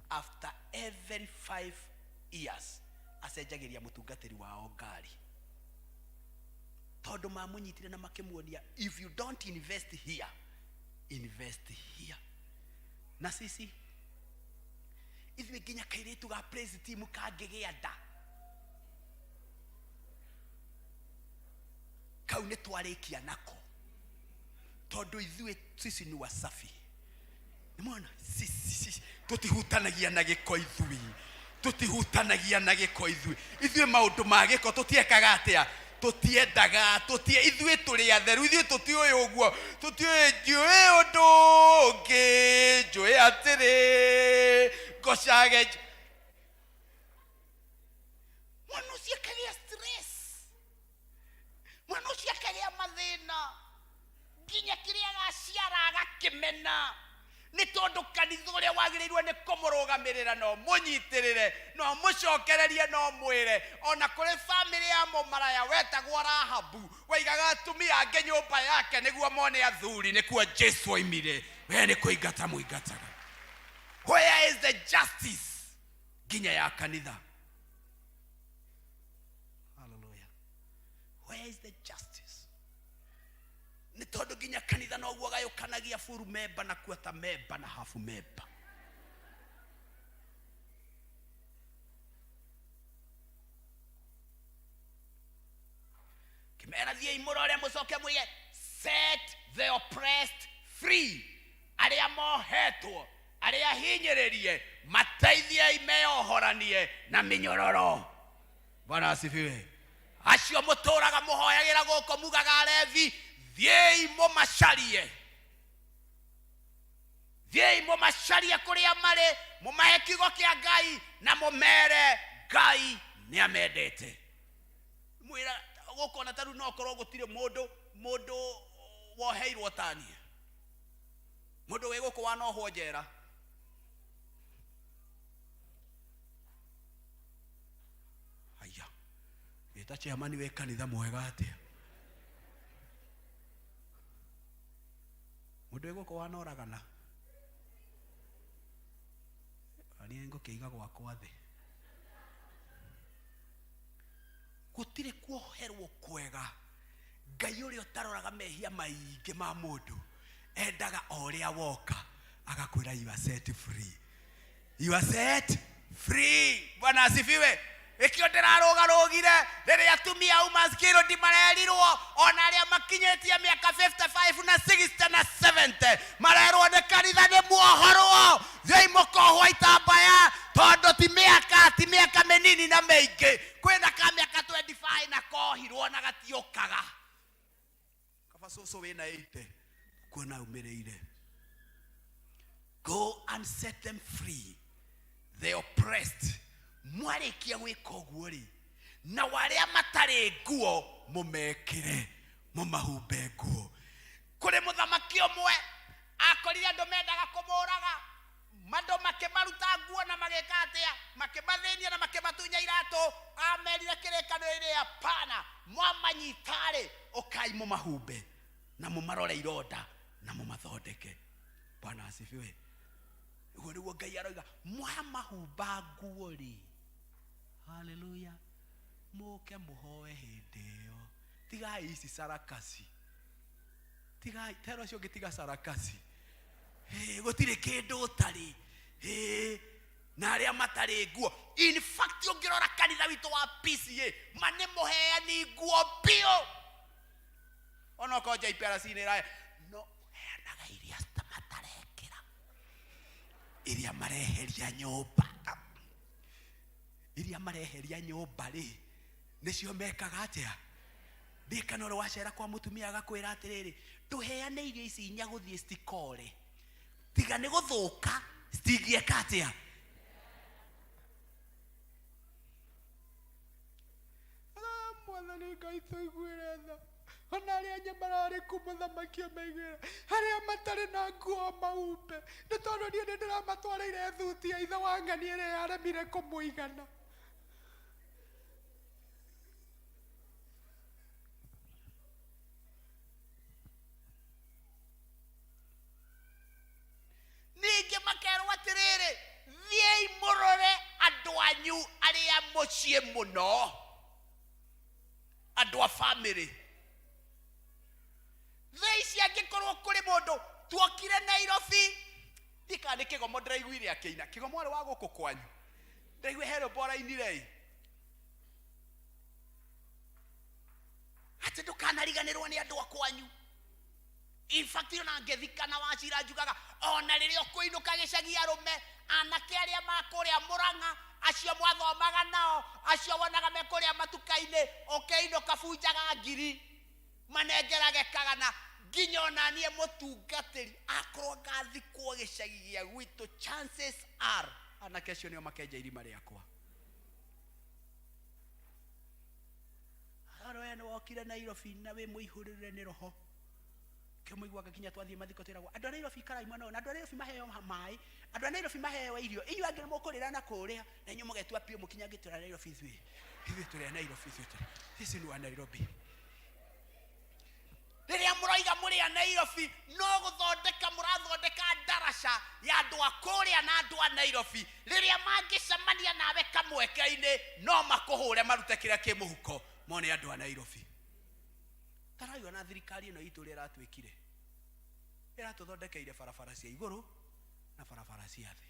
after every 5 years asenjagiria mutungatiri wao ngari tondu mamunyitire na makimuonia if you don't invest here invest here na sisi ithuĩ nginya kairitu ga praise team kangĩgĩa nda kau nĩ twarĩkia nako tondu ithuĩ sisi ni wasafi nimeona sisi tutihutanagia na gĩko ithuĩ tutihutanagia na gĩko ithuĩ maũndũ ma gĩko tutiekaga atia tutiendaga ithuĩ tũrĩ atheru ithuĩ tutiũĩ ũguo tutiũĩ njũĩ ũndũ ũngĩ njũĩ atĩrĩ ngocage mwana ũcio akagĩa stress mwana ũcio akagĩa mathĩna nginya kĩrĩa agaciara agakĩmena nĩ tondũ kanitha ũrĩa wagĩrĩirwo nĩ kũmũrũgamĩrĩra no mũnyitirĩre no mũcokererie no mwĩre ona kũrĩ family ya mũmaraya wetagwo Rahabu waigaga atumia angĩ nyũmba yake nĩguo mone athuri nĩkuo Jesu oimire we nĩ kũingata mũingataga where is the justice nginya ya kanitha. Hallelujah. Where is the justice? Ni tondu nginya kanitha no guo gayukanagia full member na quarter member na half member. Kimera thie imurore mucoke muye set the oppressed free. Aria mohetwo, aria hinyiririe, mateithie imeohoranie na minyororo. Bwana asifiwe. Acio muturaga muhoyagira guko mugaga Levi, thiei mumacarie. Thiei mumacarie kuria mari, mumahe kiugo kia Ngai na mumere Ngai ni amendete. Mwira guko na taru no korwo gutire mundu woheirwo tani. Mundu we guko wanohwo njera. Aya. Eta chairman we kanitha mwega atia. Mundu we guko wanoragana. Ani ngo keiga gwakwa thi. Gutire kuoherwo kwega. Ngai uri utaroraga mehia maingi ma mundu endaga oria woka agakwira you are set free. You are set free. Bwana asifiwe. Ikio ndirarugarugire riri atumia umaskiro ndimarerirwo ona aria makinyetie miaka 55 na 60 na 70 marerwo ni kanitha ni muohorwo thei mukohwa itambaya tondu ti miaka menini na meingi kwina ka miaka 25 na kohirwo na gatiukaga kaba soso wina 80 kuona umireire. Go and set them free, the oppressed. Mwarikia gwika uguo ri na waria matari nguo mumekire mumahumbe nguo. Kuri muthamaki omwe akorire andu mendaga kumuraga mando makimaruta nguo na mageka atia makimathenia na makimatunya irato amerire kirekano iri hapana mwamanyitare ukai mumahumbe na mumarore ironda na mumathondeke. Bwana asifiwe. Uguo niguo Ngai aroiga mwamahumba nguo ri. Hallelujah. Muke muhoe hindi iyo. Tigai ici sarakasi. Tigai tero cio gitiga sarakasi. Gutire kindu utari. Na aria matari nguo. In fact ungirora kanitha witu wa P.C.E.A mane muheani nguo bio. Ono ko JPRC ni rai no heanaga iria matarekira. Iria mareheria nyumba. Iria mareheria nyumba ri nicio mekaga atia. Ndikano ro wacera kwa mutumia agakwira atiriri tuheane irio ici inya guthie stikore tiga ni guthuka stigie katia. Mwathani Ngai tuiguire tha ona aria nyamarari kumuthamaki omeigire aria matari na nguo maumbe ni tondu nie ndiramatwarire thuti ya ithe wa ng'ani ĩrĩa yaremire kumuigana. Ningi makerwo atiriri thiei murore andu anyu aria mucie muno andu a family. Theici angikorwo kuri mundu tuokire Nairobi tika ni kigomo ndiraiguire akiina kigomo ari wa guku kwanyu ndiraigwe hero bora inire ati ndukanariganirwo ni andu akwanyu. In fact ona ngethikana wacira njugaga ona riria ukuinuka gicagi arume anake aria makuria Murang'a acio mwathomaga nao acio wonaga mekuria matukaine ukeinuka bunjaga ngiri manengerage kagana nginya ona nie mutungatiri akorwo ngathikwo gicagi gia gwitu chances are anake acio nio makenja irima riakwa. Aroya no wakire Nairobi na we muihurire ni roho kemuigwaga kinya twathie mathiko twiragwo andu a Nairobi karai mwana na andu a Nairobi maheo mai andu a Nairobi maheo irio inyu angire mukurira na kuria na inyu mugetua pio mukinya gitura Nairobi ithui turi Nairobi ithui sisi ni wa Nairobi. Riria muroiga muri a Nairobi no guthondeka murathondeka darasha ya andu akuria na andu a Nairobi riria mangicemania nawe kamweke-ini no makuhure marute kiria ki muhuko mone andu a Nairobi. Tarayo na thirikari ino itu rira twikire tuthondekeire barabara cia iguru na barabara cia thi.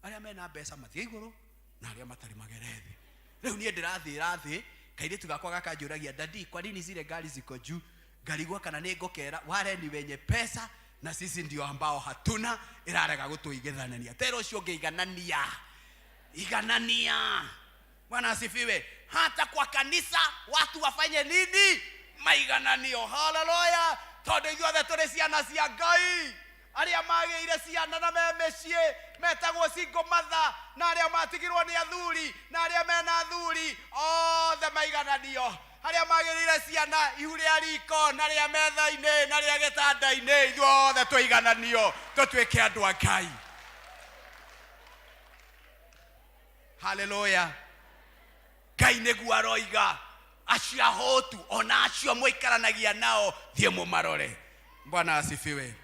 Aria mena mbeca mathie iguru na aria matari magerethi. Riu nie ndirathira thi kairitu gakwa gakanjuragia dadi, kwa nini zile gari ziko juu? Garigwa kana ningokera wale ni wenye pesa na sisi ndio ambao hatuna, irarega gutuigithanania. Tero cio ngeiganania iganania. Bwana asifiwe. Hata kwa kanisa watu wafanye nini? Maigananio. Haleluya. Tondu ithuothe turi ciana cia Ngai. Aria magĩire ciana na memecie metagwo single mother, na aria matigirwo ni athuri na aria mena athuri othe maigananio. Aria magĩrĩire ciana ihu rĩa riko na rĩa metha-inĩ na rĩa gĩtanda-inĩ ithuothe tũigananio tũtuĩke andũ a Ngai. Haleluya. Ngai nĩguo aroiga acio ahotu ona acio mũikaranagia nao thiĩ mũmarore. Bwana asifiwe.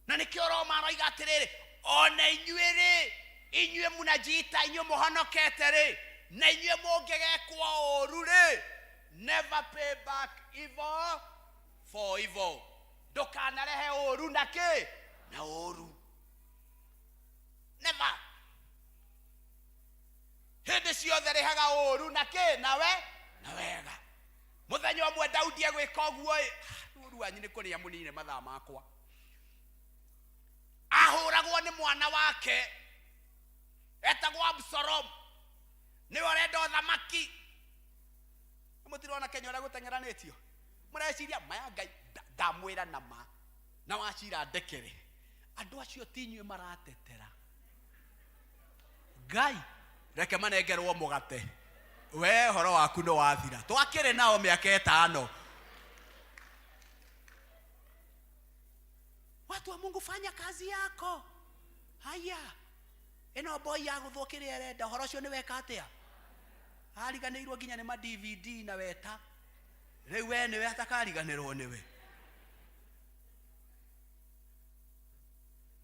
Na nĩkĩo Roma aroiga atĩrĩrĩ, ona inyuĩ munajiita inyuĩ mũhonokete rĩ, na inyuĩ mũngĩgekwo ũru rĩ, never pay back evil for evil. Ndũkanarehe ũru na kĩ? Na ũru. Never. Hĩndĩ ciothe rehaga ũru na kĩ? Nawe na wega. Mũthenya ũmwe Daudi agwĩka ũguo ĩ, ũru wanyu nĩ kũrĩa mũnine mathaa makwa. Ahũragwo nĩ mwana wake etagwo Absalom, nĩwe ũrenda ũthamaki. Mũtirona Kenya ũrĩa gũtengeranĩtio? Mũreciria maya Ngai ndamwĩra nama na wacira ndekere. Andũ acio ti inyuĩ maratetera. Ngai reke manengerwo mũgate. We horo waku no wathira. Twakĩrĩ nao mĩaka 5. Watu wa Mungu, fanya kazi yako. Haya. Eno boy ya guthokire erenda horo cio ni weka atia? Hariganirwo nginya ni ma DVD na weta. Riu we ni weta kariganirwo niwe.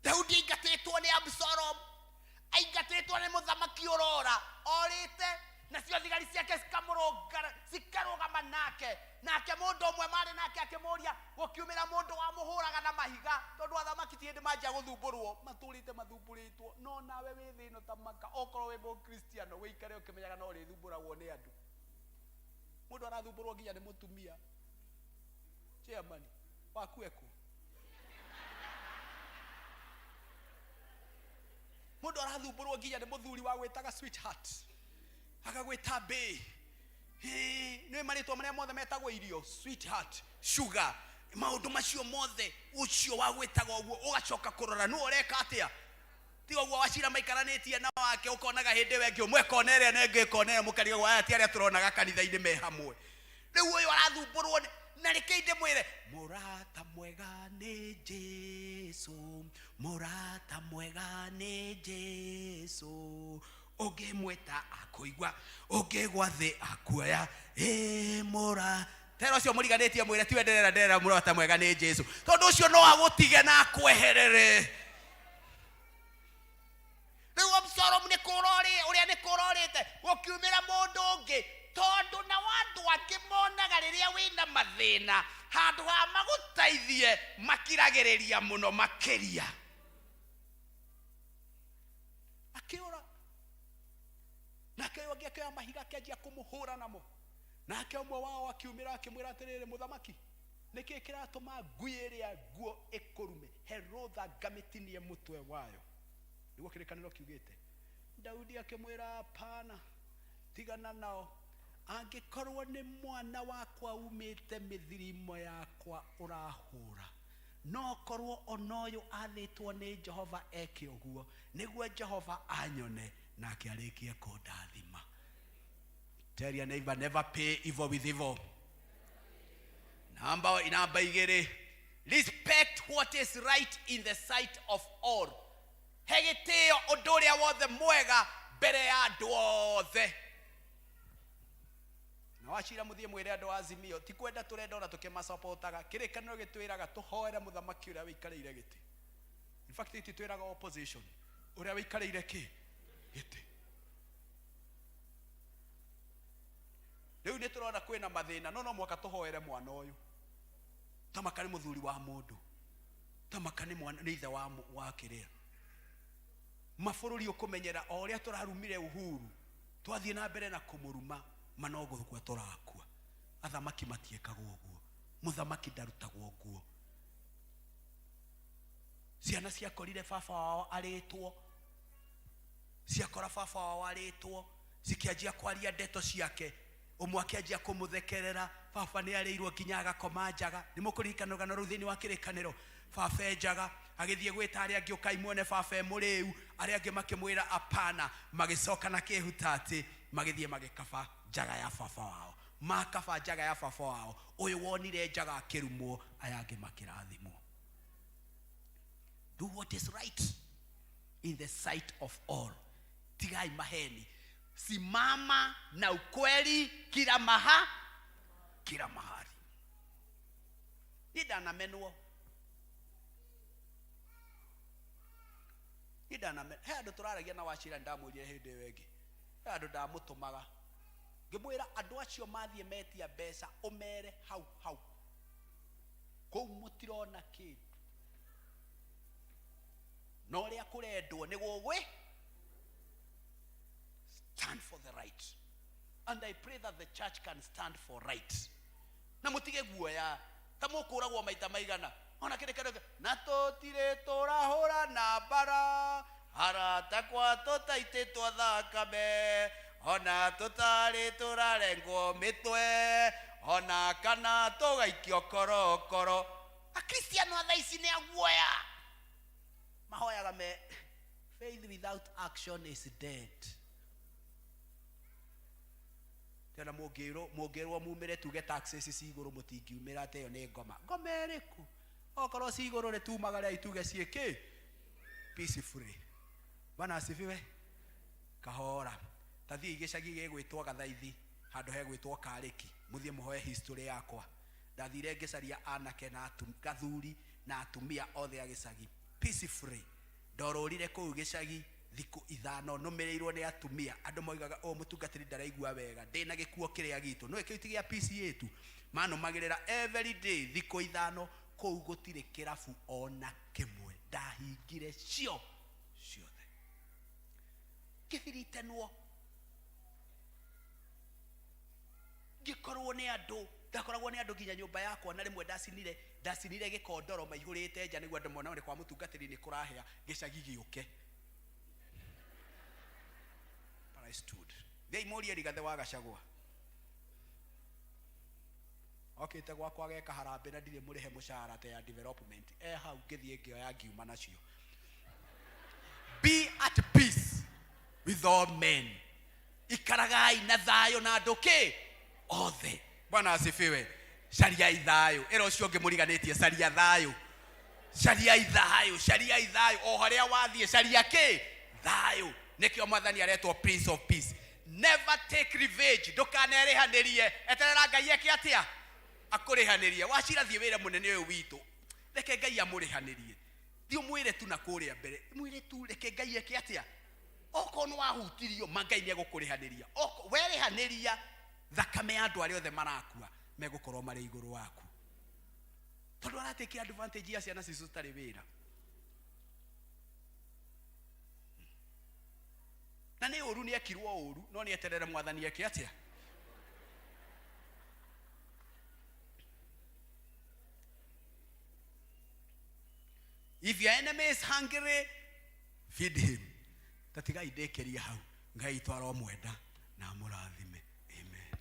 Daudi aingatĩtwo ni Absalom. Aingatĩtwo ni muthamaki Aurora. Orite na cio thigari ciake cikarũgama nake. Nake mũndũ ũmwe marĩ nake akĩmũria gũkiumĩra mũndũ wamũhũraga na mahiga, tondũ athamaki ti hĩndĩ manjia gũthumbũrwo, matũrĩte mathumbũrĩtwo. No nawe wĩ thĩ ĩno ta maka, okorwo wĩ mũkristiano wĩikare ũkĩmenyaga no ũrĩthumbũragwo nĩ andũ. Mũndũ arathumbũrwo nginya nĩ mũtumia. Chairman waku eko. Mũndũ arathumbũrwo nginya nĩ mũthuri wa gwĩtaga sweetheart, akagwĩta bae. Nĩ marĩtwa marĩa mothe metagwo irio, sweetheart, sugar, maũndũ macio mothe. Ũcio wa gwĩtaga ũguo ũgacoka kũrora nũ ũreka atĩa. Ti ũguo wacira maikaranĩtie na wake ũkonaga hĩndĩ we ngĩ ũmwe kona ĩrĩa na ĩngĩ kona ĩrĩa mũkariga aya ti arĩa tũronaga kanitha-inĩ me hamwe. Rĩu ũyũ arathumbũrwo na reke ndĩmwĩre mũrata mwega nĩ Jesũ, mũrata mwega nĩ Jesũ. Ũngĩmwĩta akũigua, ũngĩgwa thĩ akuoya. Mũra tero ũcio mũriganĩtie mwĩre tiwe nderera mũrata mwega nĩ Jesũ, tondũ ũcio no agũtige na akweherere. Rĩu Absalom nĩ kũrorĩ ũrĩa nĩ kũrorĩte gũkiumĩra mũndũ ũngĩ, tondũ na andũ angĩ monaga rĩrĩa wĩna mathĩna handũ ha magũteithie makiragĩrĩria mũno makĩria. Akĩũra nake ũngĩ akĩoya mahiga akĩanjia kũmũhũra namo. Nake ũmwe wao akiumĩra akĩmwĩra atĩrĩrĩ, mũthamaki, nĩkĩ kĩratũma ngui ĩrĩa nguo ĩkũrume? Herotha ngamĩtinie mũtwe wayo. Nĩguo kĩrĩkanĩro kiugĩte. Daudi akĩmwĩra hapana, tigana nao. Angĩkorwo nĩ mwana wakwa umĩte mĩthirimo yakwa ũrahũra, no korwo ona ũyũ athĩtwo nĩ Jehova eke ũguo, nĩguo Jehova anyone nake arĩkie kũndathima. Tell your neighbor, never pay evil with evil. Namba 2, respect what is right in the sight of all. He gĩtĩo ũndũ ũrĩa wothe mwega mbere ya andũ othe. na wachira muthie mwire andu azimio ti kwenda turenda ona tukimasapotaga kirikaniro gitwiraga tuhoere muthamaki uria wikareire giti. In fact iti twiraga opposition uria wikareire ki giti. Riu ni turona kwina mathina no mwaka tuhoere mwana uyu tamaka ni muthuri wa mundu tamaka ni mwana ni ithe wa kirira mabururi ukumenyera o uria turarumire uhuru twathie na mbere na kumuruma manogo kwa turakua athamaki matiekaga uguo muthamaki ndarutagwo uguo ciana ciakorire baba wao aritwo ciakora baba wao aritwo cikianjia kwaria ndeto ciake umwe akianjia kumuthekerera baba ni areirwo nginya agakoma njaga ni mukuririkana rugano ruu thiini wa kirikaniro baba njaga agithie gwita aria angi ukai muone baba muriu aria angi makimwira apana magicoka na kihutati magithie magikaba njaga ya baba wao makaba njaga ya baba wao uyu wonire njaga akirumwo aya angi makirathimwo. Do what is right in the sight of all. Tigai maheni. Simama na ukweli kila mahali. Idana menuo. He andu turaragia na wachira ndamwirire hindi wengi. He andu ndamutumaga. Ngimwira andu acio mathie metia mbeca umere hau. Kou mutirona kindu. No ria kurendwo ni gugwe. Stand for the right. And I pray that the church can stand for right. Na mutige guoya. Tamukuragwo maita maigana. Ona kire na totire torahora na bara. Arata kwa totaite twathakame. Ona totari turarengwo mitwe. Ona kana togaikio korokoro. A Christian wa thaici ni aguoya. Mahoyaga me faith without action is dead. Tena mugirwo mumire tuge taxes ciguru mutingiumira ateyo ni ngoma eriku okorwo ciguru ritumagara ituge ciiki peacefully. Bana asifiwe. Kahora tathii gicagi gigwitwo Gathaithi handu hegwitwo Kariki muthie muhoe history yakwa. Ndathire ngicaria anake na gathuri na atumia othe a gicagi peacefully. Ndororire kuu gicagi thiku 5 numireirwo ni atumia andu moigaga o mutungatiri ndaraigua wega ndina gikuo kiria gitu no ikiti gia P.C.E.A tu mano magirira every day thiku 5 kuu gutire kirafu ona kimwe ndahingire cio ciothe kithiritenwo gikorwo ni andu ndakoragwo ni andu nginya nyumba yakwa na rimwe ndacinire gikondoro maihurite nja niguo andu mona ni kwa mutungatiri ni kurahia gicagi giuke. I stood. They moria rigathe wa Gachagua. Okay, te gwakwa geka harambe na ndire murihe mushahara te ya development. Hau ngithie ngioya ngiuma nacio. Be at peace with all men. Ikaragai na thayo na nduki othe. Bwana asifiwe. Sharia ithayo. Era ucio ngimuriganitie sharia thayo. Sharia ithayo. O haria wathie sharia ki thayo. Nekio mwathani aretwo Prince of Peace. Never take revenge. Ndukanerihanirie. Eterera Ngai eke atia akurihanirie. Wachira thie wira munene uyu witu. Reke Ngai amurihanirie. Thio mwire tu na kuria mbere. Mwire tu reke Ngai eke atia. Oko no wahutirio Ngai ni agukurihanĩria. Oko werihaniria thakame ya andu aria othe marakua megukorwo mari iguru waku. Tondu aratekira advantage ya ciana cicu tari wira. Na ni uru ni ekirwo uru no ni eterere mwathani eke atia. If your enemy is hungry, feed him. Tatiga idekeria hau Ngai twaro mwenda na murathime. Amen.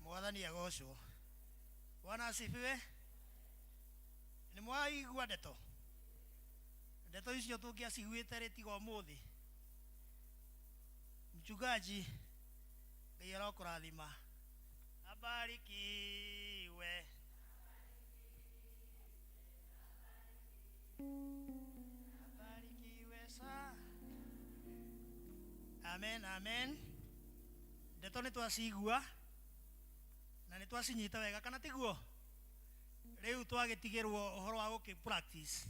Mwathani agocwo. Bwana asifiwe. Ni mwaigua ndeto icio tungiaciguite ritiga umuthi. Mchungaji Ngai arokurathima. Abarikiwe. Amen, amen. Ndeto nĩ twacigua na nĩ twacinyita wega kana tiguo. Rĩu twagĩtigĩrwo ũhoro wa gũkĩ practice.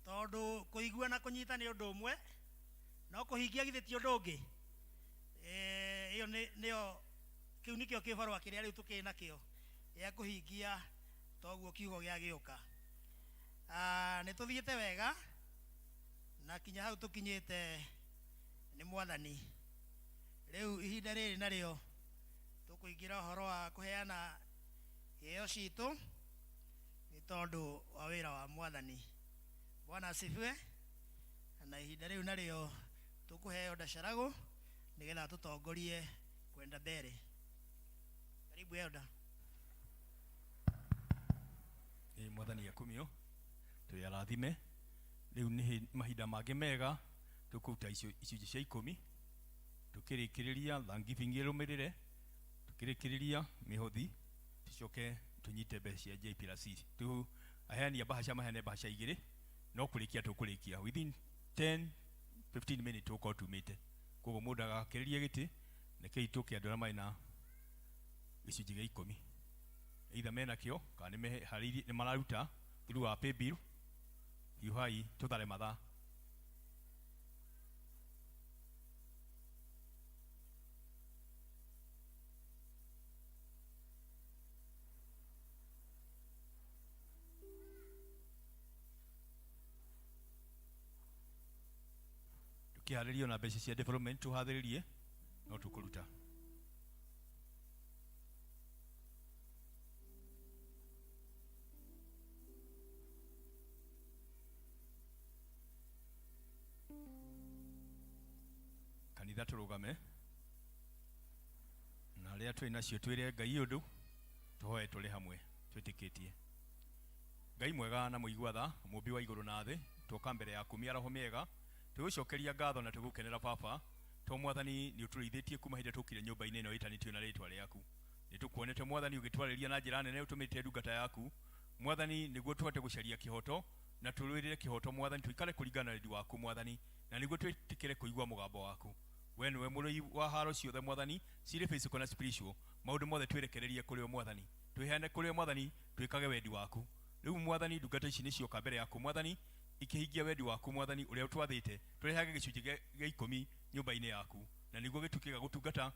Tondũ kũigua na kũnyita nĩ ũndũ ũmwe, no kũhingia githĩ ti ũndũ ũngĩ. Iyo nĩyo kiu nikio kĩbarũa kĩrĩa rĩu tũkĩrĩ nakĩo gĩa kũhingia toguo kiugo gĩa gĩũka. Nĩ tũthiĩte wega na kinya hau tũkinyĩte nĩ Mwathani. Rĩu ihinda rĩrĩ narĩo tũkũingĩra ũhoro wa kũheana iheo citũ nĩ tondũ wa wĩra wa Mwathani. Bwana asifiwe. Na ihinda rĩu narĩo tũkũheo ndacaragu nĩgetha tũtongorie kwenda mbere. Karibu Elda. Mwathani akumio tuyarathime. Rĩu nĩ mahinda mangĩ mega tũkũruta icunjĩ cia 10 tukĩrĩkĩrĩria thanksgiving ĩrũmĩrĩre, tukĩrĩkĩrĩria mĩhothi, tucoke tunyite mbeca cia JPRC. Tu aheani a bahasha mahane bahasha 2 no kũrĩkia tũkũrĩkia within 10-15 minutes tũkorwo tumĩte. Koguo mũndũ agakĩrĩria gĩtĩ nĩkĩi tũkĩ andũ arĩa marĩ na gĩcunjĩ gĩa 10 either menakĩo kana nĩ mararuta through wa pay bill. Hiũhai tũthare mathaa. Tukiharĩrio na mbeca cia development tuhathĩrĩrie no tũkũruta. Kanitha tũrũgame na arĩa twĩ nacio twĩre Ngai ũndũ tũhoe tũrĩ hamwe twĩtĩkĩtie. Ngai mwega na mũigua tha, mũmbi wa igũrũ na thĩ, tũka mbere yaku mĩaraho mĩega, tũgũcokeria ngatho na tũgũkenera Baba. To Mwathani nĩ ũtũrĩithĩtie kuma hĩndĩ tũkire nyũmba-inĩ ĩno ĩtanĩtio na rĩtwa rĩaku. Nĩ tũkuonete Mwathani ũgĩtwarĩria na njĩra nene, ũtũmĩte ndungata yaku Mwathani nĩguo tũhote gũcaria kĩhoto na tũrũĩrĩre kĩhoto Mwathani, tũikare kũringana na wendi waku Mwathani, na nĩguo twĩtĩkĩre kũigua mũgambo waku. We nĩwe mũrũi wa haro ciothe Mwathani, cirĩ physical na spiritual. Maũndũ mothe twĩrekererie kũrĩ o Mwathani, twĩheane kũrĩ o Mwathani, twĩkage wendi waku. Rĩu Mwathani ndungata ici nĩcioka mbere yaku Mwathani, ikihingia wendi waku Mwathani ũrĩa ũtwathĩte, tũrehage gĩcunjĩ gĩa 10 nyũmba-inĩ yaku, na nĩguo gĩtuĩke gĩa gũtungatĩra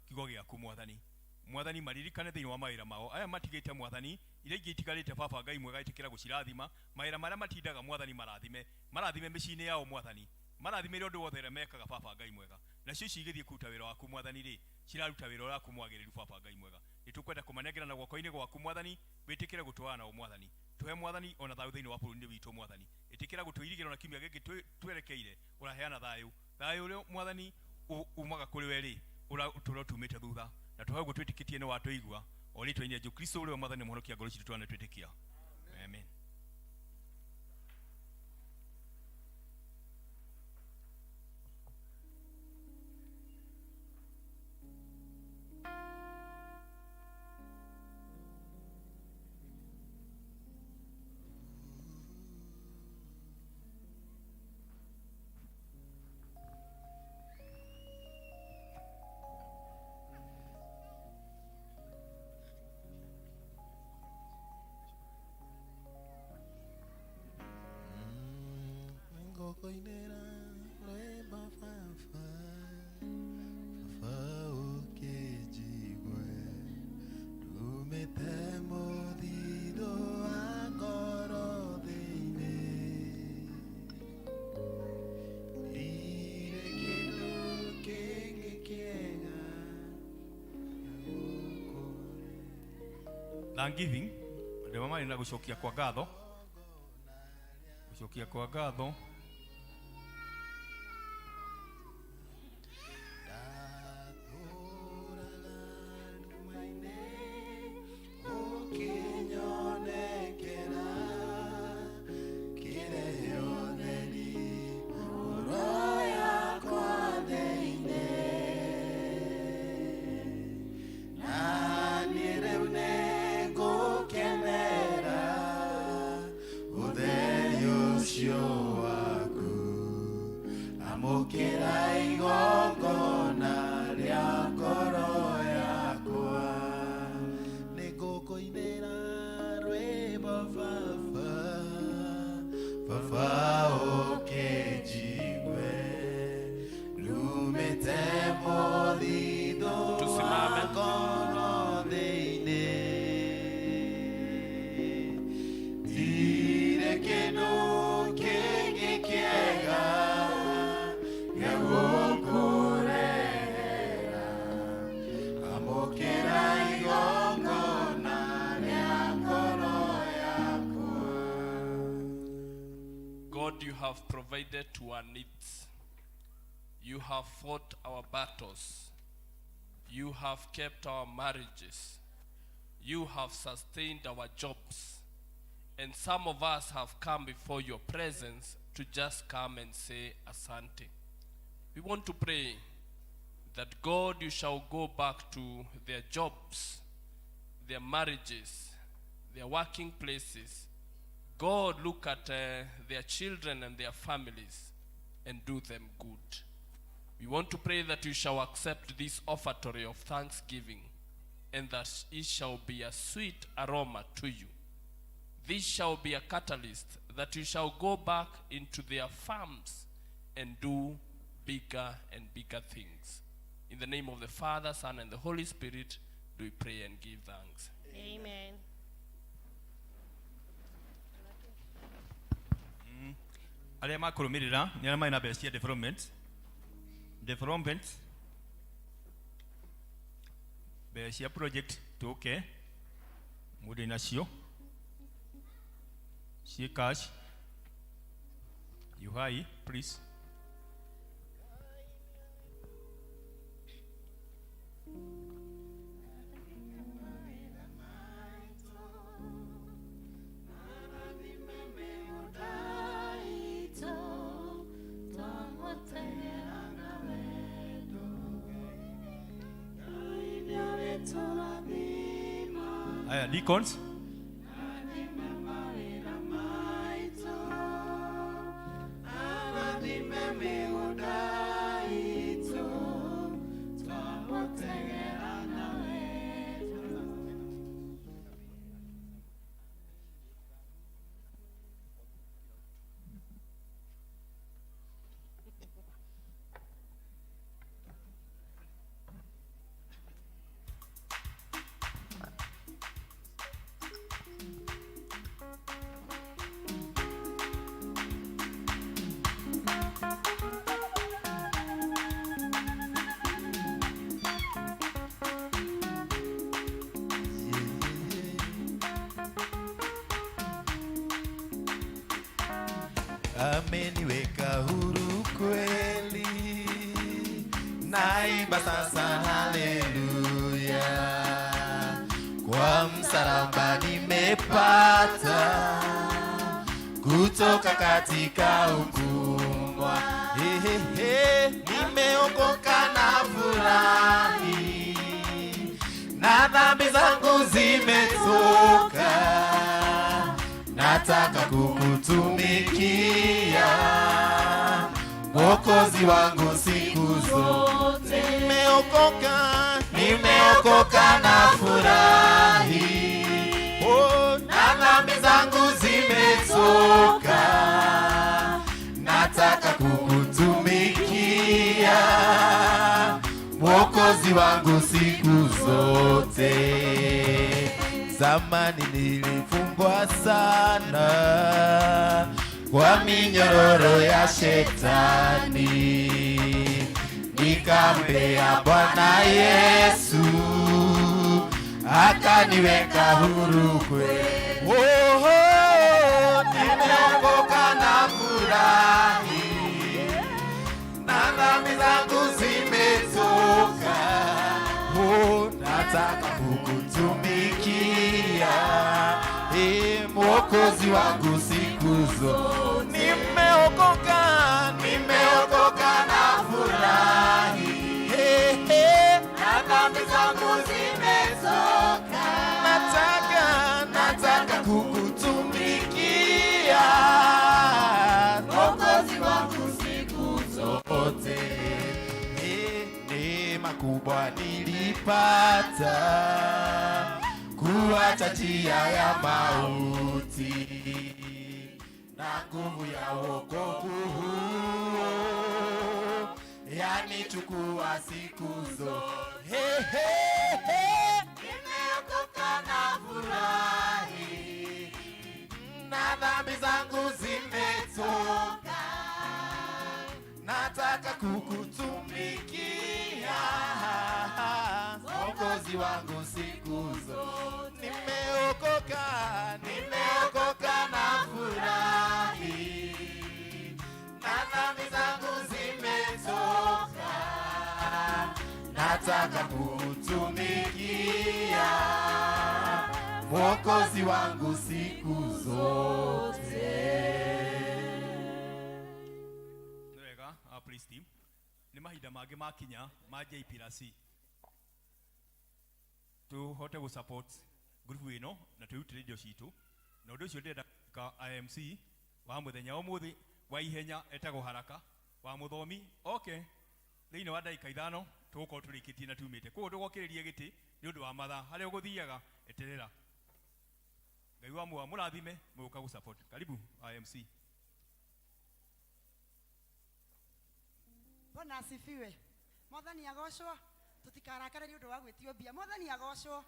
kiugo gĩaku Mwathani. Mwathani maririkane thĩinĩ wa mawĩra mao aya matigĩte Mwathani, iria ingĩ itigarĩte Baba Ngai mwega, ĩtĩkĩra gũcirathima mawĩra marĩa matindaga Mwathani, marathime mĩciĩ-inĩ yao Mwathani, marathime ũndũ wothe ũrĩa mekaga Baba Ngai mwega. Nacio ici igĩthiĩ kũruta wĩra waku Mwathani rĩ, ciraruta wĩra ũrĩa waku mwagĩrĩru Baba Ngai mwega. Nĩtũkwenda kũmanengerana guoko-inĩ gwaku Mwathani, wĩtĩkĩre gũtwara nao Mwathani. Tũhe Mwathani ona thayũ thĩinĩ wa bũrũri-inĩ witũ Mwathani, ĩtĩkĩra gũtũirigĩra na kiumia gĩkĩ twerekeire, ũraheana thayũ ũrĩa Mwathani umaga kũrĩ we rĩ, ũrĩa tumĩte thutha, na tũhe ũguo twĩtĩkĩtie nĩ watũigua o rĩtwa-inĩ Jesũ Kristo ũrĩa Mwathani mũhonokia ngoro citũ twana twĩtĩkia. Amen. Koinera rwĩmbo baba ũkĩnjigwe, rumĩte mũthithũ wa ngoro thĩinĩ, ndirĩ kĩndũ kĩngĩ kĩega Thanksgiving andũ marĩ na gũcokia kwa ngatho, gũcokia kwa ngatho. Sure. have provided to our needs. You have fought our battles. You have kept our marriages. You have sustained our jobs. And some of us have come before your presence to just come and say asante. We want to pray that God, you shall go back to their jobs, their marriages, their working places. God, look at their children and their families and do them good. We want to pray that you shall accept this offertory of thanksgiving and that it shall be a sweet aroma to you. This shall be a catalyst that you shall go back into their farms and do bigger and bigger things. In the name of the Father, Son, and the Holy Spirit, do we pray and give thanks. Amen. Aria makurumirira ni arama ina bestia development bestia project toke mude nasio she cash you high please. Deacons. Ameniweka huru kweli, naimba sasa haleluya. Kwa msalaba nimepata kutoka katika utumwa. Nimeokoka na furahi, na dhambi zangu zimetoka. Nataka kukutumikia, Mwokozi wangu siku zote. Nimeokoka na furahi, na dhambi zangu zimetoka. Nataka kukutumikia, Mwokozi wangu siku zote. Zamani nilifungwa sana kwa minyororo ya shetani, nikampea Bwana Yesu akaniweka huru kweli. Nimeokoka na furahi, na dhambi zangu zimetoka. Nataka kukutumikia, Mwokozi wangu siku zote. Nimeokoka na furahi, na dhambi zangu zimetoka. Nataka kukutumikia, Mwokozi wangu siku zote. Neema kubwa nilipata kuacha njia ya mauti, na nguvu ya wokovu huu yanichukua siku zote. Nimeokoka na furahi, na dhambi zangu zimetoka. Nataka kukutumikia, Mwokozi wangu siku zote. Nimeokoka na furahi, nataka kutumikia Mwokozi wangu siku zote. Wega, please team. Ni mahinda mangĩ makinya ma JPRC. Tuhote gu support group ĩno na twĩrutĩre indo citũ. Na ũndũ ũcio ndĩrenda ka IMC wa mũthenya ũmũthĩ wa ihenya etagwo haraka wa mũthomi. Okay. Thĩinĩ wa ndagĩka ithano tũgũkorwo tũrĩkĩtie na tumĩte. Koguo ndũgokĩrĩrie gĩtĩ nĩ ũndũ wa mathaa. Harĩa ũgũthiaga eterera. Ngai wa mũrathime mũgũka gu support. Karibu IMC. Bwana asifiwe. Mwathani agocwo. Tutikarakare ni undu wa gwitio mbia. Mwathani agocwo.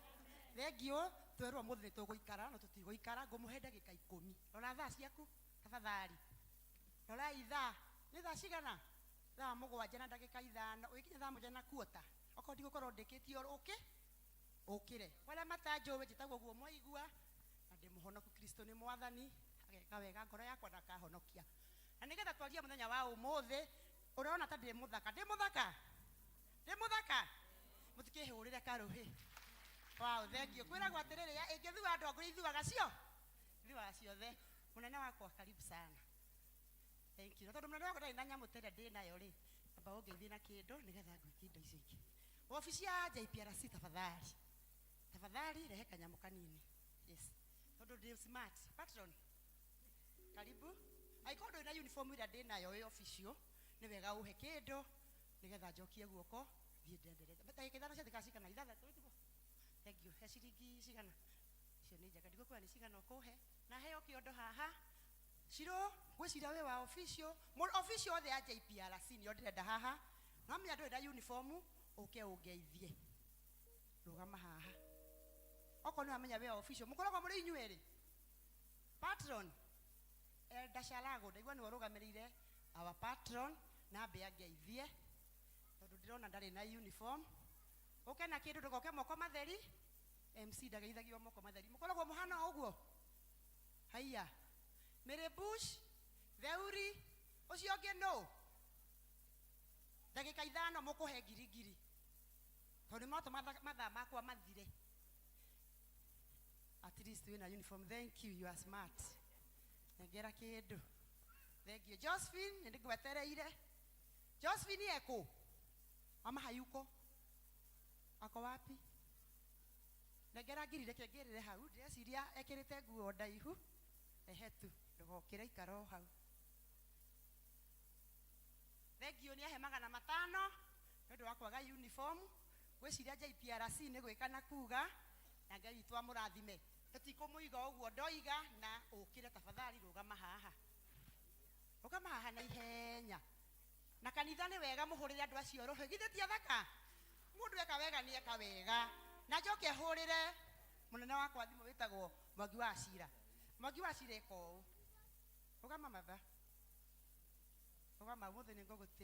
Thengio twerwo muthi tugũikara no tutigũikara. Ngũmũhe ndagĩka 10. Rora thaa ciaku tafadhali. Rora ithaa. Nĩ thaa cigana? Thaa 7 na ndagĩka 5. Ũgĩkinya thaa 1 na kuota. Okorwo ndigũkorwo ndĩkĩtio ũkĩre. Wala matanjũwe njĩtagwo guo mwaigua. Na ndĩmũhonoku Kristo nĩ mwathani. Ageka wega ngoro yakwa ndakahonokia. Na nĩgetha twaria mũthenya wa ũmũthĩ. Unaona ta ndĩ muthaka. Mutikihurire karuhi. Wow, thengio. Kwiragwo atiriri ya ingithuwa andu anguri ithuwaga cio. Ithuwaga ciothe. Munene wakwa karibu sana. Thank you. Tondu munene wakwa ndari na nyamu tere ndi nayo ri. Amba ungeithie na kindu nigetha ngwiki indo icio ingi. Ofisi ya JPRC tafadhali. Tafadhali rehe kanyamu kanini. Yes. Tondu ndi smart. Patron. Karibu. Aikondo ina uniform ira ndi nayo ĩ official. Ni wega uhe kindu nigetha njokie guoko thie ndenderete. Bata ikithano cia thikacika na ithathatũ itugo. Thank you. He ciringi cigana. Icio ni njega ndigwo kwa ni cigana ukuhe. Na heo kiondo haha. Ciro gwicira we wa official. Mo official othe ya JPRC ni ndirenda haha. Na mya ndu enda uniform uke ungeithie. Rugama haha. Oko ni amenya we wa official. Mukoragwo muri inyueri. Patron. Ndacarago ndaigua ni warugamirire our patron na mbe angeithie tondu ndirona ndari na uniform. Uke na kindu ndugoke moko matheri. MC ndageithagio moko matheri. Mukoragwo muhana uguo. Haiya. Mere Bush, Theuri, ucio ngi no. Ndagika 5 mukuhe ngirigiri. Tondu mato mathaa makwa mathire. At least we na uniform. Thank you, you are smart. Ngera kindu. Thank you. Josephine, ndigwetereire. Josephine eko. Ama hayuko. Ako wapi? Ngera ngirire kengirire hau. Ndeciria ekirite nguo ndaihu. Ehetu. Ndugokira ikaro hau. Thank you. Ni ahe 500. Ndu wakwaga uniform. Gwiciria JPRC ni gwikana kuga. Na Ngai witũ amũrathime. Tutikumuiga uguo ndoiga na ukire tafadhali rugama haha. Rugama haha na ihenya. Na kanitha ni wega muhurire andu acio roho. Githe ti athaka. Mundu eka wega ni eka wega. Na njoke hurire munene wakwa thimu witagwo Mwangi wa Cira. Mwangi wa Cira eko. Rugama maba. Rugama muthe ni ngoguti.